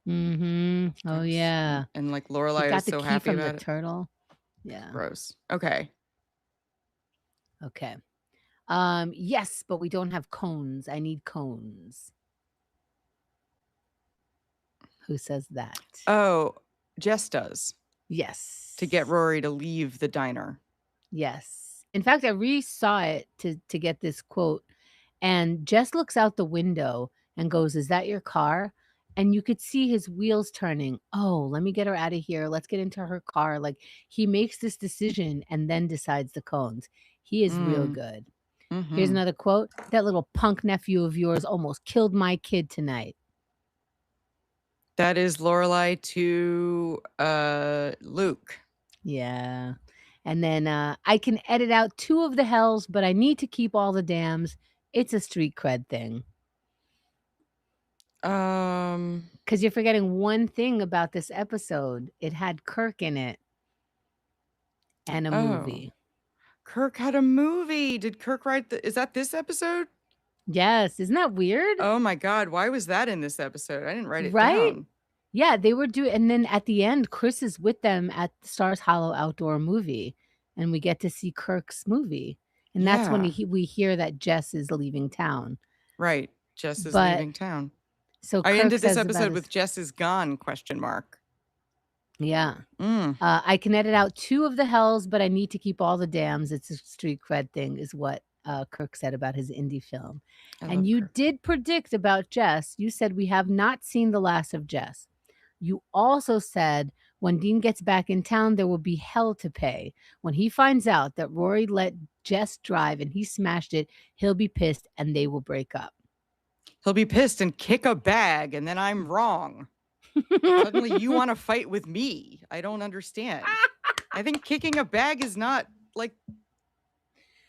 Oh yeah. And like Lorelai is so happy from about the it. Turtle. Yeah. Gross. Okay. Yes, but we don't have cones. I need cones. Who says that? Oh, Jess does. Yes. To get Rory to leave the diner. Yes. In fact, I re-saw it to get this quote, and Jess looks out the window and goes, "Is that your car?" And you could see his wheels turning. Oh, let me get her out of here. Let's get into her car. Like he makes this decision and then decides the cones. He is real good. Here's another quote. That little punk nephew of yours almost killed my kid tonight. That is Lorelai to Luke. Yeah. And then I can edit out 2 of the hells, but I need to keep all the dams. It's a street cred thing. Because you're forgetting one thing about this episode. It had Kirk in it. And a movie. Kirk had a movie. Did Kirk write is that this episode? Yes. Isn't that weird? Oh my God. Why was that in this episode? I didn't write it down. Yeah, they were doing, and then at the end, Chris is with them at Stars Hollow Outdoor Movie, and we get to see Kirk's movie. And that's when we hear that Jess is leaving town. Right. Jess is leaving town. So I ended this episode with Jess is gone, ? Yeah. I can edit out 2 of the hells, but I need to keep all the dams. It's a street cred thing, is what Kirk said about his indie film. And you did predict about Jess. You said we have not seen the last of Jess. You also said when Dean gets back in town, there will be hell to pay. When he finds out that Rory let Jess drive and he smashed it, he'll be pissed and they will break up. He'll be pissed and kick a bag, and then I'm wrong. Suddenly you want to fight with me. I don't understand. I think kicking a bag is not like,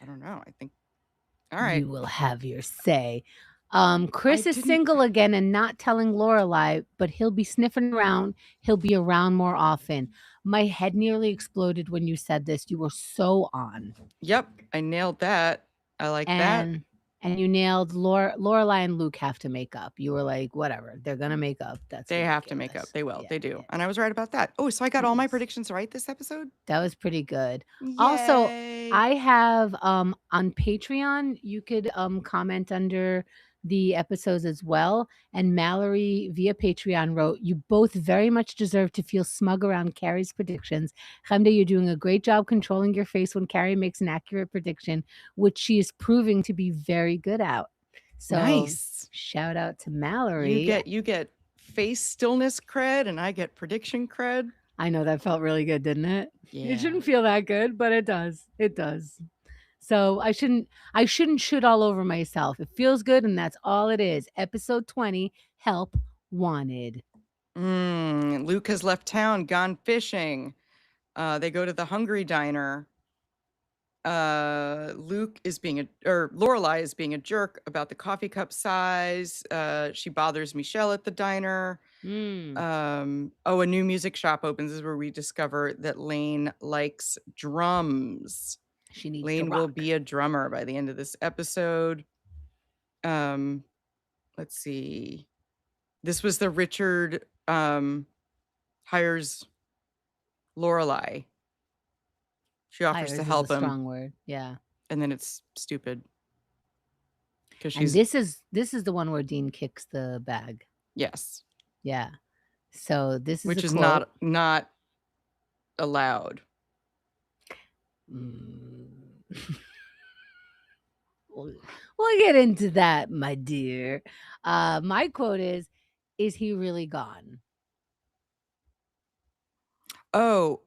I don't know. I think, all right. You will have your say. Chris is single again and not telling Lorelai, but he'll be sniffing around. He'll be around more often. My head nearly exploded when you said this. You were so on. Yep, I nailed that. I like that. And you nailed Lorelai and Luke have to make up. You were like, "Whatever, they're gonna make up. That's They have to make up. ridiculous." They will. Yeah, They do. yeah. And I was right about that. Oh, so I got all my Nice. predictions right this episode? That was pretty good. Also, Yay. I have, on Patreon, you could, comment under the episodes as well, and Mallory via Patreon wrote, "You both very much deserve to feel smug around Carrie's predictions. Chemda, you're doing a great job controlling your face when Carrie makes an accurate prediction, which she is proving to be very good at." So, Nice. shout out to You Mallory. get face stillness cred and I get prediction cred. I know that felt really good, didn't it? It Yeah. shouldn't feel that good, but it does. It does. So I shouldn't shoot all over myself. It feels good and that's all it is. Episode 20, help wanted. Luke has left town, gone fishing. They go to the Hungry Diner. Luke is being or Lorelai is being a jerk about the coffee cup size. She bothers Michelle at the diner. Mm, Oh, a new music shop opens. This is where we discover that Lane likes drums. she needs to Lane will rock. be a drummer by the end of this episode. Um, let's see. This was the Richard hires Lorelai. She offers to Hires is a help him, strong word. Yeah. and then it's stupid because And she's this is the one where Dean kicks the bag. yes, Yeah. So this is a which is quote. not allowed. Mm. We'll get into that, my dear. My quote is he really gone? Oh,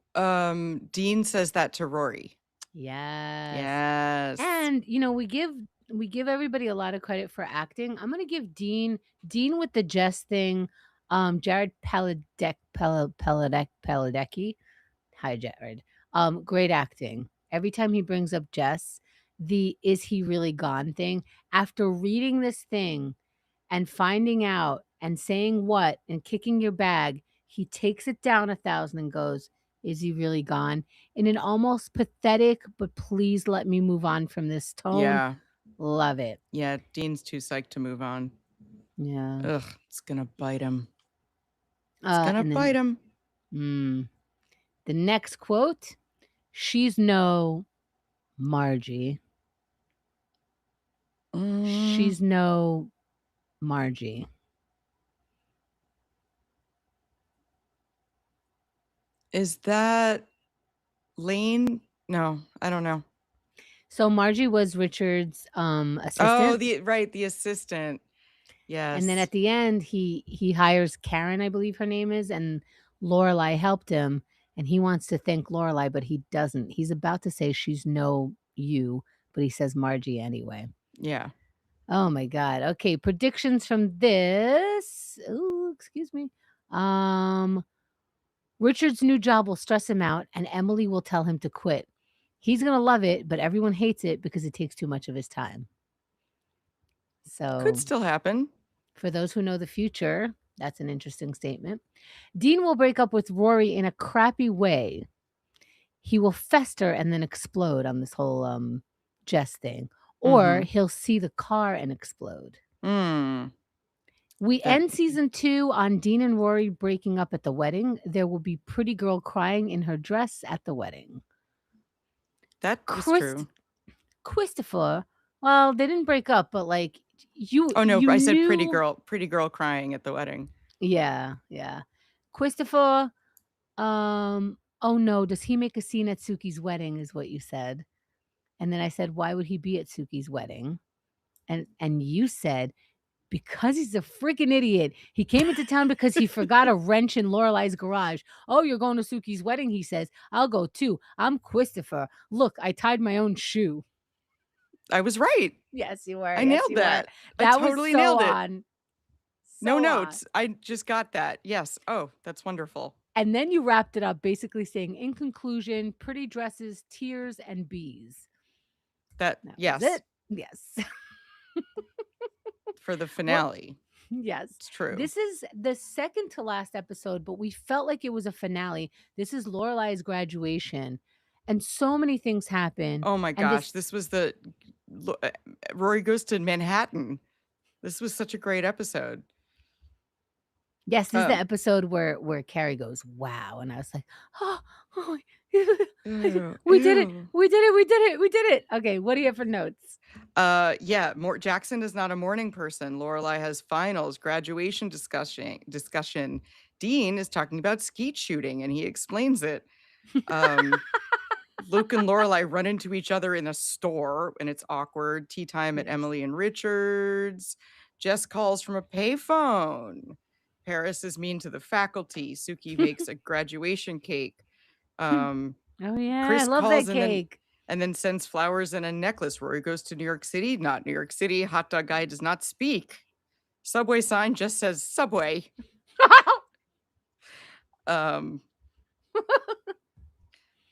Dean says that to Rory. Yes. Yes. And we give everybody a lot of credit for acting. I'm gonna give Dean with the Jess thing, Jared Paladecki. Hi, Jared. Great acting. Every time he brings up Jess, the "is he really gone" thing. After reading this thing and finding out and saying what and kicking your bag, he takes it down 1,000 and goes, "Is he really gone?" In an almost pathetic, but please let me move on from this tone. Yeah. Love it. Yeah. Dean's too psyched to move on. Yeah. Ugh, it's gonna bite him. It's gonna And bite then him. the next quote, she's no Margie. Mm, She's no Margie. is that Lane? No, I don't know. So Margie was Richard's Oh, assistant. the assistant. And then Yes. at the end, he hires Karen, I believe her name is, and Lorelai helped him, and he wants to thank Lorelai, but he doesn't. He's about to say she's no you, but he says Margie anyway. Yeah. Oh my god. Okay, predictions from this. Ooh, excuse me. Um, Richard's new job will stress him out, and Emily will tell him to quit. He's gonna love it, but everyone hates it because it takes too much of his time. Could So still happen. for those who know the future, that's an interesting statement. Dean will break up with Rory in a crappy way. He will fester and then explode on this whole Jess thing. Or Mm-hmm. he'll see the car and explode. Mm. We That end season 2 on Dean and Rory breaking up at the wedding. There will be pretty girl crying in her dress at the wedding. that is Chris true. Christopher, well, they didn't break up, but like you Oh no, you I said knew. pretty girl crying at the wedding. Yeah, yeah. Christopher, oh no, does he make a scene at Suki's wedding is what you said. And then I said, why would he be at Suki's wedding? And you said, because he's a freaking idiot. He came into town because he forgot a wrench in Lorelai's garage. Oh, you're going to Suki's wedding, he says. I'll go too. I'm Christopher. Look, I tied my own shoe. I was right. Yes, you were. I Yes, nailed you were. that. I That was totally so nailed it. on. No So on. notes. I just got that. Yes. Oh, that's wonderful. And then you wrapped it up basically saying, in conclusion, pretty dresses, tears, and bees. That was Yes, it. Yes. for the Well, finale. yes. It's true. This is the second to last episode, but we felt like it was a finale. This is Lorelai's graduation, and so many things happen. Oh my And gosh, this was the Rory goes to Manhattan. This was such a great episode. Yes, this is the Um, episode where Carrie goes, "Wow," and I was like, "Oh, oh, ew, we did it, ew. we did it, we did it, we did it." Okay, what do you have for notes? Yeah, more Jackson is not a morning person. Lorelai has finals, graduation discussion. Dean is talking about skeet shooting and he explains it. Um, Luke and Lorelai run into each other in a store and it's awkward. Tea time at Yes. Emily and Richards. Jess calls from a payphone. Paris is mean to the faculty. Suki makes a graduation cake. Um, Oh, yeah, I Chris love calls that and then cake. sends flowers and a necklace. Rory goes to New York City. Not New York City. Hot dog guy does not speak. Subway sign just says Subway. Um,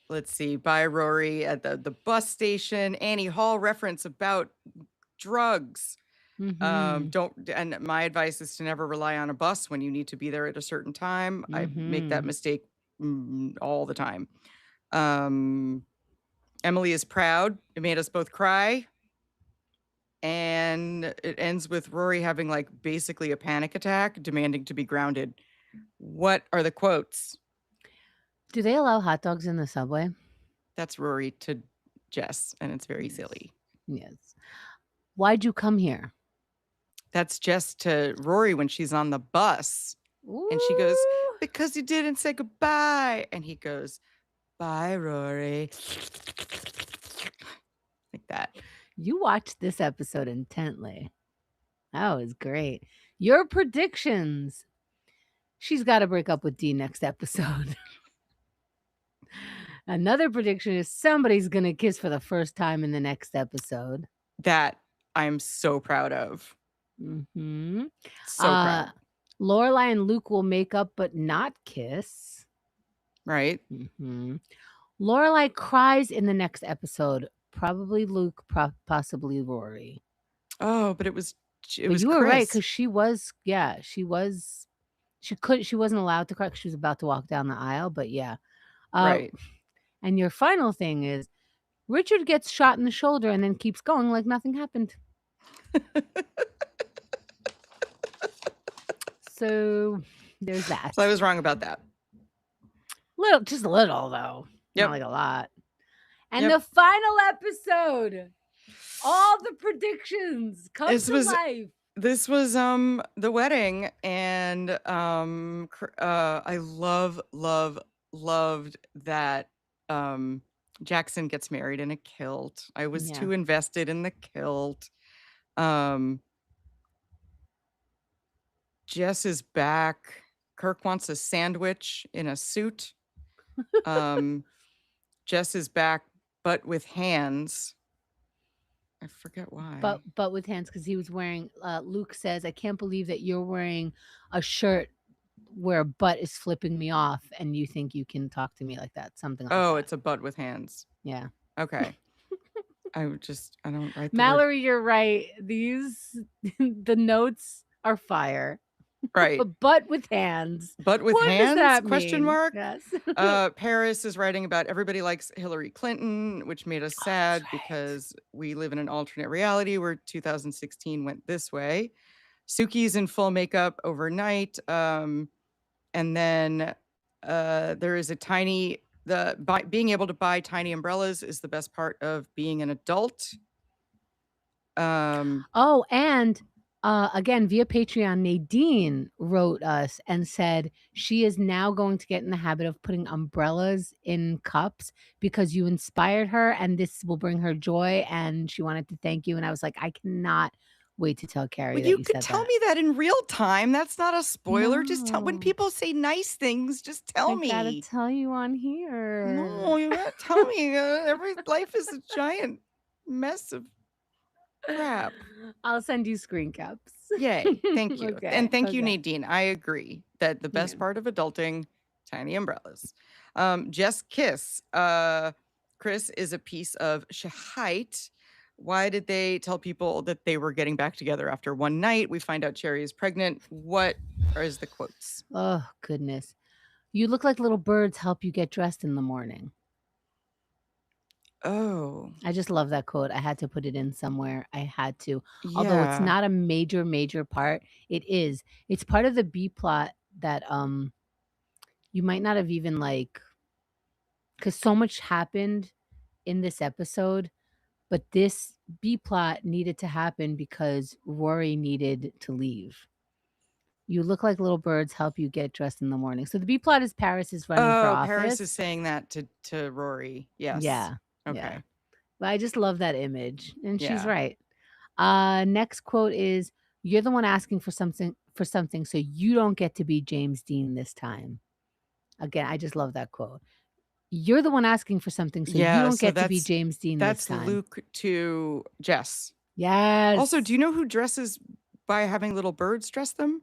let's see. Bye, Rory at the bus station. Annie Hall reference about drugs. Mhm, Don't and my advice is to never rely on a bus when you need to be there at a certain time. I make that mhm. mistake all the time. Um, Emily is proud. It made us both cry. And it ends with Rory having like basically a panic attack, demanding to be grounded. What are the quotes? Do they allow hot dogs in the subway? That's Rory to Jess, and it's very Yes, silly. yes. "Why'd you come here?" That's Jess to Rory when she's on the bus. And she goes, Ooh. because you didn't say goodbye. And he goes, bye, Rory. Like that. You watched this episode intently. That was great. Your predictions. She's gotta break up with Dean next episode. Another prediction is somebody's gonna kiss for the first time in the next episode. That I'm so proud of. Mhm. So Uh, proud. Lorelai and Luke will make up but not kiss. Right? Mhm. Lorelai cries in the next episode. Probably Luke, possibly Rory. Oh, but it But was you were right Chris. because she wasn't allowed to cry 'cause she was about to walk down the aisle, but yeah. Uh, Right. and your final thing is Richard gets shot in the shoulder and then keeps going like nothing happened. So there's that. So I was wrong about that. Just a little though, not Yep. like a lot. And Yep. the final episode, all the predictions come This to was life. the wedding and I loved that Jackson gets married in a kilt. I was Yeah. too invested in the kilt. Um Jess is back. Kirk wants a sandwich in a suit. Um Jess is back but with hands. I forget why. But with hands because he was wearing Luke says, "I can't believe that you're wearing a shirt where a butt is flipping me off and you think you can talk to me like that," something like Oh, that. it's a butt with hands. Yeah. Okay. I don't write the word Mallory, you're right. These the notes are fire. right. But with hands. But with What does hands? that Question mean? mark. Yes. Paris is writing about everybody likes Hillary Clinton, which made us Oh, that's sad right. because we live in an alternate reality where 2016 went this way. Suki's in full makeup overnight. And then there is a tiny being able to buy tiny umbrellas is the best part of being an adult. Oh, and again, via Patreon, Nadine wrote us and said she is now going to get in the habit of putting umbrellas in cups because you inspired her and this will bring her joy. And she wanted to thank you. And I was like, I cannot wait to tell Carrie Well, that you you could said tell that. me that in real time. That's not a spoiler. Just tell when No, people say nice things, just tell I gotta me. tell you on here. No, you gotta tell me. Every life is a giant mess of crap. I'll send you screen caps. Yay. Thank you. And Okay. thank you, Okay. Nadine. I agree that the Yeah. best part of adulting, tiny umbrellas. Jess Kiss. Chris is a piece of shahite. Why did they tell people that they were getting back together after one night? We find out Cherry is pregnant. What is the quotes? Oh, goodness. You look like little birds help you get dressed in the morning. Oh, I just love that quote. I had to put it in somewhere. I had to. Although it's yeah. not a major, major part, it is. It's part of the B plot that you might not have even like because so much happened in this episode, but this B plot needed to happen because Rory needed to leave. You look like little birds help you get dressed in the morning. So the B plot is Paris is running for Oh, Paris is office. saying that to Rory. Yes. Yeah. Yeah. Okay. But I just love that image. And she's Yeah. right. Next quote is you're the one asking for something, so you don't get to be James Dean this time. Again, I just love that quote. You're the one asking for something, so you Yeah, don't so get to be that's James Dean this that's time. Luke to Jess. Also, do Yes. you know who dresses by having little birds dress them?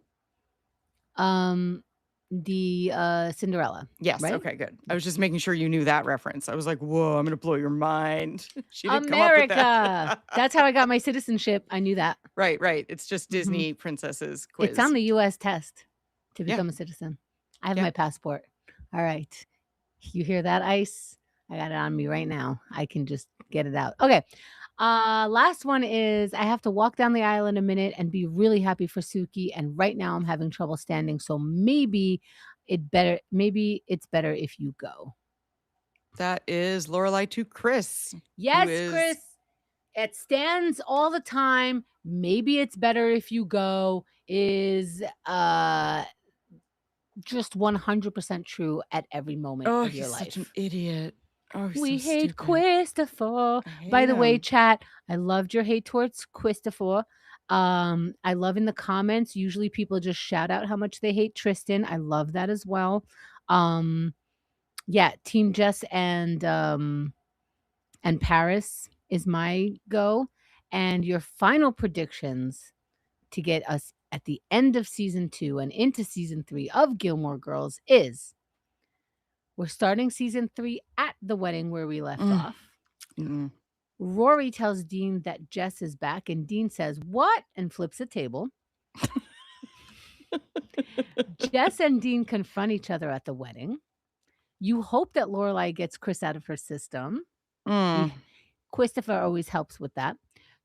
Um, the Cinderella, Yes, right? okay, good. I Yeah. was just making sure you knew that reference. I was like, "Whoa, I'm gonna blow your mind." She didn't come up with that. America. That's how I got my citizenship. I knew that. Right, right. It's just Mhm. Disney princesses It's on quiz. the US test to Yeah, become a citizen. I have yeah. my passport. All right. You hear that, Ice? I got it on me right now. I can just get it out. Okay. Last one is I have to walk down the aisle in a minute and be really happy for Suki. And right now I'm having trouble standing. So maybe it's better if you go. That is Lorelai to Chris, who Yes, is Chris. It stands all the time. Maybe it's better if you go is just 100% true at every moment oh, of your he's such an life. idiot. Oh, he's so We hate stupid. Christopher. I By hate the way, him. chat, I loved your hate towards Christopher. I love in the comments, usually people just shout out how much they hate Tristan. I love that as well. Um, yeah, Team Jess and Paris is my go. And your final predictions to get us at the end of season 2 and into season 3 of Gilmore Girls is we're starting season 3 at the wedding where we left Mm, off. mm. Rory tells Dean that Jess is back, and Dean says, "What?" and flips a table. Jess and Dean confront each other at the wedding. You hope that Lorelai gets Chris out of her system. Mm. We Christopher always helps with that.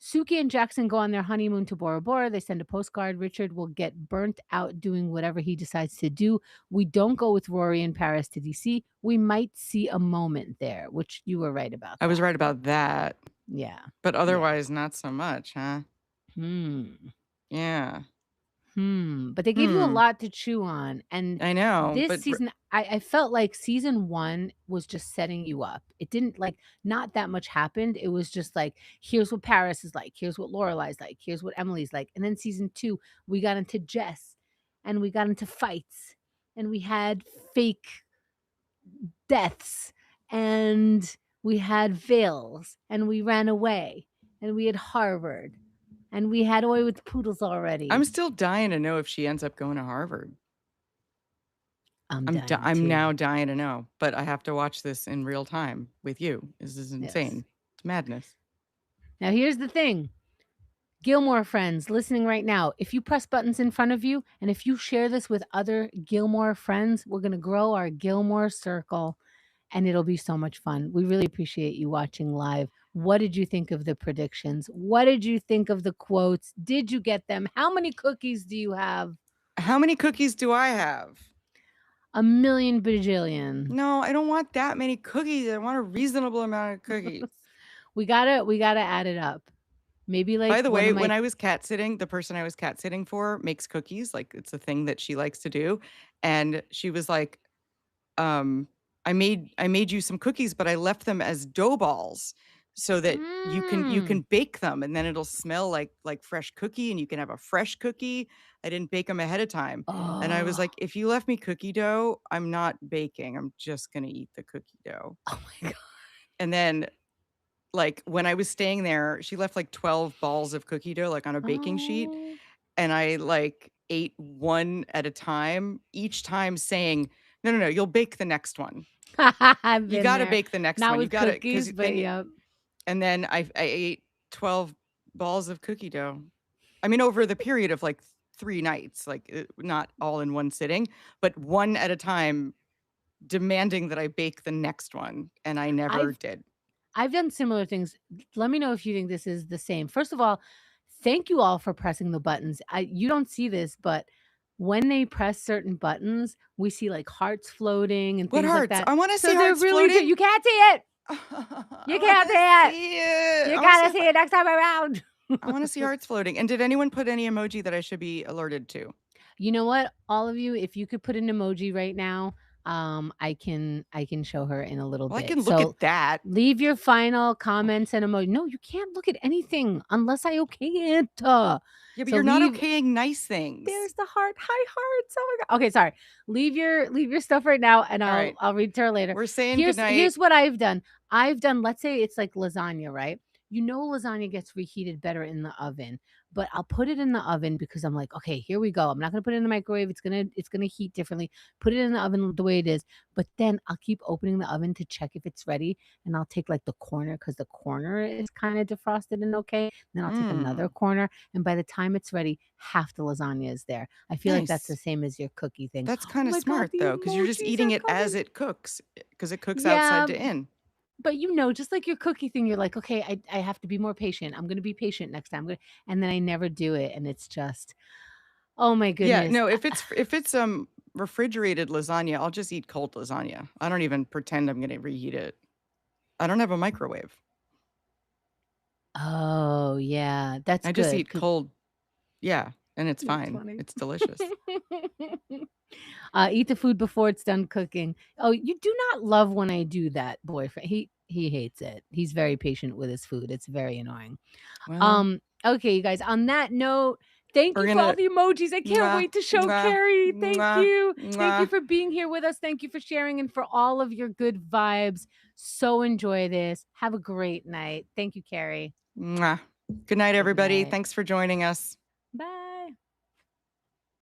Suki and Jackson go on their honeymoon to Bora Bora. They send a postcard. Richard will get burnt out doing whatever he decides to do. We don't go with Rory in Paris to DC. We might see a moment there, which you were right about I was that. right about that, Yeah. but Yeah. otherwise not so much, huh? Hmm. Yeah. But they gave you a Hmm. lot to chew on, and I know, this but season, I felt like season 1 was just setting you up. It didn't like not that much happened. It was just like, here's what Paris is like, here's what Lorelai's like, here's what Emily's like. And then season 2, we got into Jess, and we got into fights, and we had fake deaths, and we had veils, and we ran away, and we had Harvard, and we had Oi with Poodles I'm already. still dying to know if she ends up going to Harvard. I'm dying I'm too. now dying to know, but I have to watch this in real time with you. This is Yes. insane. It's madness. Now, here's the thing Gilmore friends listening right now, if you press buttons in front of you and if you share this with other Gilmore friends, we're going to grow our Gilmore circle and it'll be so much fun. We really appreciate you watching live. What did you think of the predictions? What did you think of the quotes? Did you get them? How many cookies do you have? How many cookies do I have? A million bajillion. No, I don't want that many cookies. I want a reasonable amount of cookies. We gotta add it up. Maybe By like the one way, of when my I was cat sitting, the person I was cat sitting for makes cookies. Like it's a thing that she likes to do. And she was like, um, I made you some cookies, but I left them as dough balls so that you can mm. bake them and then it'll smell like fresh cookie and you can have a fresh cookie. I didn't bake them ahead of time. And I was Oh. like, if you left me cookie dough, I'm not baking. I'm just gonna eat the cookie dough. Oh my god. And then like when I was staying there, she left like 12 balls of cookie dough like on a baking sheet. Oh. And I like ate one at a time, each time saying, no, no, no, you'll bake the next one. I've You been gotta there. bake the next Not one. You with gotta, cookies, because but then, yep. and then I ate 12 balls of cookie dough. I mean, over the period of like 3 nights, like not all in one sitting, but one at a time, demanding that I bake the next one. And I never I've did. I've done similar things. Let me know if you think this is the same. First of all, thank you all for pressing the buttons. You don't see this, but when they press certain buttons, we see like hearts floating and What things like hearts? that. I wanna see So they're hearts really floating. you can't see it. I You can't wanna see it. see it. You I wanna see gotta see it next time around. I wanna see hearts floating. And did anyone put any emoji that I should be alerted to? You know what? All of you, if you could put an emoji right now, I can show her in a little Well, I bit. can look So at that. leave your final comments and emoji. No, you can't look at anything unless I okay it. Yeah, but So you're not leave okaying nice things. there's the heart. Hi hearts. Oh my god. Okay, sorry. Leave your stuff right now and All I'll right. I'll read to her later. We're saying Here's goodnight. what I've done. I've done, let's say it's like lasagna, right? You know lasagna gets reheated better in the oven, but I'll put it in the oven because I'm like, okay, here we go. I'm not gonna put it in the microwave. It's gonna heat differently. Put it in the oven the way it is. But then I'll keep opening the oven to check if it's ready. And I'll take like the corner because the corner is kind of defrosted and okay. Then I'll take another Mm, corner. And by the time it's ready, half the lasagna is there. I feel like that's the nice. same as your cookie thing. That's Oh kinda my god, smart the though, because 'cause you're just emojis eating are it as coming. it cooks, because it cooks outside Yeah, to in. but just like your cookie thing, you're like, "Okay, I have to be more patient. I'm gonna be patient next time. I'm gonna," and then I never do it, and it's just, oh my Yeah, goodness. no, if it's, refrigerated lasagna, I'll just eat cold lasagna. I don't even pretend I'm gonna reheat it. I don't have a microwave. Oh, yeah, that's I just good eat 'cause cold. Yeah, and it's that's fine. funny. It's delicious. Eat the food before it's done cooking. Oh, you do not love when I do that, boyfriend. He hates it. He's very patient with his food. It's very annoying. Well, Okay, you guys, on that note, thank we're you for all gonna the emojis. I can't mwah, wait to show mwah, Carrie. Thank mwah, you. Thank you mwah, for being here with us. Thank you for sharing and for all of your good vibes. So enjoy this. Have a great night. Thank you, Carrie. mwah. Good night, Good everybody. night. Thanks for joining us. Bye.